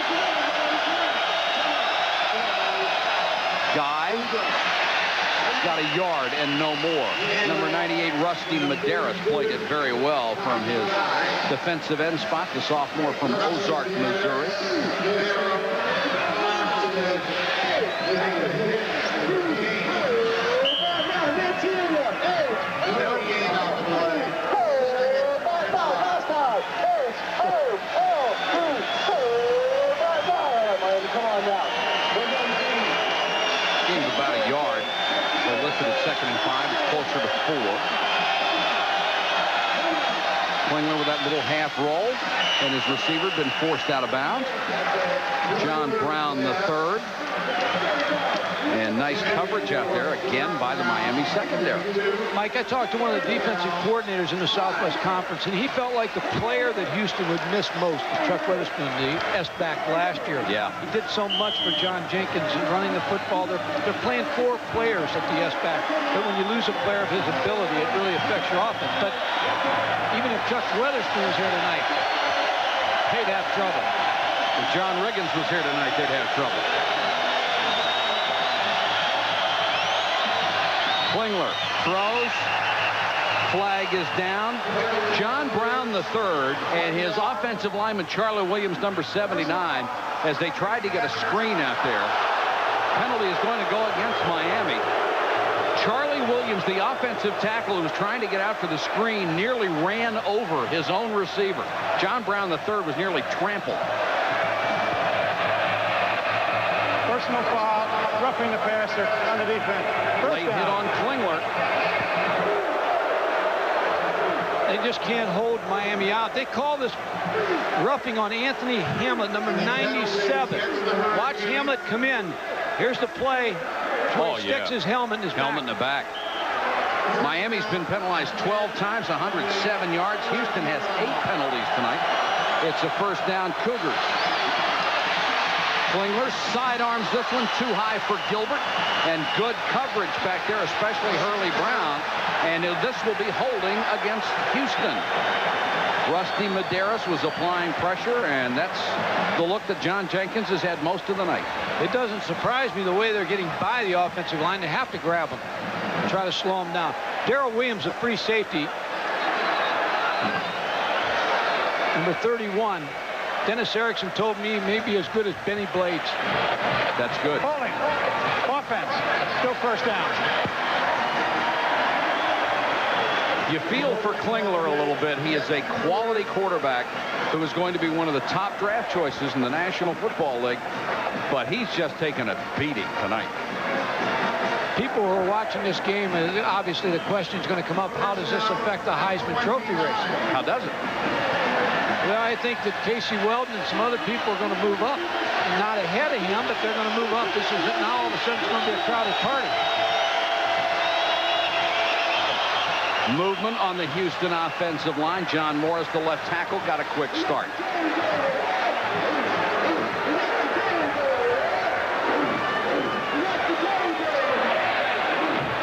Guy got a yard and no more. Number 98, Rusty Medeiros, played it very well from his defensive end spot, the sophomore from Ozark, Missouri. Game's about a yard. They're listed at 2nd and 5. It's closer to 4. Klingler with that little half roll, and his receiver been forced out of bounds. John Brown III. And nice coverage out there again by the Miami secondary. Mike, I talked to one of the defensive coordinators in the Southwest Conference, and he felt like the player that Houston would miss most was Chuck Witherspoon, the S-back last year. Yeah. He did so much for John Jenkins in running the football. They're playing 4 players at the S-back, but when you lose a player of his ability, it really affects your offense. But even if Chuck Witherspoon's here tonight, they'd have trouble. If John Riggins was here tonight, they'd have trouble. Klingler throws. Flag is down. John Brown III and his offensive lineman Charlie Williams, number 79, as they tried to get a screen out there. Penalty is going to go against Miami. Charlie Williams, the offensive tackle who was trying to get out for the screen, nearly ran over his own receiver. John Brown III was nearly trampled. Personal foul, roughing the passer on the defense. Late hit on Klingler. They just can't hold Miami out. They call this roughing on Anthony Hamlet, number 97. Watch Hamlet come in. Here's the play. He sticks his helmet in his helmet in the back. Miami's been penalized 12 times, 107 yards. Houston has 8 penalties tonight. It's a 1st down Cougars. Klingler sidearms this one too high for Gilbert, and good coverage back there, especially Hurley Brown, and this will be holding against Houston. Rusty Medeiros was applying pressure, and that's the look that John Jenkins has had most of the night. It doesn't surprise me the way they're getting by the offensive line. They have to grab him and try to slow him down. Darrell Williams, a free safety, number 31. Dennis Erickson told me he may be as good as Benny Blades. That's good. Holding. Offense. Still 1st down. You feel for Klingler a little bit. He is a quality quarterback who is going to be one of the top draft choices in the National Football League, but he's just taken a beating tonight. People who are watching this game, obviously the question is going to come up, how does this affect the Heisman Trophy race? How does it? Well, I think that Casey Weldon and some other people are going to move up. Not ahead of him, but they're going to move up. This is it. Now all of a sudden it's going to be a crowded party. Movement on the Houston offensive line. John Morris, the left tackle, got a quick start.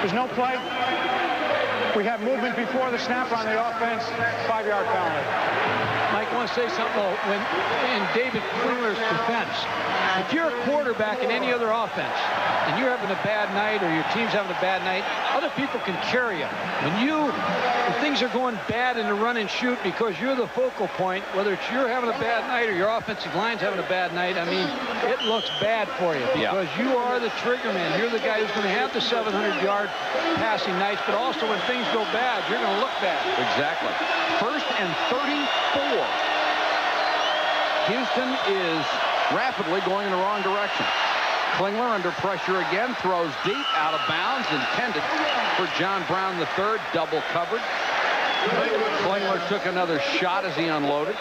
There's no play. We have movement before the snap on the offense. 5-yard penalty. Mike, I want to say something when in David Klingler's defense. If you're a quarterback in any other offense and you're having a bad night or your team's having a bad night, other people can carry you. When things are going bad in the run and shoot because you're the focal point, whether it's you're having a bad night or your offensive line's having a bad night, I mean, it looks bad for you because you are the trigger man. You're the guy who's going to have the 700-yard passing nights, but also when things go bad, you're going to look bad. Exactly. 1st and 34. Houston is rapidly going in the wrong direction. Klingler under pressure again, throws deep, out of bounds, intended for John Brown III, double covered. Klingler took another shot as he unloaded.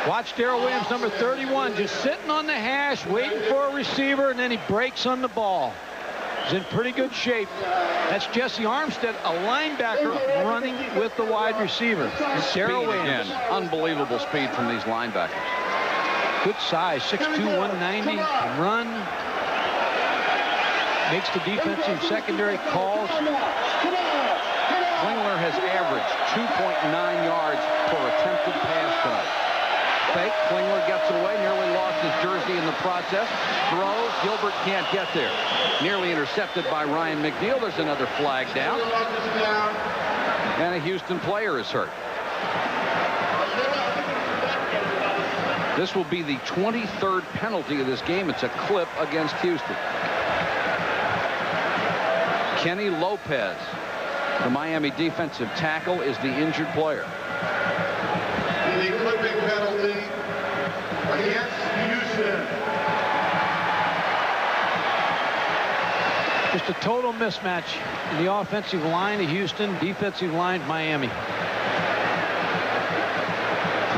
Watch Darrell Williams, number 31, just sitting on the hash, waiting for a receiver, and then he breaks on the ball. is in pretty good shape. That's Jesse Armstead, a linebacker running with the wide receiver. Darrell Williams. Again, unbelievable speed from these linebackers. Good size, 6'2", 190, run. Makes the defensive secondary calls. Klingler has averaged 2.9 yards per attempted pass tonight. Fake, Klingler gets away, nearly lost his jersey in the process. Throws, Gilbert can't get there. Nearly intercepted by Ryan McNeil. There's another flag down. And a Houston player is hurt. This will be the 23rd penalty of this game. It's a clip against Houston. Kenny Lopez, the Miami defensive tackle, is the injured player. The clipping penalty against Houston. Just a total mismatch in the offensive line of Houston, defensive line Miami.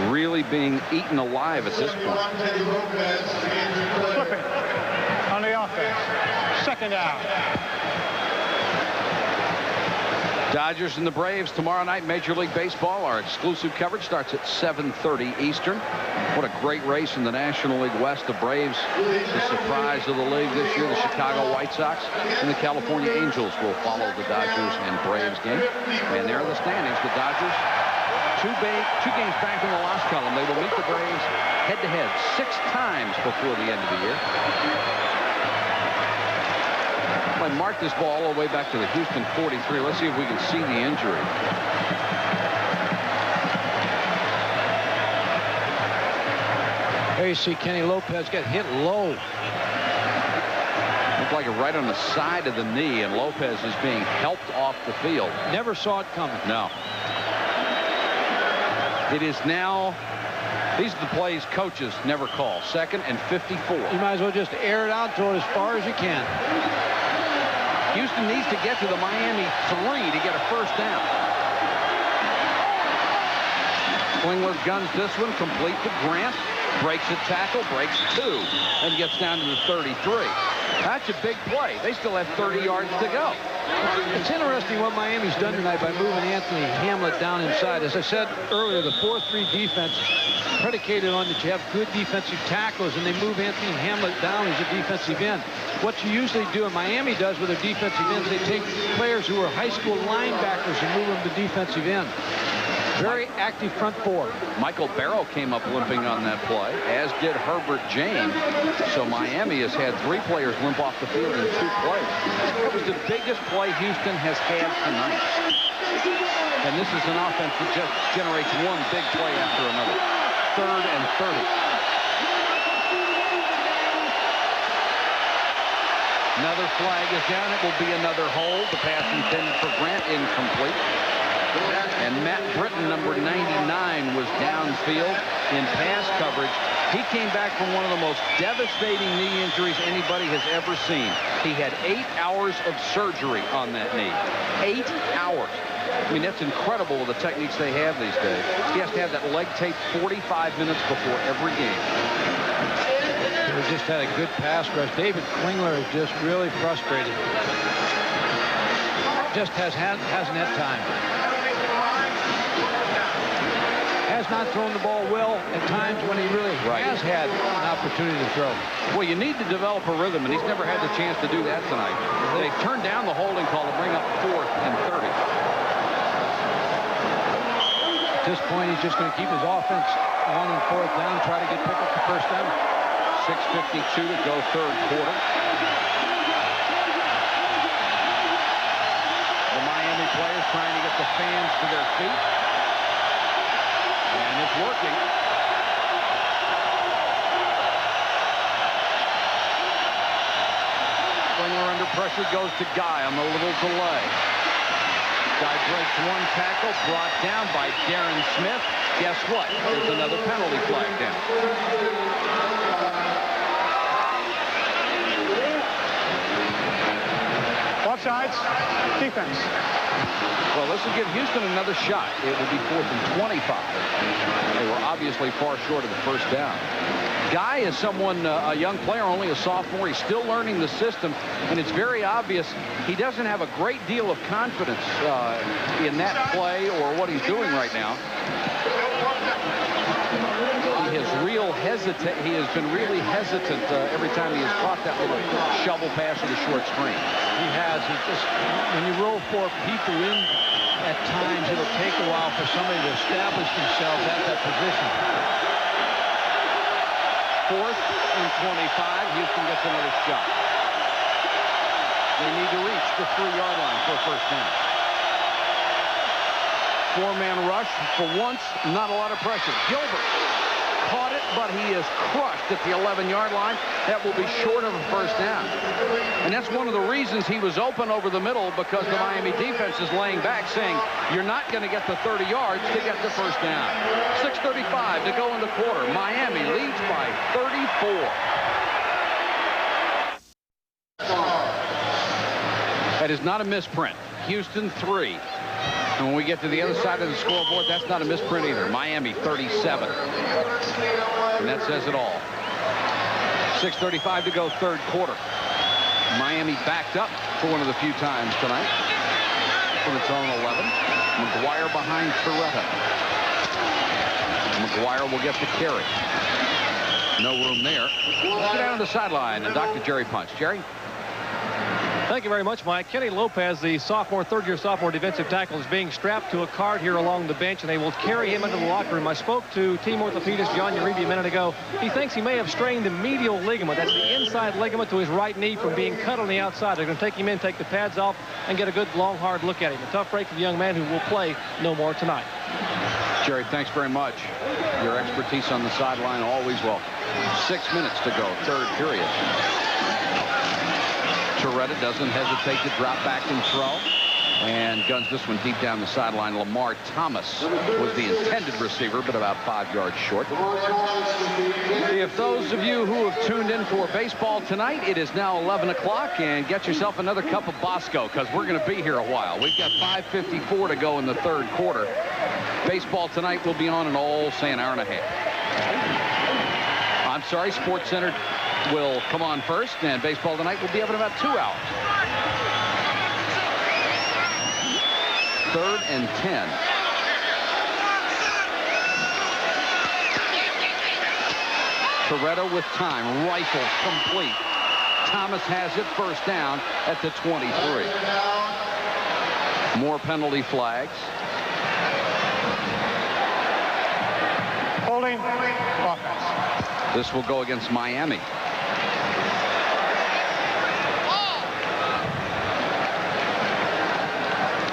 Really being eaten alive at this point. Flipping on the offense. Second down. Dodgers and the Braves tomorrow night, Major League Baseball. Our exclusive coverage starts at 7:30 Eastern. What a great race in the National League West. The Braves, the surprise of the league this year. The Chicago White Sox and the California Angels will follow the Dodgers and Braves game. And there are the standings. The Dodgers, two games back in the loss column. They will meet the Braves head-to-head 6 times before the end of the year. I marked this ball all the way back to the Houston 43. Let's see if we can see the injury. There you see Kenny Lopez get hit low. Looked like it right on the side of the knee, and Lopez is being helped off the field. Never saw it coming. No. It is now, these are the plays coaches never call. 2nd and 54. You might as well just air it out, throw it as far as you can. Houston needs to get to the Miami 3 to get a first down. Klingler guns this one, complete to Grant. Breaks a tackle, breaks 2, and gets down to the 33. That's a big play. They still have 30 yards to go. It's interesting what Miami's done tonight by moving Anthony Hamlet down inside. As I said earlier, the 4-3 defense predicated on that you have good defensive tackles, and they move Anthony Hamlet down as a defensive end. What you usually do, and Miami does with their defensive ends, they take players who are high school linebackers and move them to defensive end. Very active front 4. Michael Barrow came up limping on that play, as did Herbert James. So Miami has had 3 players limp off the field in 2 plays. It was the biggest play Houston has had tonight. And this is an offense that just generates one big play after another. 3rd and 30. Another flag is down. It will be another hold. The pass intended for Grant, incomplete. And Matt Britton, number 99, was downfield in pass coverage. He came back from one of the most devastating knee injuries anybody has ever seen. He had 8 hours of surgery on that knee. 8 hours. I mean, that's incredible with the techniques they have these days. He has to have that leg tape 45 minutes before every game. They just had a good pass rush. David Klingler is just really frustrated. Just hasn't had time. Has not thrown the ball well at times when he really has had an opportunity to throw. Well, you need to develop a rhythm, and he's never had the chance to do that tonight. They turned down the holding call to bring up 4th and 30. At this point, he's just going to keep his offense on and 4th down, try to pick up the first down. 6:52 to go, 3rd quarter. The Miami players trying to get the fans to their feet. And it's working. Klingler under pressure, goes to Guy on the little delay. Guy breaks 1 tackle, brought down by Darren Smith. Guess what? There's another penalty flag down. Watch sides. Defense. Well, this will give Houston another shot. It will be 4th and 25. They were obviously far short of the first down. Guy is someone, a young player, only a sophomore. He's still learning the system, and it's very obvious he doesn't have a great deal of confidence in that play or what he's doing right now. He has been really hesitant every time he has caught that little shovel pass or the short screen. He has. He just, when you roll 4 people in, at times it'll take a while for somebody to establish themselves at that position. 4th and 25. Houston gets another shot. They need to reach the 3-yard line for a first down. 4-man rush. For once, not a lot of pressure. Gilbert caught it, but he is crushed at the 11-yard line. That will be short of a first down. And that's one of the reasons he was open over the middle, because the Miami defense is laying back, saying you're not going to get the 30 yards to get the first down. 6:35 to go in the quarter. Miami leads by 34. That is not a misprint. Houston 3. And when we get to the other side of the scoreboard, that's not a misprint either. Miami 37. And that says it all. 6:35 to go, third quarter. Miami backed up for one of the few times tonight from its own 11. McGuire behind Torretta. McGuire will get the carry. No room there. Let's get down to the sideline and Dr. Jerry Punch. Jerry? Thank you very much, Mike. Kenny Lopez, the third-year sophomore defensive tackle, is being strapped to a cart here along the bench, and they will carry him into the locker room. I spoke to team orthopedist John Uribe a minute ago. He thinks he may have strained the medial ligament. That's the inside ligament to his right knee from being cut on the outside. They're going to take him in, take the pads off, and get a good, long, hard look at him. A tough break for the young man who will play no more tonight. Jerry, thanks very much. Your expertise on the sideline, always welcome. 6 minutes to go, third period. Torretta doesn't hesitate to drop back and throw, and guns this one deep down the sideline. Lamar Thomas was the intended receiver, but about 5 yards short. If those of you who have tuned in for baseball tonight, it is now 11 o'clock, and get yourself another cup of Bosco, because we're going to be here a while. We've got 5:54 to go in the third quarter. Baseball tonight will be on in all, say, an hour and a half. I'm sorry, Sports Center will come on first, and baseball tonight will be up in about 2 hours. 3rd and 10. Torretta with time, rifle complete. Thomas has it, first down at the 23. More penalty flags. Holding offense. This will go against Miami.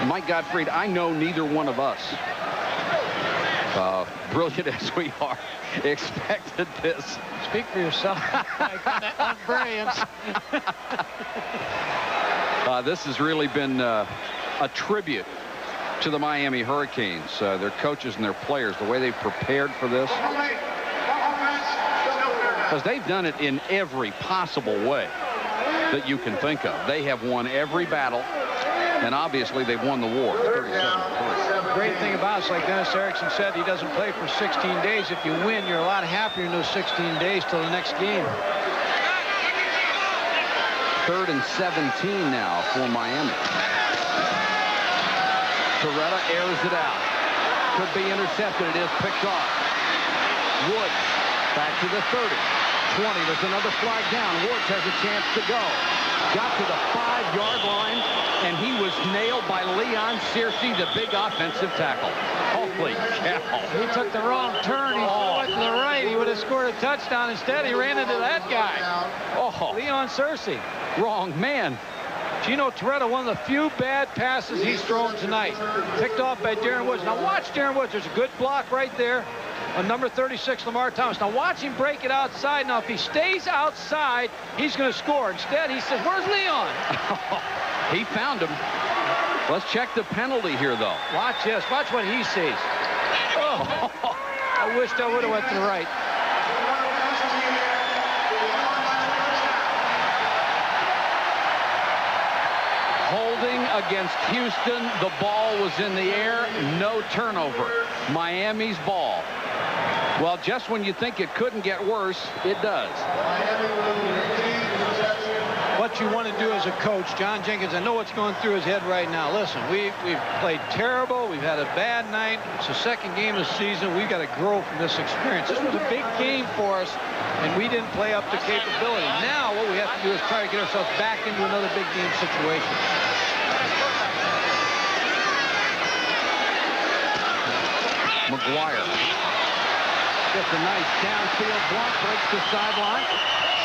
Mike Gottfried, I know neither one of us, brilliant as we are, expected this. Speak for yourself. I'm brilliant. This has really been a tribute to the Miami Hurricanes, their coaches and their players, the way they've prepared for this. Because they've done it in every possible way that you can think of. They have won every battle, and obviously they've won the war. 37-3. The great thing about it is, like Dennis Erickson said, he doesn't play for 16 days. If you win, you're a lot happier in those 16 days till the next game. 3rd and 17 now for Miami. Torretta airs it out. Could be intercepted. It is picked off. Woods back to the 30. 20. There's another flag down. Woods has a chance to go. Got to the 5-yard line, and he was nailed by Leon Searcy, the big offensive tackle. Holy cow. He took the wrong turn. He went to the right. He would have scored a touchdown. Instead, he ran into that guy. Oh, Leon Searcy. Wrong man. Gino Torretta, one of the few bad passes he's thrown tonight. Picked off by Darren Woods. Now watch Darren Woods. There's a good block right there on number 36, Lamar Thomas. Now watch him break it outside. Now if he stays outside, he's going to score. Instead, he says, where's Leon? He found him. Let's check the penalty here, though. Watch this. Watch what he sees. Oh, I wished I would have went to the right. Holding against Houston. The ball was in the air. No turnover. Miami's ball. Well, just when you think it couldn't get worse, it does. What you want to do as a coach, John Jenkins, I know what's going through his head right now. Listen, we've played terrible. We've had a bad night. It's the second game of the season. We've got to grow from this experience. This was a big game for us, and we didn't play up to capability. Now what we have to do is try to get ourselves back into another big game situation. McGuire gets a nice downfield block, breaks the sideline,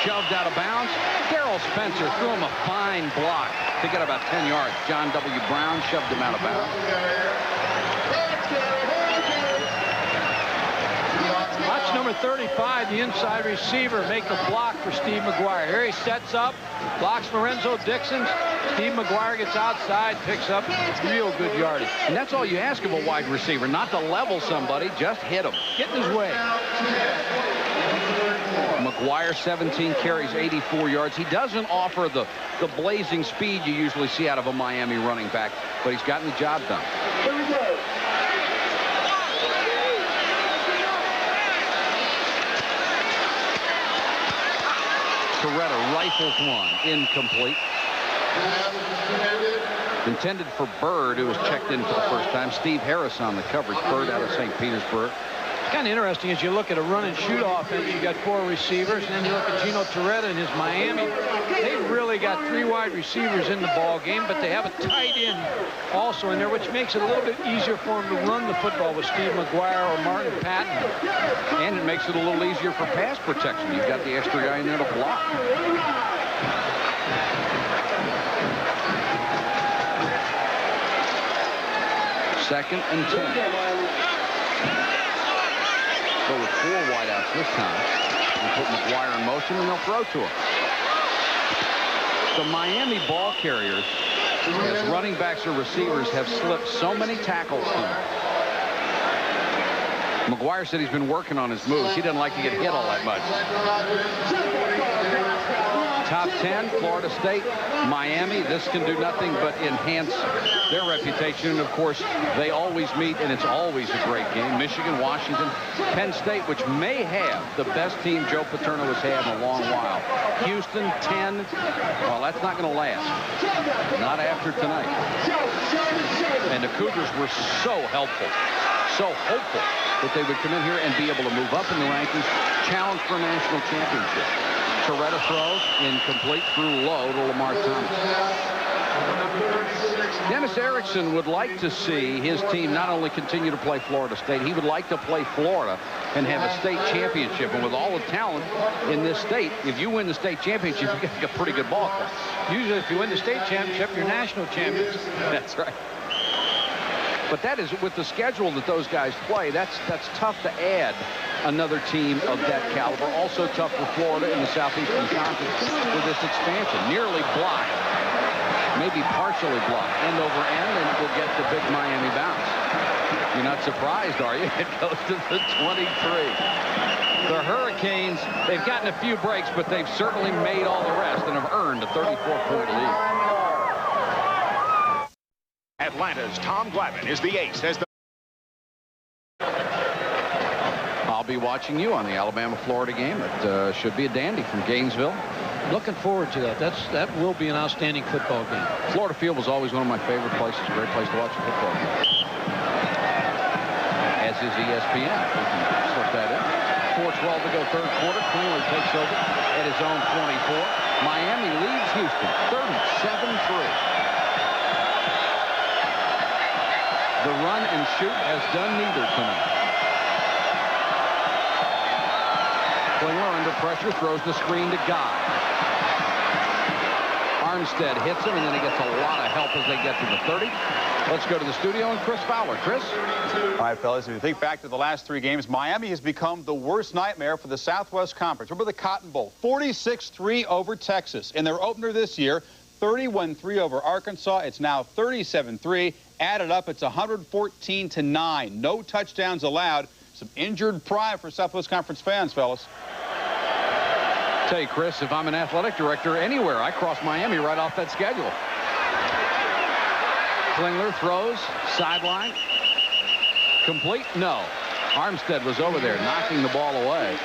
shoved out of bounds. Darrell Spencer threw him a fine block to get about 10 yards. John W. Brown shoved him out of bounds. Watch number 35, the inside receiver, make a block for Steve McGuire. Here he sets up, blocks Lorenzo Dixon. Steve McGuire gets outside, picks up real good yardage. And that's all you ask of a wide receiver, not to level somebody, just hit him. Get in his way. McGuire, 17 carries, 84 yards. He doesn't offer the blazing speed you usually see out of a Miami running back, but he's gotten the job done. Here we go. Torretta rifles one, incomplete. Intended for Bird, who was checked in for the first time. Steve Harris on the coverage. Bird out of St. Petersburg. It's kind of interesting as you look at a run and shoot offense. You got 4 receivers, and then you look at Gino Torretta and his Miami. They really got 3 wide receivers in the ball game, but they have a tight end also in there, which makes it a little bit easier for them to run the football with Steve McGuire or Martin Patton. And it makes it a little easier for pass protection. You've got the extra guy in there to block. Second and 10. Go with 4 wideouts this time. And put McGuire in motion, and they'll throw to him. The Miami ball carriers, as running backs or receivers, have slipped so many tackles to them. McGuire said he's been working on his moves. He doesn't like to get hit all that much. Top 10, Florida State, Miami. This can do nothing but enhance their reputation. And, of course, they always meet, and it's always a great game. Michigan, Washington, Penn State, which may have the best team Joe Paterno has had in a long while. Houston, 10. Well, that's not going to last. Not after tonight. And the Cougars were so helpful, so hopeful that they would come in here and be able to move up in the rankings, challenge for a national championship. Torretta throws, incomplete, threw low to Lamar Thomas. Dennis Erickson would like to see his team not only continue to play Florida State, he would like to play Florida and have a state championship. And with all the talent in this state, if you win the state championship, you get a pretty good ball club. Usually if you win the state championship, you're national champions. That's right. But that is, with the schedule that those guys play, that's tough to add another team of that caliber. Also tough for Florida in the Southeastern Conference with this expansion. Nearly blocked, maybe partially blocked, end over end, and we'll get the big Miami bounce. You're not surprised, are you? It goes to the 23. The Hurricanes, they've gotten a few breaks, but they've certainly made all the rest and have earned a 34-point lead. Atlanta's Tom Glavine is the ace as the I'll be watching you on the Alabama-Florida game. It should be a dandy from Gainesville. Looking forward to that. That will be an outstanding football game. Florida Field was always one of my favorite places. A great place to watch a football game. As is ESPN. We can slip that in. 4:12 to go, third quarter. Klingler takes over at his own 24. Miami leads Houston 37-3. The run and shoot has done neither tonight. Klingler under pressure, throws the screen to Guy. Armstead hits him, and then he gets a lot of help as they get to the 30. Let's go to the studio and Chris Fowler. Chris? All right, fellas, if you think back to the last 3 games, Miami has become the worst nightmare for the Southwest Conference. Remember the Cotton Bowl, 46-3 over Texas. In their opener this year, 31-3 over Arkansas. It's now 37-3. Added up, it's 114-9. No touchdowns allowed. Some injured pride for Southwest Conference fans, fellas. Tell you, Chris, if I'm an athletic director anywhere, I cross Miami right off that schedule. Klingler throws, sideline. Complete? No. Armstead was over there knocking the ball away.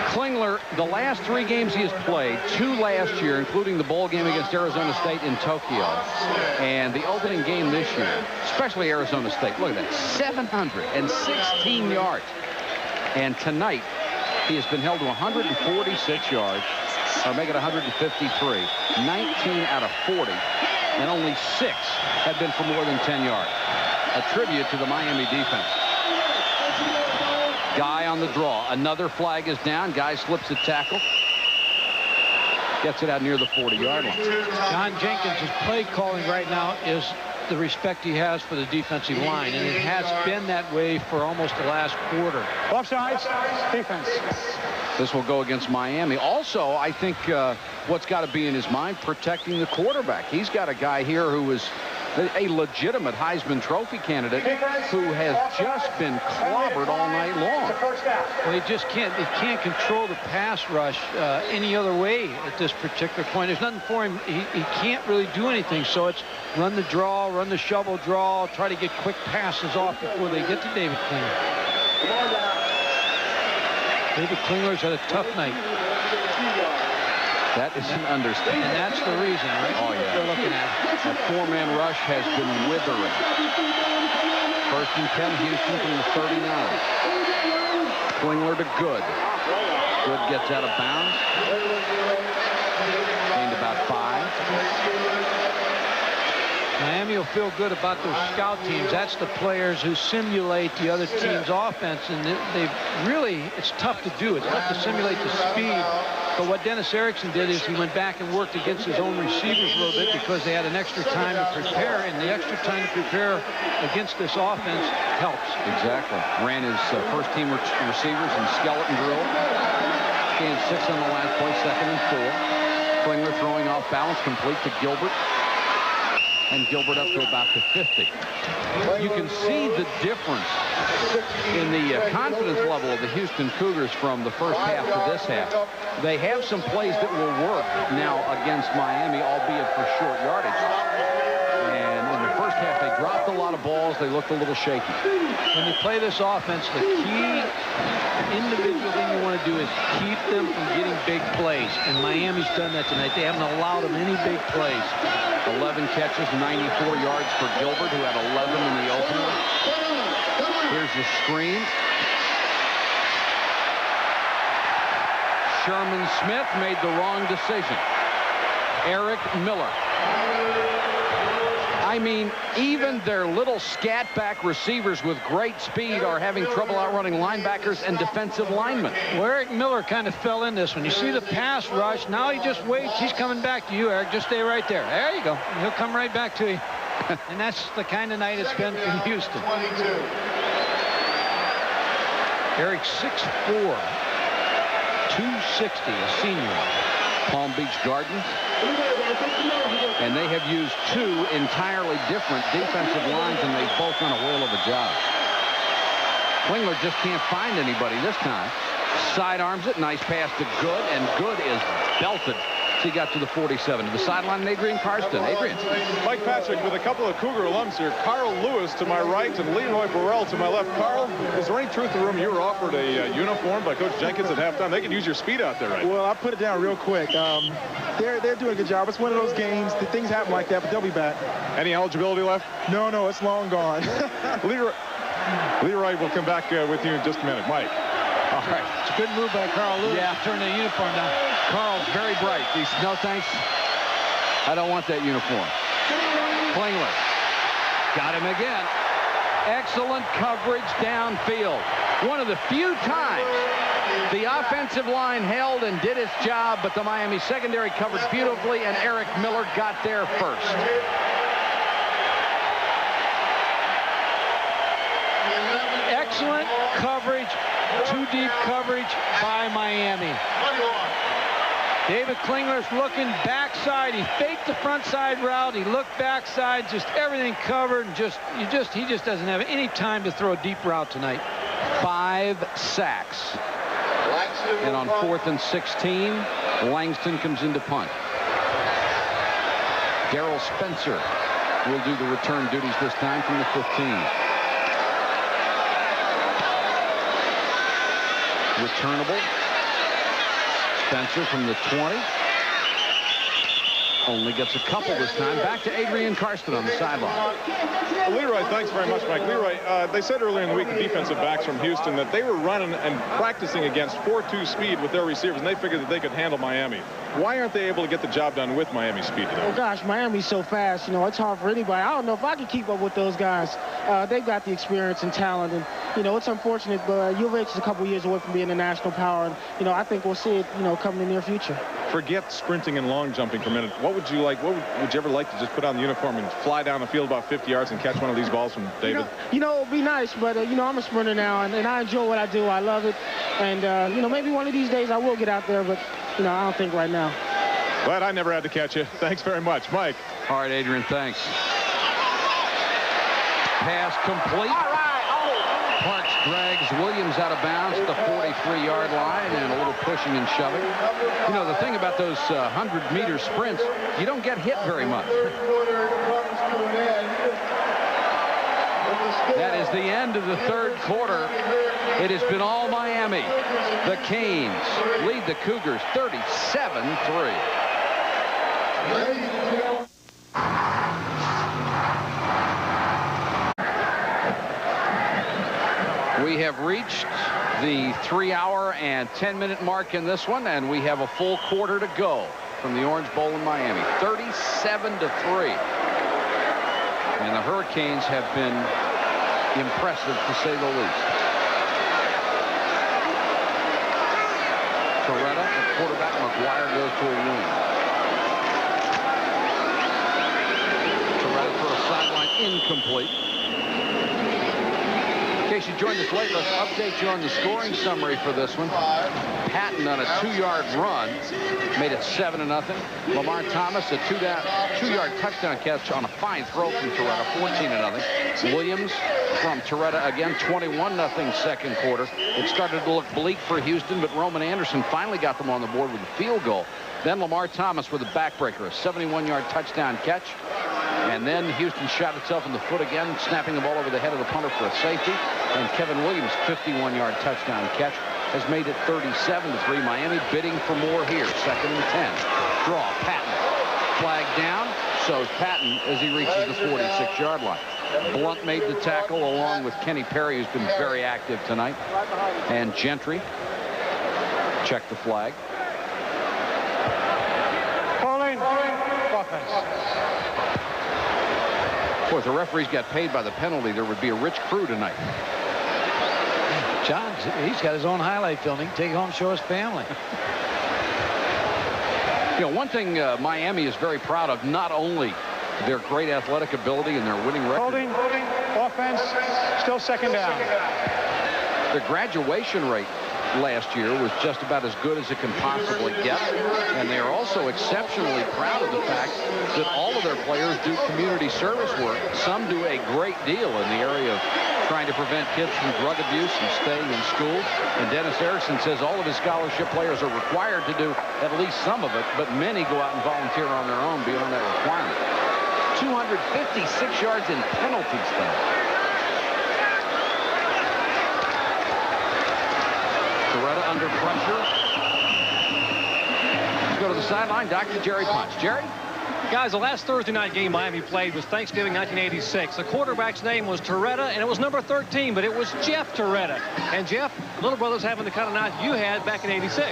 Klingler, the last 3 games he has played, 2 last year, including the bowl game against Arizona State in Tokyo, and the opening game this year, especially Arizona State. Look at that, 716 yards. And tonight, he has been held to 146 yards, or make it 153, 19 out of 40, and only 6 have been for more than 10 yards. A tribute to the Miami defense. Guy on the draw. Another flag is down. Guy slips a tackle. Gets it out near the 40-yard line. John Jenkins' play calling right now is the respect he has for the defensive line, and it has been that way for almost the last quarter. Offsides, defense. This will go against Miami. Also, I think what's got to be in his mind, protecting the quarterback. He's got a guy here who is a legitimate Heisman Trophy candidate who has just been clobbered all night long. Well, he can't control the pass rush any other way at this particular point. There's nothing for him. He can't really do anything. So it's run the draw, run the shovel draw, try to get quick passes off before they get to David Klingler. David Klingler's had a tough night. That is an understatement. And that's the reason, right? Oh, yeah. They're looking at. That 4-man rush has been withering. 1st and 10, Houston from the 39. Klingler to Good. Good gets out of bounds. Gained about 5. Miami will feel good about those scout teams. That's the players who simulate the other team's offense, and they really, it's tough to do. It's tough to simulate the speed. But what Dennis Erickson did is he went back and worked against his own receivers a little bit because they had an extra time to prepare, and the extra time to prepare against this offense helps. Exactly. Ran his first-team receivers in skeleton drill. Gained 6 on the last play, 2nd and 4. Klingler throwing off balance, complete to Gilbert. And Gilbert up to about the 50. You can see the difference in the confidence level of the Houston Cougars from the first half to this half. They have some plays that will work now against Miami, albeit for short yardage. And in the first half, they dropped a lot of balls. They looked a little shaky. When you play this offense, the key individual thing you want to do is keep them from getting big plays. And Miami's done that tonight. They haven't allowed them any big plays. 11 catches, 94 yards for Gilbert, who had 11 in the opener. Here's the screen. Sherman Smith made the wrong decision. Eric Miller. I mean, even their little scat-back receivers with great speed are having trouble outrunning linebackers and defensive linemen. Well, Eric Miller kind of fell in this one. You see the pass rush. Now he just waits. He's coming back to you, Eric. Just stay right there. There you go. He'll come right back to you. And that's the kind of night it's been for Houston. Eric 6'4", 260, a senior. Palm Beach Gardens. And they have used 2 entirely different defensive lines, and they've both done a whale of a job. Klingler just can't find anybody this time. Sidearms it. Nice pass to Good, and Good is belted. He got to the 47. To the sideline, and Adrian Karsten. Adrian. Mike Patrick with a couple of Cougar alums here. Carl Lewis to my right and Leroy Burrell to my left. Carl, is there any truth in the room you were offered a uniform by Coach Jenkins at halftime? They could use your speed out there, right? Well, I put it down real quick. They're doing a good job. It's one of those games. Things happen like that, but they'll be back. Any eligibility left? No, it's long gone. Leroy will come back with you in just a minute. Mike. All right. It's a good move by Carl Lewis to turn the uniform down. Carl's very bright. He said, no, thanks. I don't want that uniform. Klingler. Got him again. Excellent coverage downfield. One of the few times the offensive line held and did its job, but the Miami secondary covered beautifully, and Eric Miller got there first. Excellent coverage, 2 deep coverage by Miami. David Klingler's looking backside. He faked the front side route. He looked backside, just everything covered, and he just doesn't have any time to throw a deep route tonight. 5 sacks. And on 4th and 16, Langston comes into punt. Darrell Spencer will do the return duties this time from the 15. Returnable. Spencer from the 20. Only gets a couple this time. Back to Adrian Karsten on the sideline. Leroy, thanks very much, Mike. Leroy, they said earlier in the week, the defensive backs from Houston, that they were running and practicing against 4-2 speed with their receivers, and they figured that they could handle Miami. Why aren't they able to get the job done with Miami speed today? Oh, gosh, Miami's so fast. You know, it's hard for anybody. I don't know if I can keep up with those guys. They've got the experience and talent, and, you know, it's unfortunate, but U of H is a couple years away from being a national power, and, you know, I think we'll see it, you know, come in the near future. Forget sprinting and long jumping for a minute. What would you like? What would you ever like to just put on the uniform and fly down the field about 50 yards and catch one of these balls from David? You know, it'd be nice, but, you know, I'm a sprinter now, and I enjoy what I do. I love it. And, you know, maybe one of these days I will get out there, but, you know, I don't think right now. Glad I never had to catch you. Thanks very much, Mike. All right, Adrian, thanks. Pass complete. Parks drags Williams out of bounds at the 43-yard line, and a little pushing and shoving. You know, the thing about those 100-meter sprints, you don't get hit very much. That is the end of the third quarter. It has been all Miami. The Canes lead the Cougars 37-3. We have reached the 3-hour and 10-minute mark in this one, and we have a full quarter to go from the Orange Bowl in Miami. 37-3. And the Hurricanes have been impressive, to say the least. Torretta, the quarterback. McGuire goes to a wing. Torretta for a sideline incomplete. In case you joined us late, let's update you on the scoring summary for this one. Patton on a 2-yard run made it 7-0. Lamar Thomas a 2-yard touchdown catch on a fine throw from Torretta, 14-0. Williams from Torretta again, 21-0 second quarter. It started to look bleak for Houston, but Roman Anderson finally got them on the board with a field goal. Then Lamar Thomas with a backbreaker, a 71-yard touchdown catch. And then Houston shot itself in the foot again, snapping the ball over the head of the punter for a safety. And Kevin Williams' 51-yard touchdown catch has made it 37-3. Miami bidding for more here. 2nd and 10. Draw. Patton. Flag down. So's Patton as he reaches the 46-yard line. Blunt made the tackle along with Kenny Perry, who's been very active tonight. And Gentry checked the flag. Holding. Offense. Boy, if the referees got paid by the penalty, there would be a rich crew tonight. John, he's got his own highlight film. He can take home, show his family. You know, one thing Miami is very proud of, not only their great athletic ability and their winning record. Holding. Offense. Still second down. The graduation rate last year was just about as good as it can possibly get, and they are also exceptionally proud of the fact that all of their players do community service work. Some do a great deal in the area of trying to prevent kids from drug abuse and staying in school. And Dennis Erickson says all of his scholarship players are required to do at least some of it, but many go out and volunteer on their own beyond that requirement. 256 yards in penalties though. Torretta under pressure. Let's go to the sideline. Dr. Jerry Punch. Jerry? Guys, the last Thursday night game Miami played was Thanksgiving 1986. The quarterback's name was Torretta, and it was number 13, but it was Jeff Torretta. And Jeff, little brother's having the kind of night you had back in 86.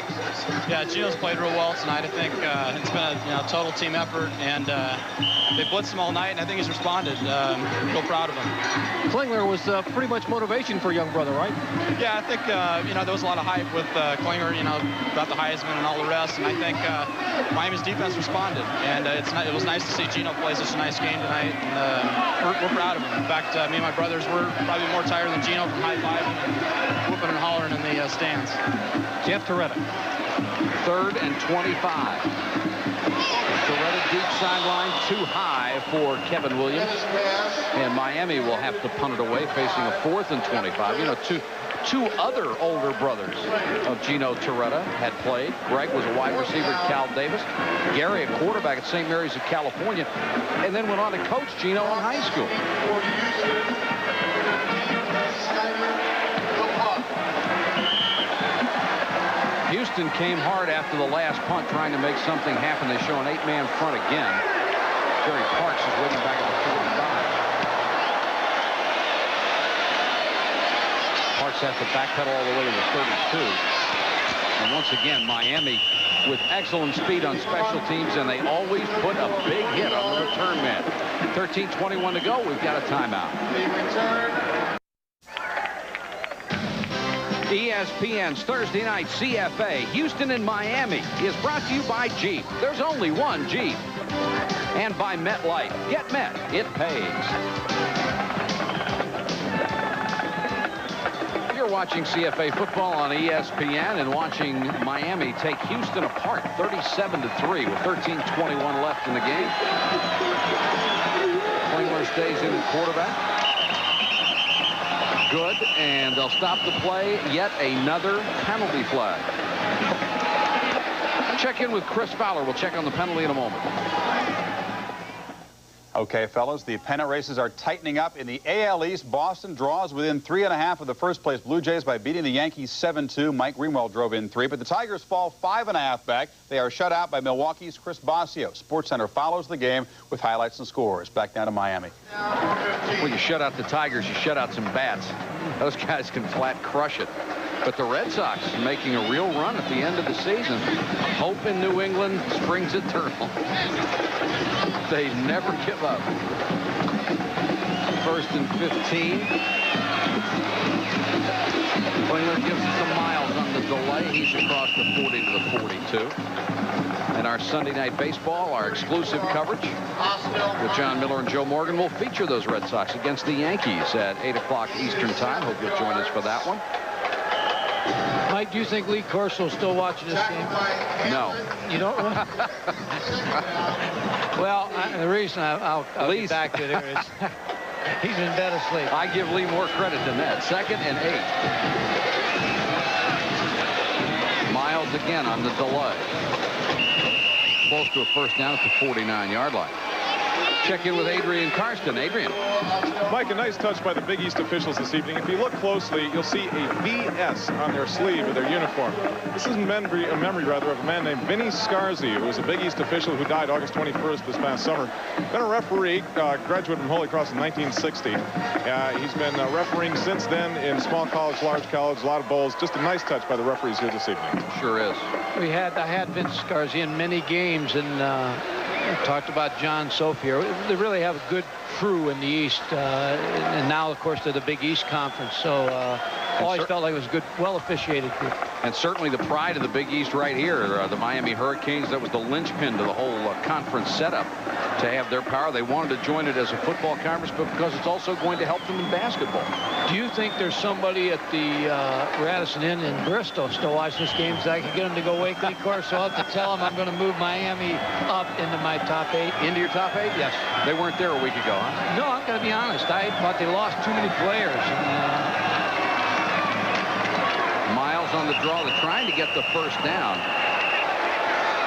Yeah, Gino's played real well tonight. I think it's been a total team effort, and they blitzed him all night, and I think he's responded. Real proud of him. Klingler was pretty much motivation for young brother, right? Yeah, I think there was a lot of hype with Klingler, about the Heisman and all the rest, and I think Miami's defense responded, and it was nice to see Gino play such a nice game tonight, and we're proud of him. In fact, me and my brothers were probably more tired than Gino from high-fiving and whooping and hollering in the stands. Jeff Torretta. 3rd and 25. Torretta deep sideline, too high for Kevin Williams. And Miami will have to punt it away, facing a 4th and 25. Two other older brothers of Gino Torretta had played. Greg was a wide receiver at Cal Davis. Gary, a quarterback at St. Mary's of California, and then went on to coach Gino in high school. Houston came hard after the last punt, trying to make something happen. They show an 8-man front again. Jerry Parks is waiting back at the 45. Parks has to backpedal all the way to the 32. And once again, Miami with excellent speed on special teams, and they always put a big hit on the return man. 13:21 to go. We've got a timeout. ESPN's Thursday night CFA Houston and Miami is brought to you by Jeep. There's only one Jeep. And by MetLife. Get Met. It pays. You're watching CFA football on ESPN and watching Miami take Houston apart 37-3 with 13:21 left in the game. Klingler stays in quarterback. Good, and they'll stop the play. Yet another penalty flag. Check in with Chris Fowler. We'll check on the penalty in a moment. Okay, fellas, the pennant races are tightening up. In the AL East, Boston draws within 3.5 of the first-place Blue Jays by beating the Yankees 7-2. Mike Greenwell drove in 3, but the Tigers fall 5.5 back. They are shut out by Milwaukee's Chris Bosio. SportsCenter follows the game with highlights and scores. Back down to Miami. When you shut out the Tigers, you shut out some bats. Those guys can flat crush it. But the Red Sox making a real run at the end of the season. Hope in New England springs eternal. They never give up. 1st and 15. Klingler gives it to Miles on the delay. He's across the 40 to the 42. And our Sunday Night Baseball, our exclusive coverage with John Miller and Joe Morgan, will feature those Red Sox against the Yankees at 8 o'clock Eastern Time. Hope you'll join us for that one. Mike, do you think Lee Corso is still watching this game? No. You don't? Well, the reason I'll get back to there is he's in bed asleep. I give Lee more credit than that. 2nd and 8. Miles again on the delay. Close to a first down at the 49-yard line. Check in with Adrian Karsten. Adrian. Mike, a nice touch by the Big East officials this evening. If you look closely, you'll see a VS on their sleeve of their uniform. This is a memory of a man named Vinny Scarzi, who was a Big East official who died August 21st this past summer. Been a referee, graduate from Holy Cross in 1960. He's been refereeing since then in small college, large college, a lot of bowls. Just a nice touch by the referees here this evening. Sure is. I had Vince Scarzi in many games, and we talked about John Sophia. They really have a good crew in the East, and now, of course, they're the Big East Conference. So always felt like it was a good, well-officiated group. And certainly the pride of the Big East right here, the Miami Hurricanes. That was the linchpin to the whole conference setup to have their power. They wanted to join it as a football conference, but because it's also going to help them in basketball. Do you think there's somebody at the Radisson Inn in Bristol still watching this game so I can get him to go wake Lee Corso up to tell him I'm going to move Miami up into my top 8? Into your top 8? Yes. They weren't there a week ago, huh? No, I'm going to be honest. I thought they lost too many players. Miles on the draw. They're trying to get the first down.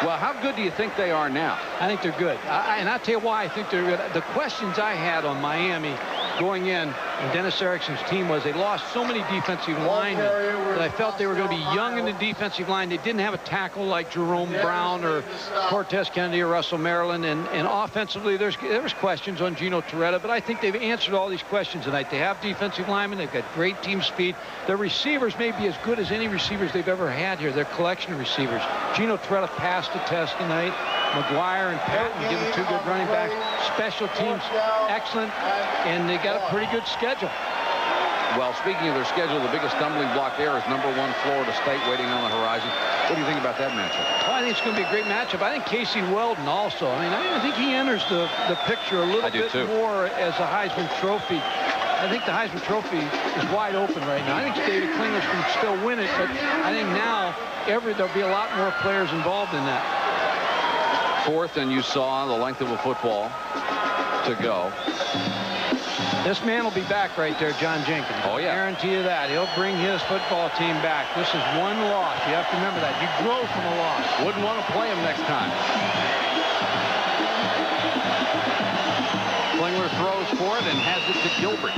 Well, how good do you think they are now? I think they're good. And I'll tell you why I think they're good. The questions I had on Miami going in, and Dennis Erickson's team, was they lost so many defensive linemen that I felt they were going to be young in the defensive line. They didn't have a tackle like Jerome Brown or Cortez Kennedy or Russell Maryland. And offensively, there was questions on Gino Torretta, but I think they've answered all these questions tonight. They have defensive linemen. They've got great team speed. Their receivers may be as good as any receivers they've ever had here. Their collection of receivers. Gino Torretta passed the test tonight. McGuire and Patton give them 2 good running backs. Special teams, excellent, and they got a pretty good schedule. Well, speaking of their schedule, the biggest stumbling block there is #1 Florida State waiting on the horizon. What do you think about that matchup? Well, I think it's going to be a great matchup. I think Casey Weldon also. I mean, I think he enters the picture a little bit more as a Heisman Trophy. I think the Heisman Trophy is wide open right now. I think David Klingler can still win it, but I think now there'll be a lot more players involved in that. 4th, and you saw the length of a football to go. This man will be back right there, John Jenkins. Oh, yeah. I guarantee you that. He'll bring his football team back. This is one loss. You have to remember that. You grow from a loss. Wouldn't want to play him next time. Klingler throws for it and has it to Gilbert.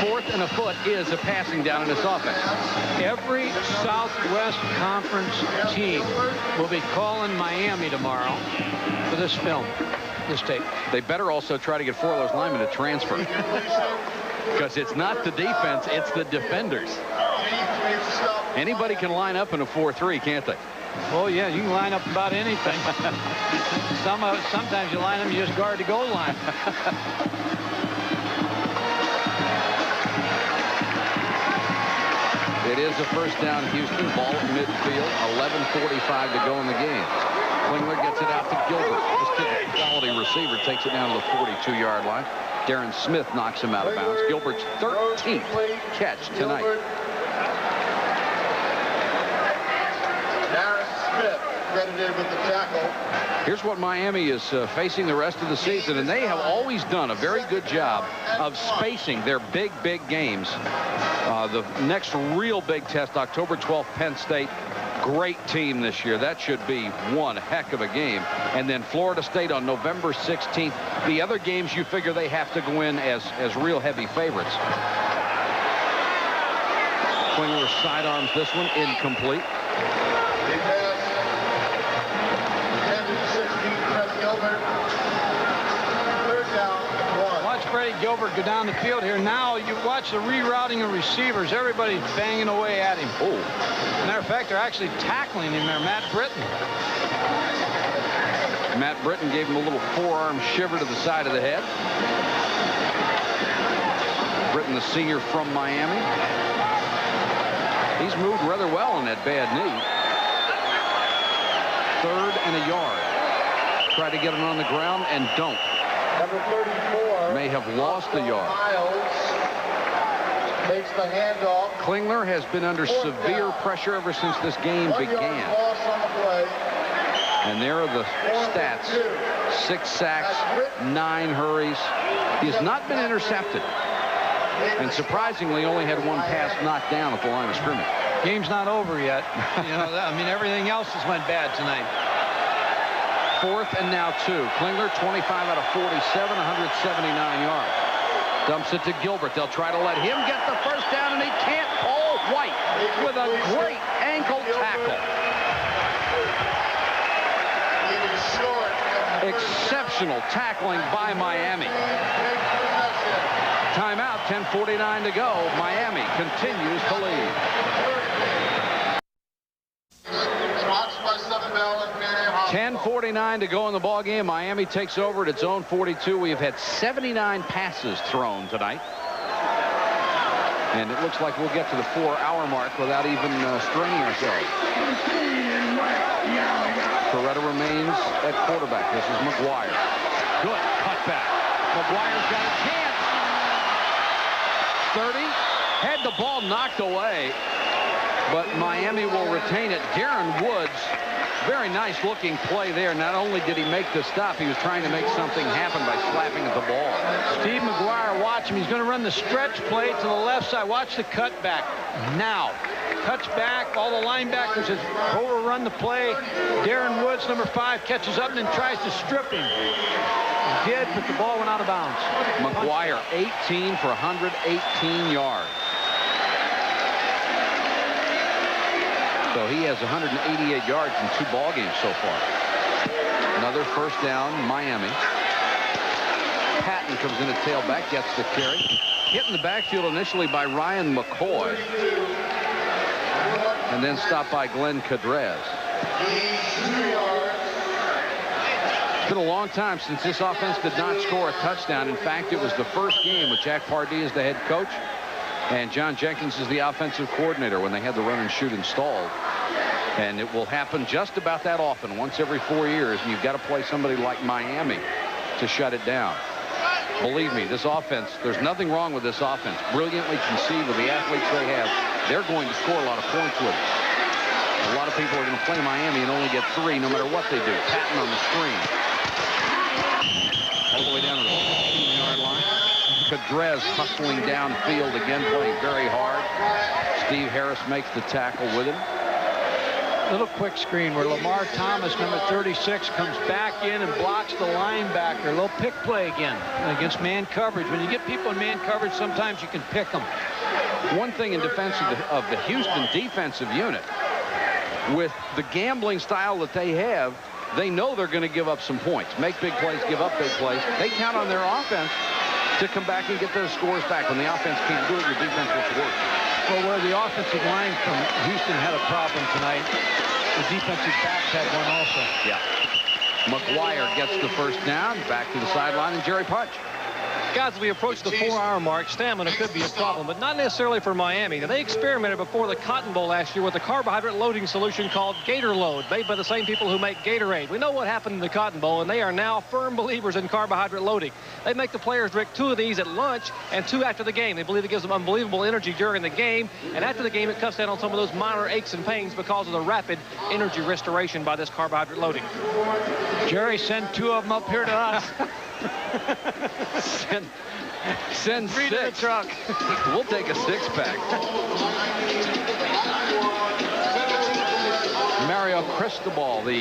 4th and a foot is a passing down in this offense. Every Southwest Conference team will be calling Miami tomorrow for this film, this tape. They better also try to get 4 of those linemen to transfer. Because it's not the defense, it's the defenders. Anybody can line up in a 4-3, can't they? Oh, yeah, you can line up about anything. Sometimes you line them, you just guard the goal line. It is a first down, Houston. Ball at midfield. 11:45 to go in the game. Klingler gets it out to Gilbert. This kid's a quality receiver. Takes it down to the 42-yard line. Darren Smith knocks him out of bounds. Gilbert's 13th catch tonight. Credited with the tackle. Here's what Miami is facing the rest of the season, and they have always done a very good job of spacing their big games. The next real big test, October 12th, Penn State. Great team this year. That should be one heck of a game. And then Florida State on November 16th. The other games you figure they have to go in as real heavy favorites. Klingler sidearms this one, incomplete. Watch Freddie Gilbert go down the field here. Now you watch the rerouting of receivers. Everybody's banging away at him. Oh. Matter of fact, they're actually tackling him there. Matt Britton. Matt Britton gave him a little forearm shiver to the side of the head. Britton, the senior from Miami. He's moved rather well on that bad knee. 3rd and a yard. Try to get him on the ground and don't. Number 34. May have lost a yard. Miles takes the handoff. Klingler has been under severe pressure ever since this game began. Loss on the play. And there are the stats. 6 sacks, 9 hurries. He has not been intercepted. And surprisingly only had 1 pass knocked down at the line of scrimmage. Game's not over yet. I mean, everything else has went bad tonight. 4th and now 2. Klingler, 25 out of 47, 179 yards. Dumps it to Gilbert. They'll try to let him get the first down, and he can't. Paul White with a great ankle tackle. Exceptional tackling by Miami. Timeout, 10:49 to go. Miami continues to lead. 10:49 to go in the ball game. Miami takes over at its own 42. We have had 79 passes thrown tonight. And it looks like we'll get to the 4-hour mark without even straining ourselves. Torretta remains at quarterback. This is McGuire. Good cutback. McGuire's got a chance. 30. Had the ball knocked away. But Miami will retain it. Darren Woods, very nice looking play there. Not only did he make the stop, he was trying to make something happen by slapping at the ball. Steve McGuire, watch him. He's going to run the stretch play to the left side. Watch the cutback. Now. Cuts back. All the linebackers have overrun the play. Darren Woods, number 5, catches up and then tries to strip him. He did, but the ball went out of bounds. McGuire, 18 for 118 yards. So he has 188 yards in 2 ball games so far. Another first down, Miami. Patton comes in at tailback, gets the carry. Hit in the backfield initially by Ryan McCoy. And then stopped by Glenn Cadrez. It's been a long time since this offense did not score a touchdown. In fact, it was the first game with Jack Pardee as the head coach. And John Jenkins is the offensive coordinator when they had the run and shoot installed. And it will happen just about that often, once every 4 years. And you've got to play somebody like Miami to shut it down. Believe me, this offense, there's nothing wrong with this offense. Brilliantly conceived with the athletes they have. They're going to score a lot of points with it. A lot of people are going to play Miami and only get 3 no matter what they do. Patton on the screen. All the way down to the 15-yard line. Cadrez hustling downfield again, playing very hard. Steve Harris makes the tackle with him. Little quick screen where Lamar Thomas, number 36, comes back in and blocks the linebacker. A little pick play again against man coverage. When you get people in man coverage, sometimes you can pick them. One thing in defense of the Houston defensive unit, with the gambling style that they have, they know they're going to give up some points. Make big plays, give up big plays. They count on their offense to come back and get those scores back. When the offense can't do it, your defense will work. Well, where the offensive line from Houston had a problem tonight, the defensive backs had one also. Yeah. McGuire gets the first down, back to the sideline, and Jerry Punch. Guys, as we approach the 4-hour mark, stamina could be a problem, but not necessarily for Miami. Now, they experimented before the Cotton Bowl last year with a carbohydrate loading solution called Gator Load, made by the same people who make Gatorade. We know what happened in the Cotton Bowl, and they are now firm believers in carbohydrate loading. They make the players drink 2 of these at lunch and 2 after the game. They believe it gives them unbelievable energy during the game, and after the game, it cuts down on some of those minor aches and pains because of the rapid energy restoration by this carbohydrate loading. Jerry, send 2 of them up here to us. Send 6. To the truck. We'll take a 6-pack. Mario Cristobal, the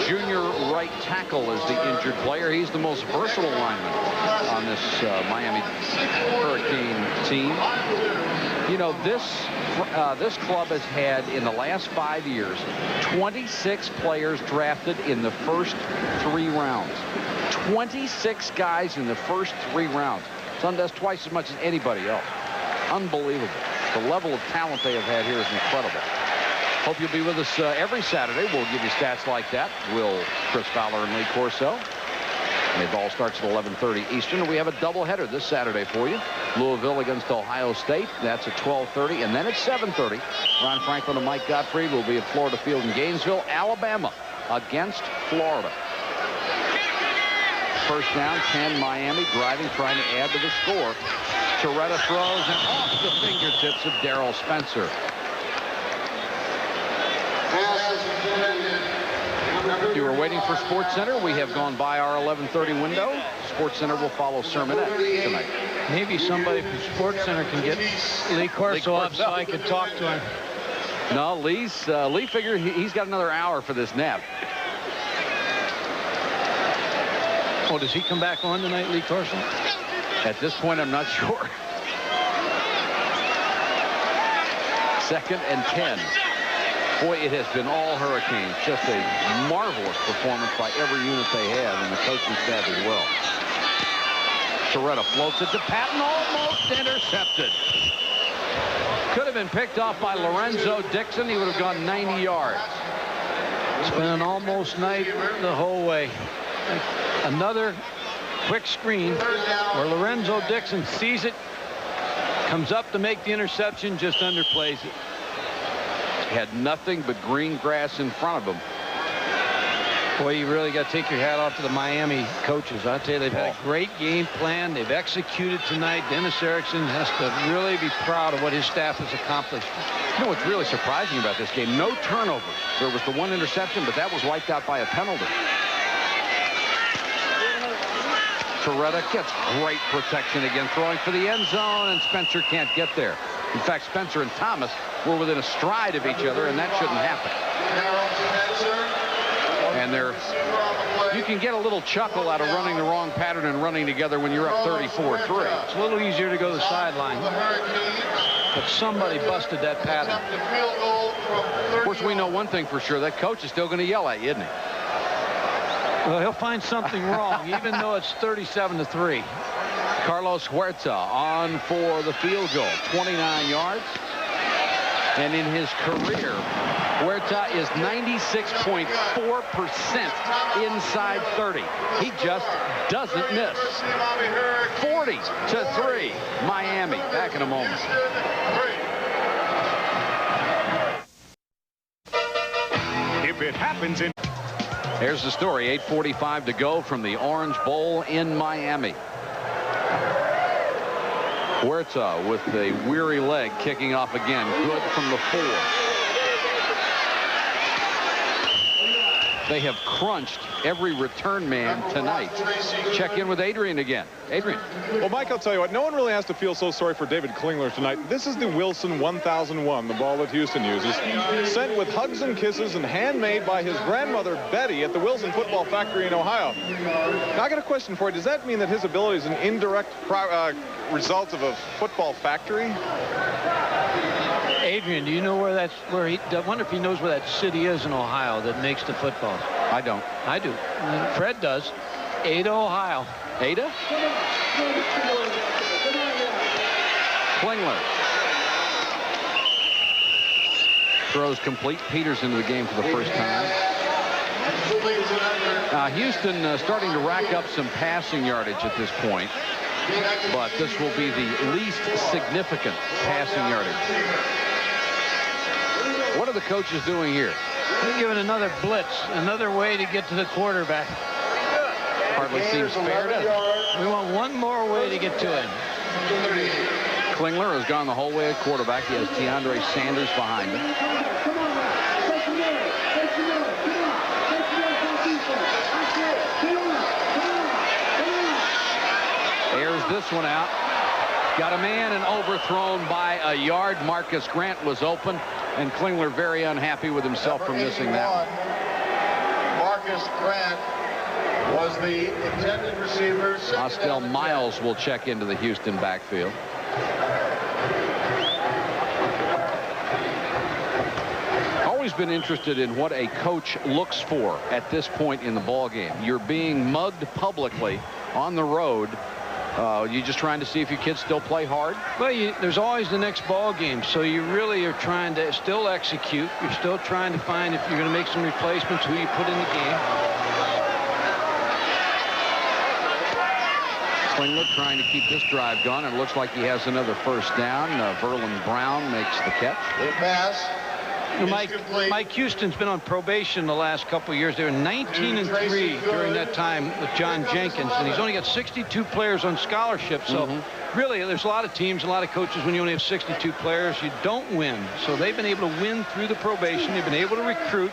junior right tackle, is the injured player. He's the most versatile lineman on this Miami Hurricane team. You know, this club has had, in the last 5 years, 26 players drafted in the first 3 rounds. 26 guys in the first 3 rounds. That's twice as much as anybody else. Unbelievable. The level of talent they have had here is incredible. Hope you'll be with us every Saturday. We'll give you stats like that. Will Chris Fowler and Lee Corso. And the ball starts at 11:30 Eastern. And we have a doubleheader this Saturday for you. Louisville against Ohio State. That's at 12:30. And then at 7:30, Ron Franklin and Mike Gottfried will be at Florida Field in Gainesville, Alabama against Florida. First down, 10 Miami, driving, trying to add to the score. Torretta throws and off the fingertips of Darrell Spencer. You were waiting for SportsCenter. We have gone by our 11:30 window. SportsCenter will follow Sermonette tonight. Maybe somebody from SportsCenter can get Lee Corso up so I can talk to him. No, Lee figured he's got another hour for this nap. Oh, does he come back on tonight, Lee Corso? At this point, I'm not sure. 2nd and 10. Boy, it has been all Hurricanes. Just a marvelous performance by every unit they have, and the coaching staff as well. Torretta floats it to Patton, almost intercepted. Could have been picked off by Lorenzo Dixon. He would have gone 90 yards. It's been an almost night the whole way. Another quick screen where Lorenzo Dixon sees it, comes up to make the interception, just underplays it. Had nothing but green grass in front of him. Boy, you really got to take your hat off to the Miami coaches. I tell you, they've had a great game plan. They've executed tonight. Dennis Erickson has to really be proud of what his staff has accomplished. You know what's really surprising about this game? No turnovers. There was the 1 interception, but that was wiped out by a penalty. Torretta gets great protection again, throwing for the end zone, and Spencer can't get there. In fact, Spencer and Thomas were within a stride of each other, and that shouldn't happen. And you can get a little chuckle out of running the wrong pattern and running together when you're up 34-3. It's a little easier to go to the sideline, but somebody busted that pattern. Of course, we know one thing for sure. That coach is still going to yell at you, isn't he? Well, he'll find something wrong, even though it's 37-3. Carlos Huerta on for the field goal, 29 yards. And in his career, Huerta is 96.4% inside 30. He just doesn't miss. 40-3, Miami. Back in a moment. If it happens in... Here's the story. 8:45 to go from the Orange Bowl in Miami. Huerta with a weary leg kicking off again. Good from the 4. They have crunched every return man tonight. Check in with Adrian again. Adrian. Well, Mike, I'll tell you what, no one really has to feel so sorry for David Klingler tonight. This is the Wilson 1001, the ball that Houston uses, sent with hugs and kisses and handmade by his grandmother, Betty, at the Wilson Football Factory in Ohio. Now, I got a question for you. Does that mean that his ability is an indirect result of a football factory? Adrian, do you know where that's I wonder if he knows where that city is in Ohio that makes the footballs. I don't. I do. Fred does. Ada, Ohio. Ada? Klingler throws complete. Peters into the game for the first time. Houston starting to rack up some passing yardage at this point, but this will be the least significant passing yardage. What are the coaches doing here? They're giving another blitz, another way to get to the quarterback. Hardly seems fair, does it? We want one more way to get to him. Klingler has gone the whole way at quarterback. He has DeAndre Sanders behind him. Airs this one out. Got a man and overthrown by a yard. Marcus Grant was open, and Klingler very unhappy with himself for missing that one. Marcus Grant was the intended receiver. Ostel Miles will check into the Houston backfield. Always been interested in what a coach looks for at this point in the ball game. You're being mugged publicly on the road. You just trying to see if your kids still play hard? Well, there's always the next ball game, so you really are trying to still execute. You're still trying to find if you're going to make some replacements, who you put in the game. Klingler trying to keep this drive going. It looks like he has another first down. Verlon Brown makes the catch. The pass. Mike Houston's been on probation the last couple of years. They were 19-3 during that time with John Jenkins, and he's only got 62 players on scholarship. So really, there's a lot of teams, a lot of coaches, when you only have 62 players, you don't win. So they've been able to win through the probation. They've been able to recruit.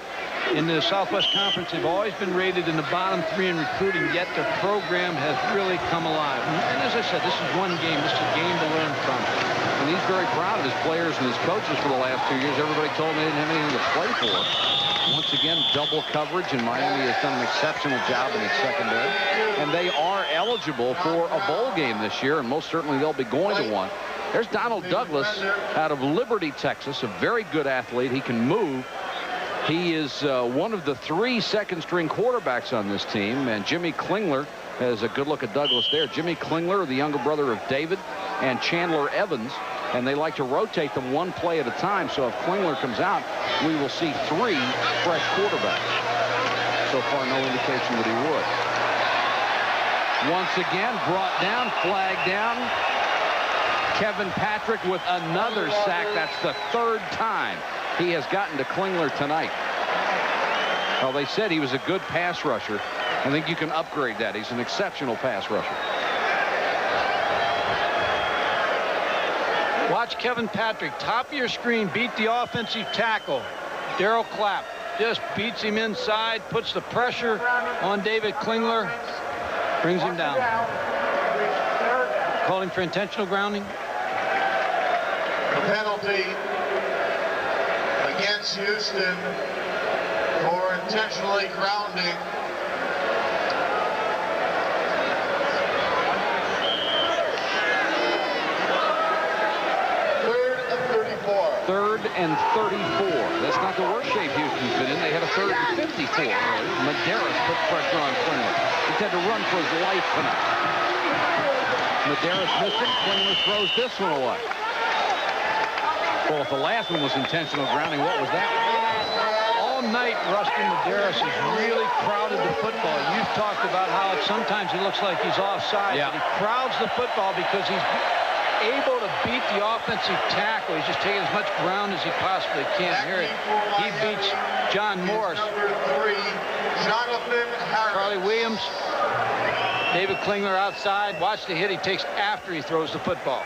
In the Southwest Conference, they've always been rated in the bottom 3 in recruiting, yet their program has really come alive. And as I said, this is one game. This is a game to learn from. And he's very proud of his players and his coaches for the last 2 years. Everybody told him they didn't have anything to play for. Once again, double coverage, and Miami has done an exceptional job in its secondary. And they are eligible for a bowl game this year, and most certainly they'll be going to one. There's Donald Douglas out of Liberty, Texas, a very good athlete. He can move. He is one of the 3 second-string quarterbacks on this team, and Jimmy Klingler has a good look at Douglas there. Jimmy Klingler, the younger brother of David, and Chandler Evans, and they like to rotate them one play at a time, so if Klingler comes out, we will see 3 fresh quarterbacks. So far, no indication that he would. Once again, brought down, flagged down. Kevin Patrick with another sack. That's the 3rd time he has gotten to Klingler tonight. Well, they said he was a good pass rusher. I think you can upgrade that. He's an exceptional pass rusher. Watch Kevin Patrick, top of your screen, beat the offensive tackle. Darryl Clapp just beats him inside, puts the pressure on David Klingler, brings him down. Call him for intentional grounding. The penalty against Houston for intentionally grounding. Third and 34. That's not the worst shape Houston's been in. They had a 3rd and 54 early. Medeiros put pressure on Klingler. He's had to run for his life tonight. Medeiros missed it. Klingler throws this one away. Well, if the last one was intentional grounding, what was that? All night, Rustin Medeiros has really crowded the football. You've talked about how sometimes it looks like he's offside, but he crowds the football because he's able to beat the offensive tackle. He's just taking as much ground as he possibly can. Here he beats John Morris. Number 3, Jonathan Harris. Charlie Williams. David Klingler outside. Watch the hit he takes after he throws the football.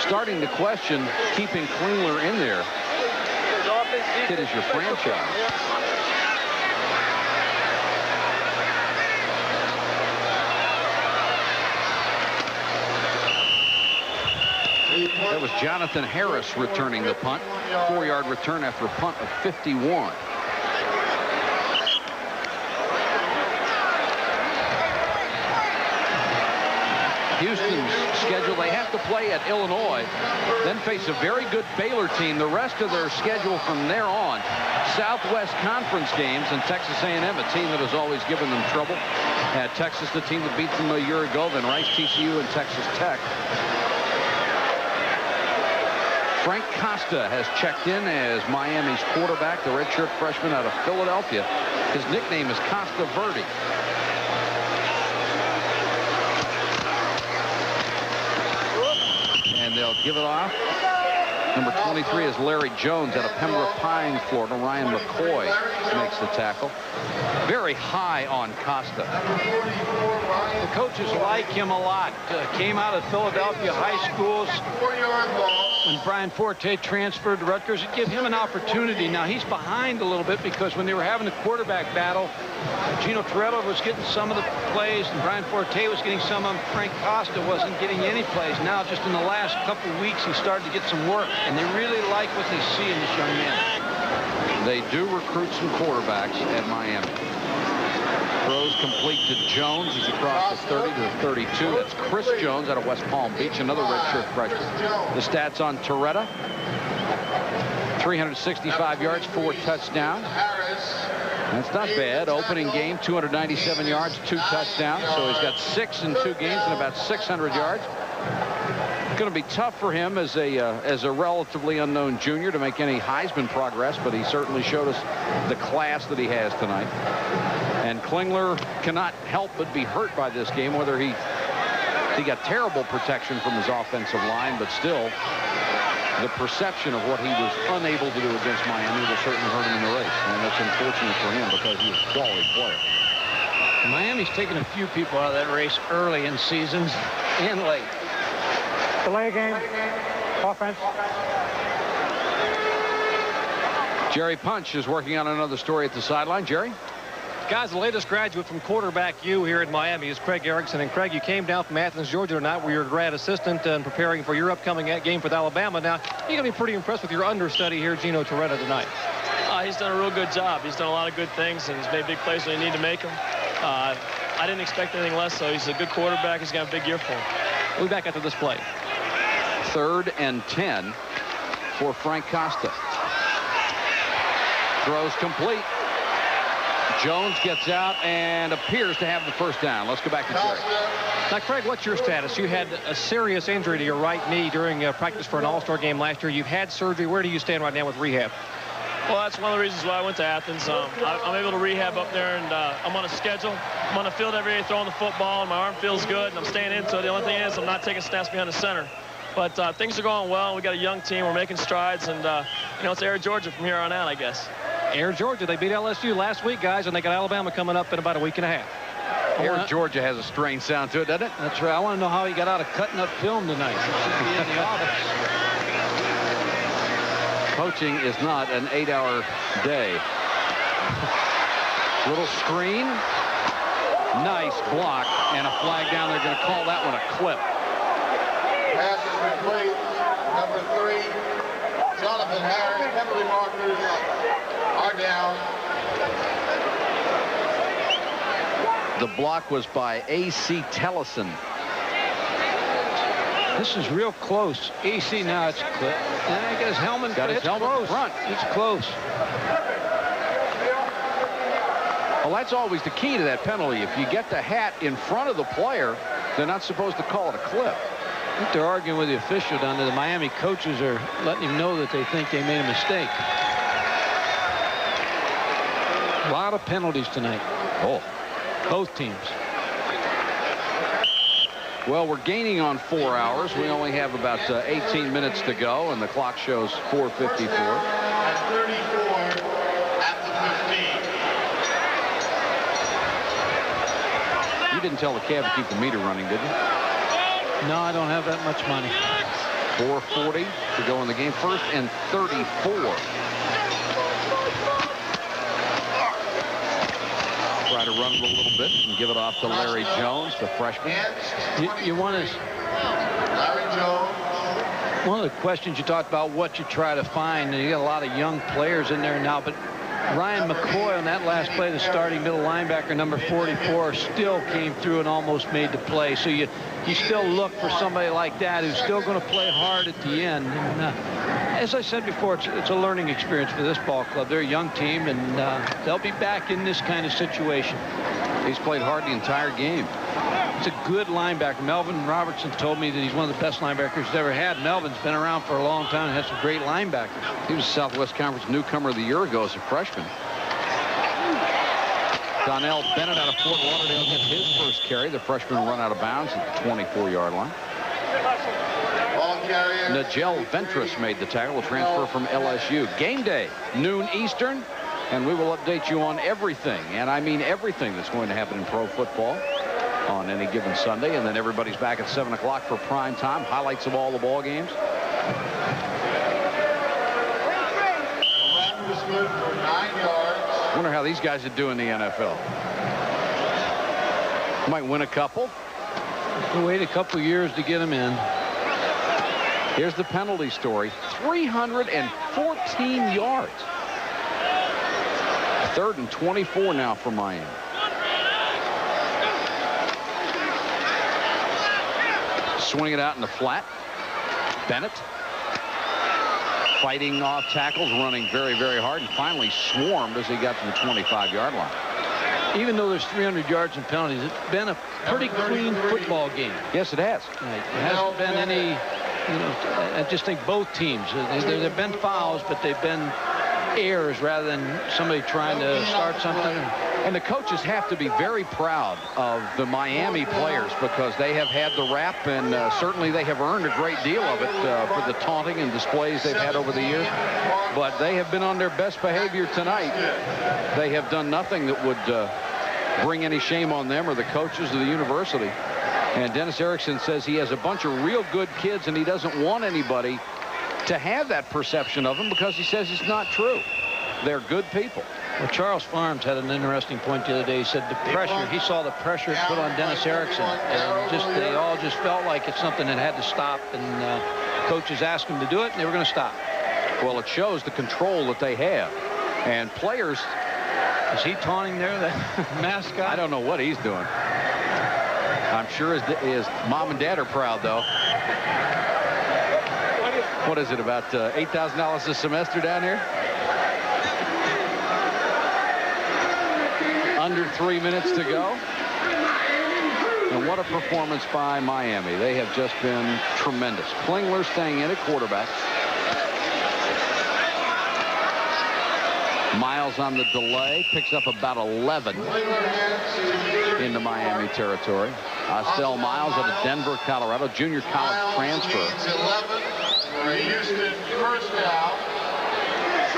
starting to question keeping Klingler in there. Kid is your franchise. That was Jonathan Harris returning the punt. 4-yard return after a punt of 51. Houston's schedule, they have to play at Illinois, then face a very good Baylor team. The rest of their schedule from there on, Southwest Conference games, and Texas A&M, a team that has always given them trouble. At Texas, the team that beat them a year ago, then Rice, TCU, and Texas Tech. Frank Costa has checked in as Miami's quarterback, the redshirt freshman out of Philadelphia. His nickname is Costa Verde. And they'll give it off. Number 23 is Larry Jones out of Pembroke Pines, Florida. Ryan McCoy makes the tackle. Very high on Costa. The coaches like him a lot. Came out of Philadelphia high schools. When Brian Forte transferred to Rutgers, it gave him an opportunity. Now he's behind a little bit because when they were having the quarterback battle, Gino Toretta was getting some of the plays and Brian Forte was getting some of them. Frank Costa wasn't getting any plays. Now just in the last couple of weeks he started to get some work, and they really like what they see in this young man. They do recruit some quarterbacks at Miami. Throws complete to Jones. He's across the 30 to the 32. That's Chris Jones out of West Palm Beach, another redshirt freshman. The stats on Toretta: 365 yards, 4 touchdowns. That's not bad. Opening game, 297 yards, 2 touchdowns. So he's got 6 in 2 games and about 600 yards. It's going to be tough for him as a relatively unknown junior to make any Heisman progress, but he certainly showed us the class that he has tonight. And Klingler cannot help but be hurt by this game, whether he got terrible protection from his offensive line, but still the perception of what he was unable to do against Miami will certainly hurt him in the race. And that's unfortunate for him because he's a quality player. Miami's taken a few people out of that race early in seasons and late. Delay game. Offense. Jerry Punch is working on another story at the sideline. Jerry? Guys, the latest graduate from quarterback U here in Miami is Craig Erickson. And Craig, you came down from Athens, Georgia tonight where you're a grad assistant and preparing for your upcoming game with Alabama. Now, you're going to be pretty impressed with your understudy here, Gino Toretta, tonight. He's done a real good job. He's done a lot of good things, and he's made big plays when he needed to make them. I didn't expect anything less, so he's a good quarterback. He's got a big year for him. We'll be back after this play. 3rd and 10 for Frank Costa. Throws complete. Jones gets out and appears to have the first down. Let's go back to Jerry. Now, Craig, what's your status? You had a serious injury to your right knee during practice for an All-Star game last year. You've had surgery. Where do you stand right now with rehab? Well, that's one of the reasons why I went to Athens. I'm able to rehab up there, and I'm on a schedule. I'm on the field every day throwing the football, and my arm feels good, and I'm staying in. So the only thing is I'm not taking snaps behind the center. But things are going well. We got a young team. We're making strides, and you know, it's Air Georgia from here on out, I guess. Air Georgia, they beat LSU last week, guys, and they got Alabama coming up in about a week and a half. Air Georgia has a strange sound to it, doesn't it? That's right. I want to know how he got out of cutting up film tonight. In the office. Coaching is not an 8-hour day. Little screen. Nice block and a flag down. They're going to call that one a clip. Pass is complete. Number 3, Jonathan Harris. Penalty markers are down. The block was by A.C. Tellison. This is real close. AC now, it's clip. And I got his helmet. Got his helmet close. front. It's close. Well, that's always the key to that penalty. If you get the hat in front of the player, they're not supposed to call it a clip. I think they're arguing with the official down there. The Miami coaches are letting him know that they think they made a mistake. A lot of penalties tonight. Oh. Both teams. Well, we're gaining on 4 hours. We only have about 18 minutes to go, and the clock shows 4:54. At 34 at the 15. You didn't tell the cab to keep the meter running, did you? No, I don't have that much money. 4:40 to go in the game. 1st and 34. Try to run it a little bit and give it off to Larry Jones, the freshman. You want to... One of the questions you talked about, what you try to find, and you got a lot of young players in there now, but Ryan McCoy on that last play, the starting middle linebacker, number 44, still came through and almost made the play. So you still look for somebody like that who's still going to play hard at the end. And as I said before, it's a learning experience for this ball club. They're a young team, and they'll be back in this kind of situation. He's played hard the entire game. It's a good linebacker. Melvin Robertson told me that he's one of the best linebackers he's ever had. Melvin's been around for a long time and has some great linebackers. He was Southwest Conference Newcomer of the Year ago as a freshman. Donnell Bennett out of Fort Lauderdale gets his first carry. The freshman run out of bounds at the 24-yard line. Nigel Ventress made the tackle, a transfer from LSU. Game day, noon Eastern, and we will update you on everything, and I mean everything that's going to happen in pro football on any given Sunday. And then everybody's back at 7 o'clock for prime time. Highlights of all the ball games. Wonder how these guys would do in the NFL. Might win a couple. Wait a couple years to get them in. Here's the penalty story. 314 yards. 3rd and 24 now for Miami. Swing it out in the flat. Bennett fighting off tackles, running very, very hard, and finally swarmed as he got to the 25-yard line. Even though there's 300 yards in penalties, it's been a pretty clean football game. Yes, it has. It hasn't been any, I just think both teams, there have been fouls, but they've been errors rather than somebody trying to start something. And the coaches have to be very proud of the Miami players because they have had the rap, and certainly they have earned a great deal of it for the taunting and displays they've had over the years. But they have been on their best behavior tonight. They have done nothing that would bring any shame on them or the coaches of the university. And Dennis Erickson says he has a bunch of real good kids, and he doesn't want anybody to have that perception of them because he says it's not true. They're good people. Well, Charles Farms had an interesting point the other day. He said the pressure, he saw the pressure it put on Dennis Erickson, and they all just felt like it's something that had to stop, and coaches asked them to do it, and they were going to stop. Well, it shows the control that they have. And players... Is he taunting there, that mascot? I don't know what he's doing. I'm sure his mom and dad are proud, though. What is it, about $8,000 a semester down here? Under 3 minutes to go. And what a performance by Miami. They have just been tremendous. Klingler staying in at quarterback. Miles on the delay, picks up about 11 into Miami territory. Ostel Miles out of Denver, Colorado, junior college transfer.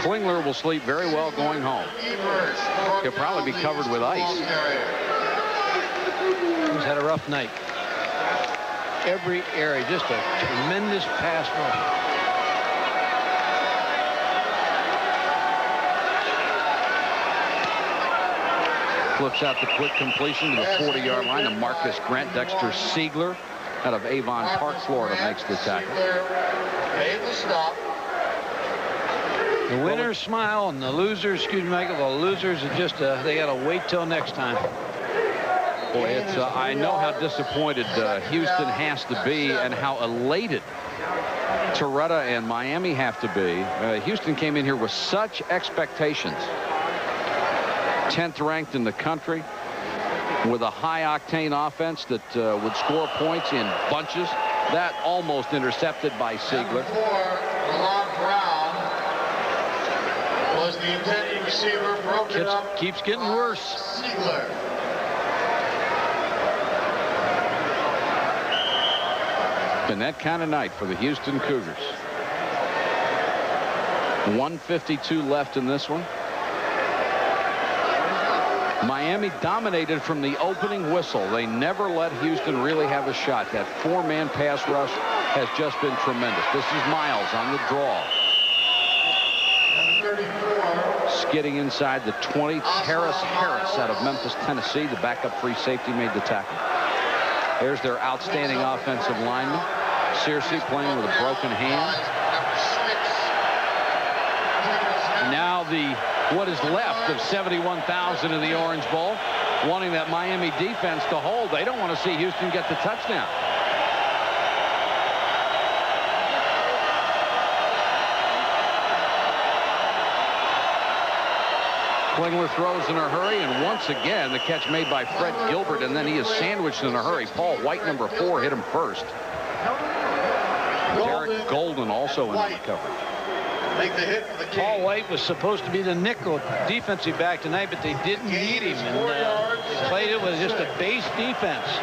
Klingler will sleep very well going home. He'll probably be covered with ice. He's had a rough night. Every area, just a tremendous pass rush. Flips out the quick completion to the 40-yard line to Marcus Grant. Dexter Siegler out of Avon Park, Florida, makes the tackle. The winners smile, and the losers, excuse me, Michael, the losers are just, they got to wait till next time. Boy, it's, I know how disappointed Houston has to be and how elated Torretta and Miami have to be. Houston came in here with such expectations. 10th ranked in the country with a high-octane offense that would score points in bunches. That almost intercepted by Siegler. Was the intended receiver broken up? Keeps getting worse. Siegler. Been that kind of night for the Houston Cougars. 1:52 left in this one. Miami dominated from the opening whistle. They never let Houston really have a shot. That 4-man pass rush has just been tremendous. This is Miles on the draw. Skidding inside the 20. Terrace Harris out of Memphis, Tennessee, the backup free safety, made the tackle. There's their outstanding offensive lineman. Searcy playing with a broken hand. Now what is left of 71,000 in the Orange Bowl wanting that Miami defense to hold. They don't want to see Houston get the touchdown. Klingler throws in a hurry, and once again the catch made by Fred Gilbert, and then he is sandwiched in a hurry. Paul White, number 4, hit him first. Derek Golden also in the coverage. Paul White was supposed to be the nickel defensive back tonight, but they didn't need him, and they played it with just a base defense.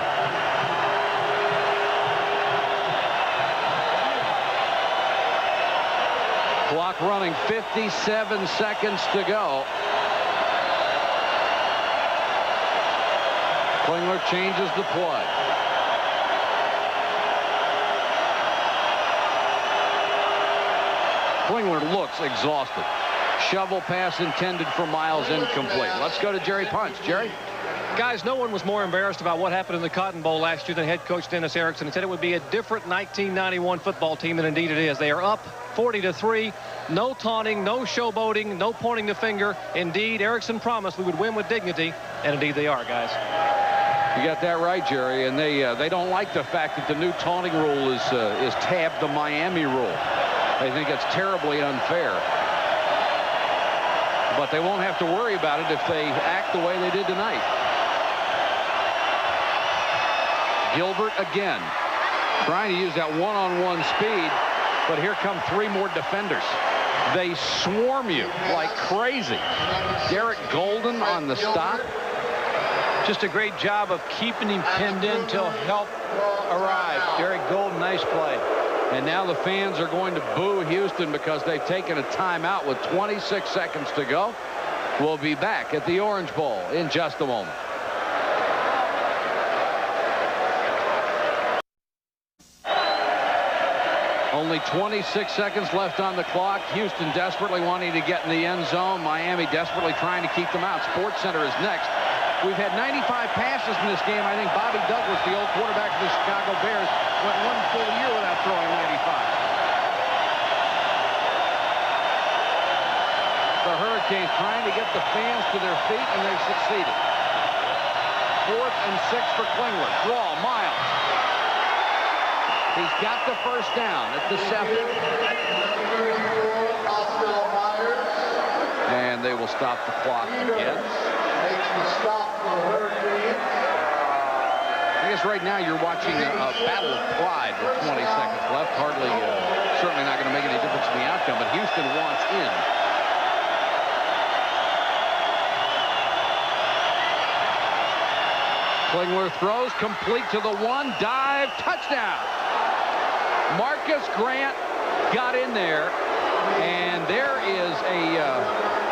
Clock running, 57 seconds to go. Klingler changes the play. Klingler looks exhausted. Shovel pass intended for Miles, incomplete. Let's go to Jerry Punch. Jerry? Guys, no one was more embarrassed about what happened in the Cotton Bowl last year than head coach Dennis Erickson. He said it would be a different 1991 football team, and indeed it is. They are up 40-3. No taunting, no showboating, no pointing the finger. Indeed, Erickson promised we would win with dignity, and indeed they are, guys. You got that right, Jerry. And they don't like the fact that the new taunting rule is tabbed the Miami rule. They think it's terribly unfair. But they won't have to worry about it if they act the way they did tonight. Gilbert again, trying to use that one-on-one speed, but here come 3 more defenders. They swarm you like crazy. Derek Golden on the stop. Just a great job of keeping him pinned in till help arrived. Derek Golden, nice play. And now the fans are going to boo Houston because they've taken a timeout with 26 seconds to go. We'll be back at the Orange Bowl in just a moment. Only 26 seconds left on the clock. Houston desperately wanting to get in the end zone. Miami desperately trying to keep them out. Sports Center is next. We've had 95 passes in this game. I think Bobby Douglas, the old quarterback of the Chicago Bears, went 1 full year without throwing 95. The Hurricanes trying to get the fans to their feet, and they've succeeded. 4th and 6 for Klingler. Draw, Miles. He's got the first down at the 7. And they will stop the clock again. I guess right now you're watching a battle of pride with 20 seconds left. Hardly, certainly not going to make any difference in the outcome, but Houston wants in. Klingler throws, complete to the 1, dive, touchdown. Marcus Grant got in there, and there is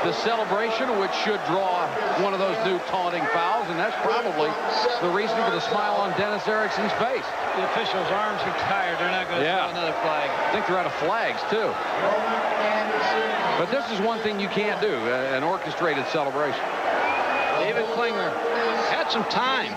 the celebration, which should draw one of those new taunting fouls, and that's probably the reason for the smile on Dennis Erickson's face. The officials' arms are tired. They're not going to throw another flag. I think they're out of flags, too. But this is one thing you can't do, an orchestrated celebration. David Klingler had some time.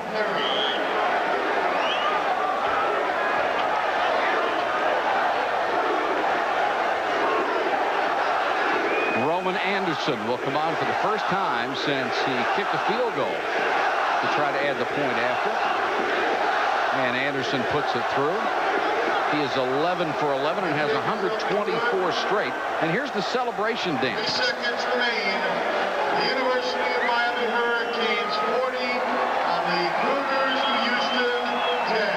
Roman Anderson will come on for the first time since he kicked a field goal to try to add the point after. And Anderson puts it through. He is 11 for 11 and has 124 straight. And here's the celebration dance. 3 seconds remain. The University of Miami Hurricanes 40 on the Cougars of Houston 10.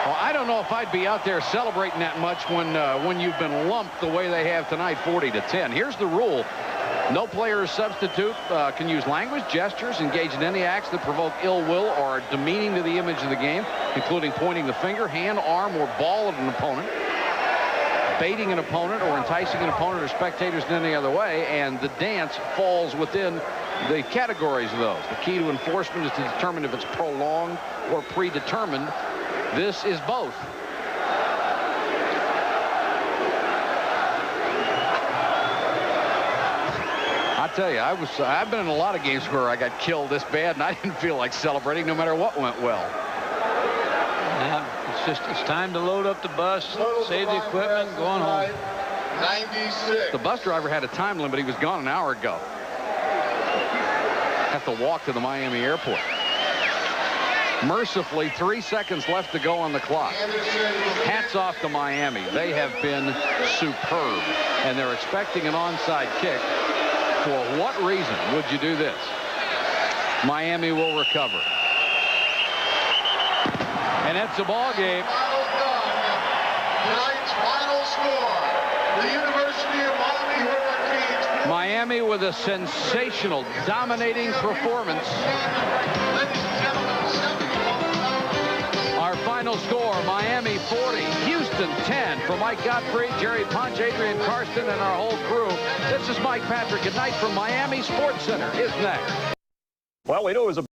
Well, I don't know if I'd be out there celebrating that much when you've been lumped the way they have tonight, 40-10. Here's the rule. No player or substitute can use language, gestures, engage in any acts that provoke ill will or are demeaning to the image of the game, including pointing the finger, hand, arm, or ball at an opponent, baiting an opponent, or enticing an opponent or spectators in any other way, and the dance falls within the categories of those. The key to enforcement is to determine if it's prolonged or predetermined. This is both. tell you, I've been in a lot of games where I got killed this bad, and I didn't feel like celebrating no matter what went well. Yeah, it's time to load up the bus, save the equipment, go on home. 96. The bus driver had a time limit. He was gone an hour ago. Have to walk to the Miami airport. Mercifully, 3 seconds left to go on the clock. Hats off to Miami. They have been superb, and they're expecting an onside kick. For what reason would you do this? Miami will recover. And that's the ball game. Tonight's final score. The University of Miami Hurricanes. Miami with a sensational, dominating performance. Our final score, Miami 40, Houston 10. For Mike Godfrey, Jerry Punch, Adrian Karsten, and our whole crew, this is Mike Patrick. Good night from Miami. Sports Center is next. Well, we knew it was a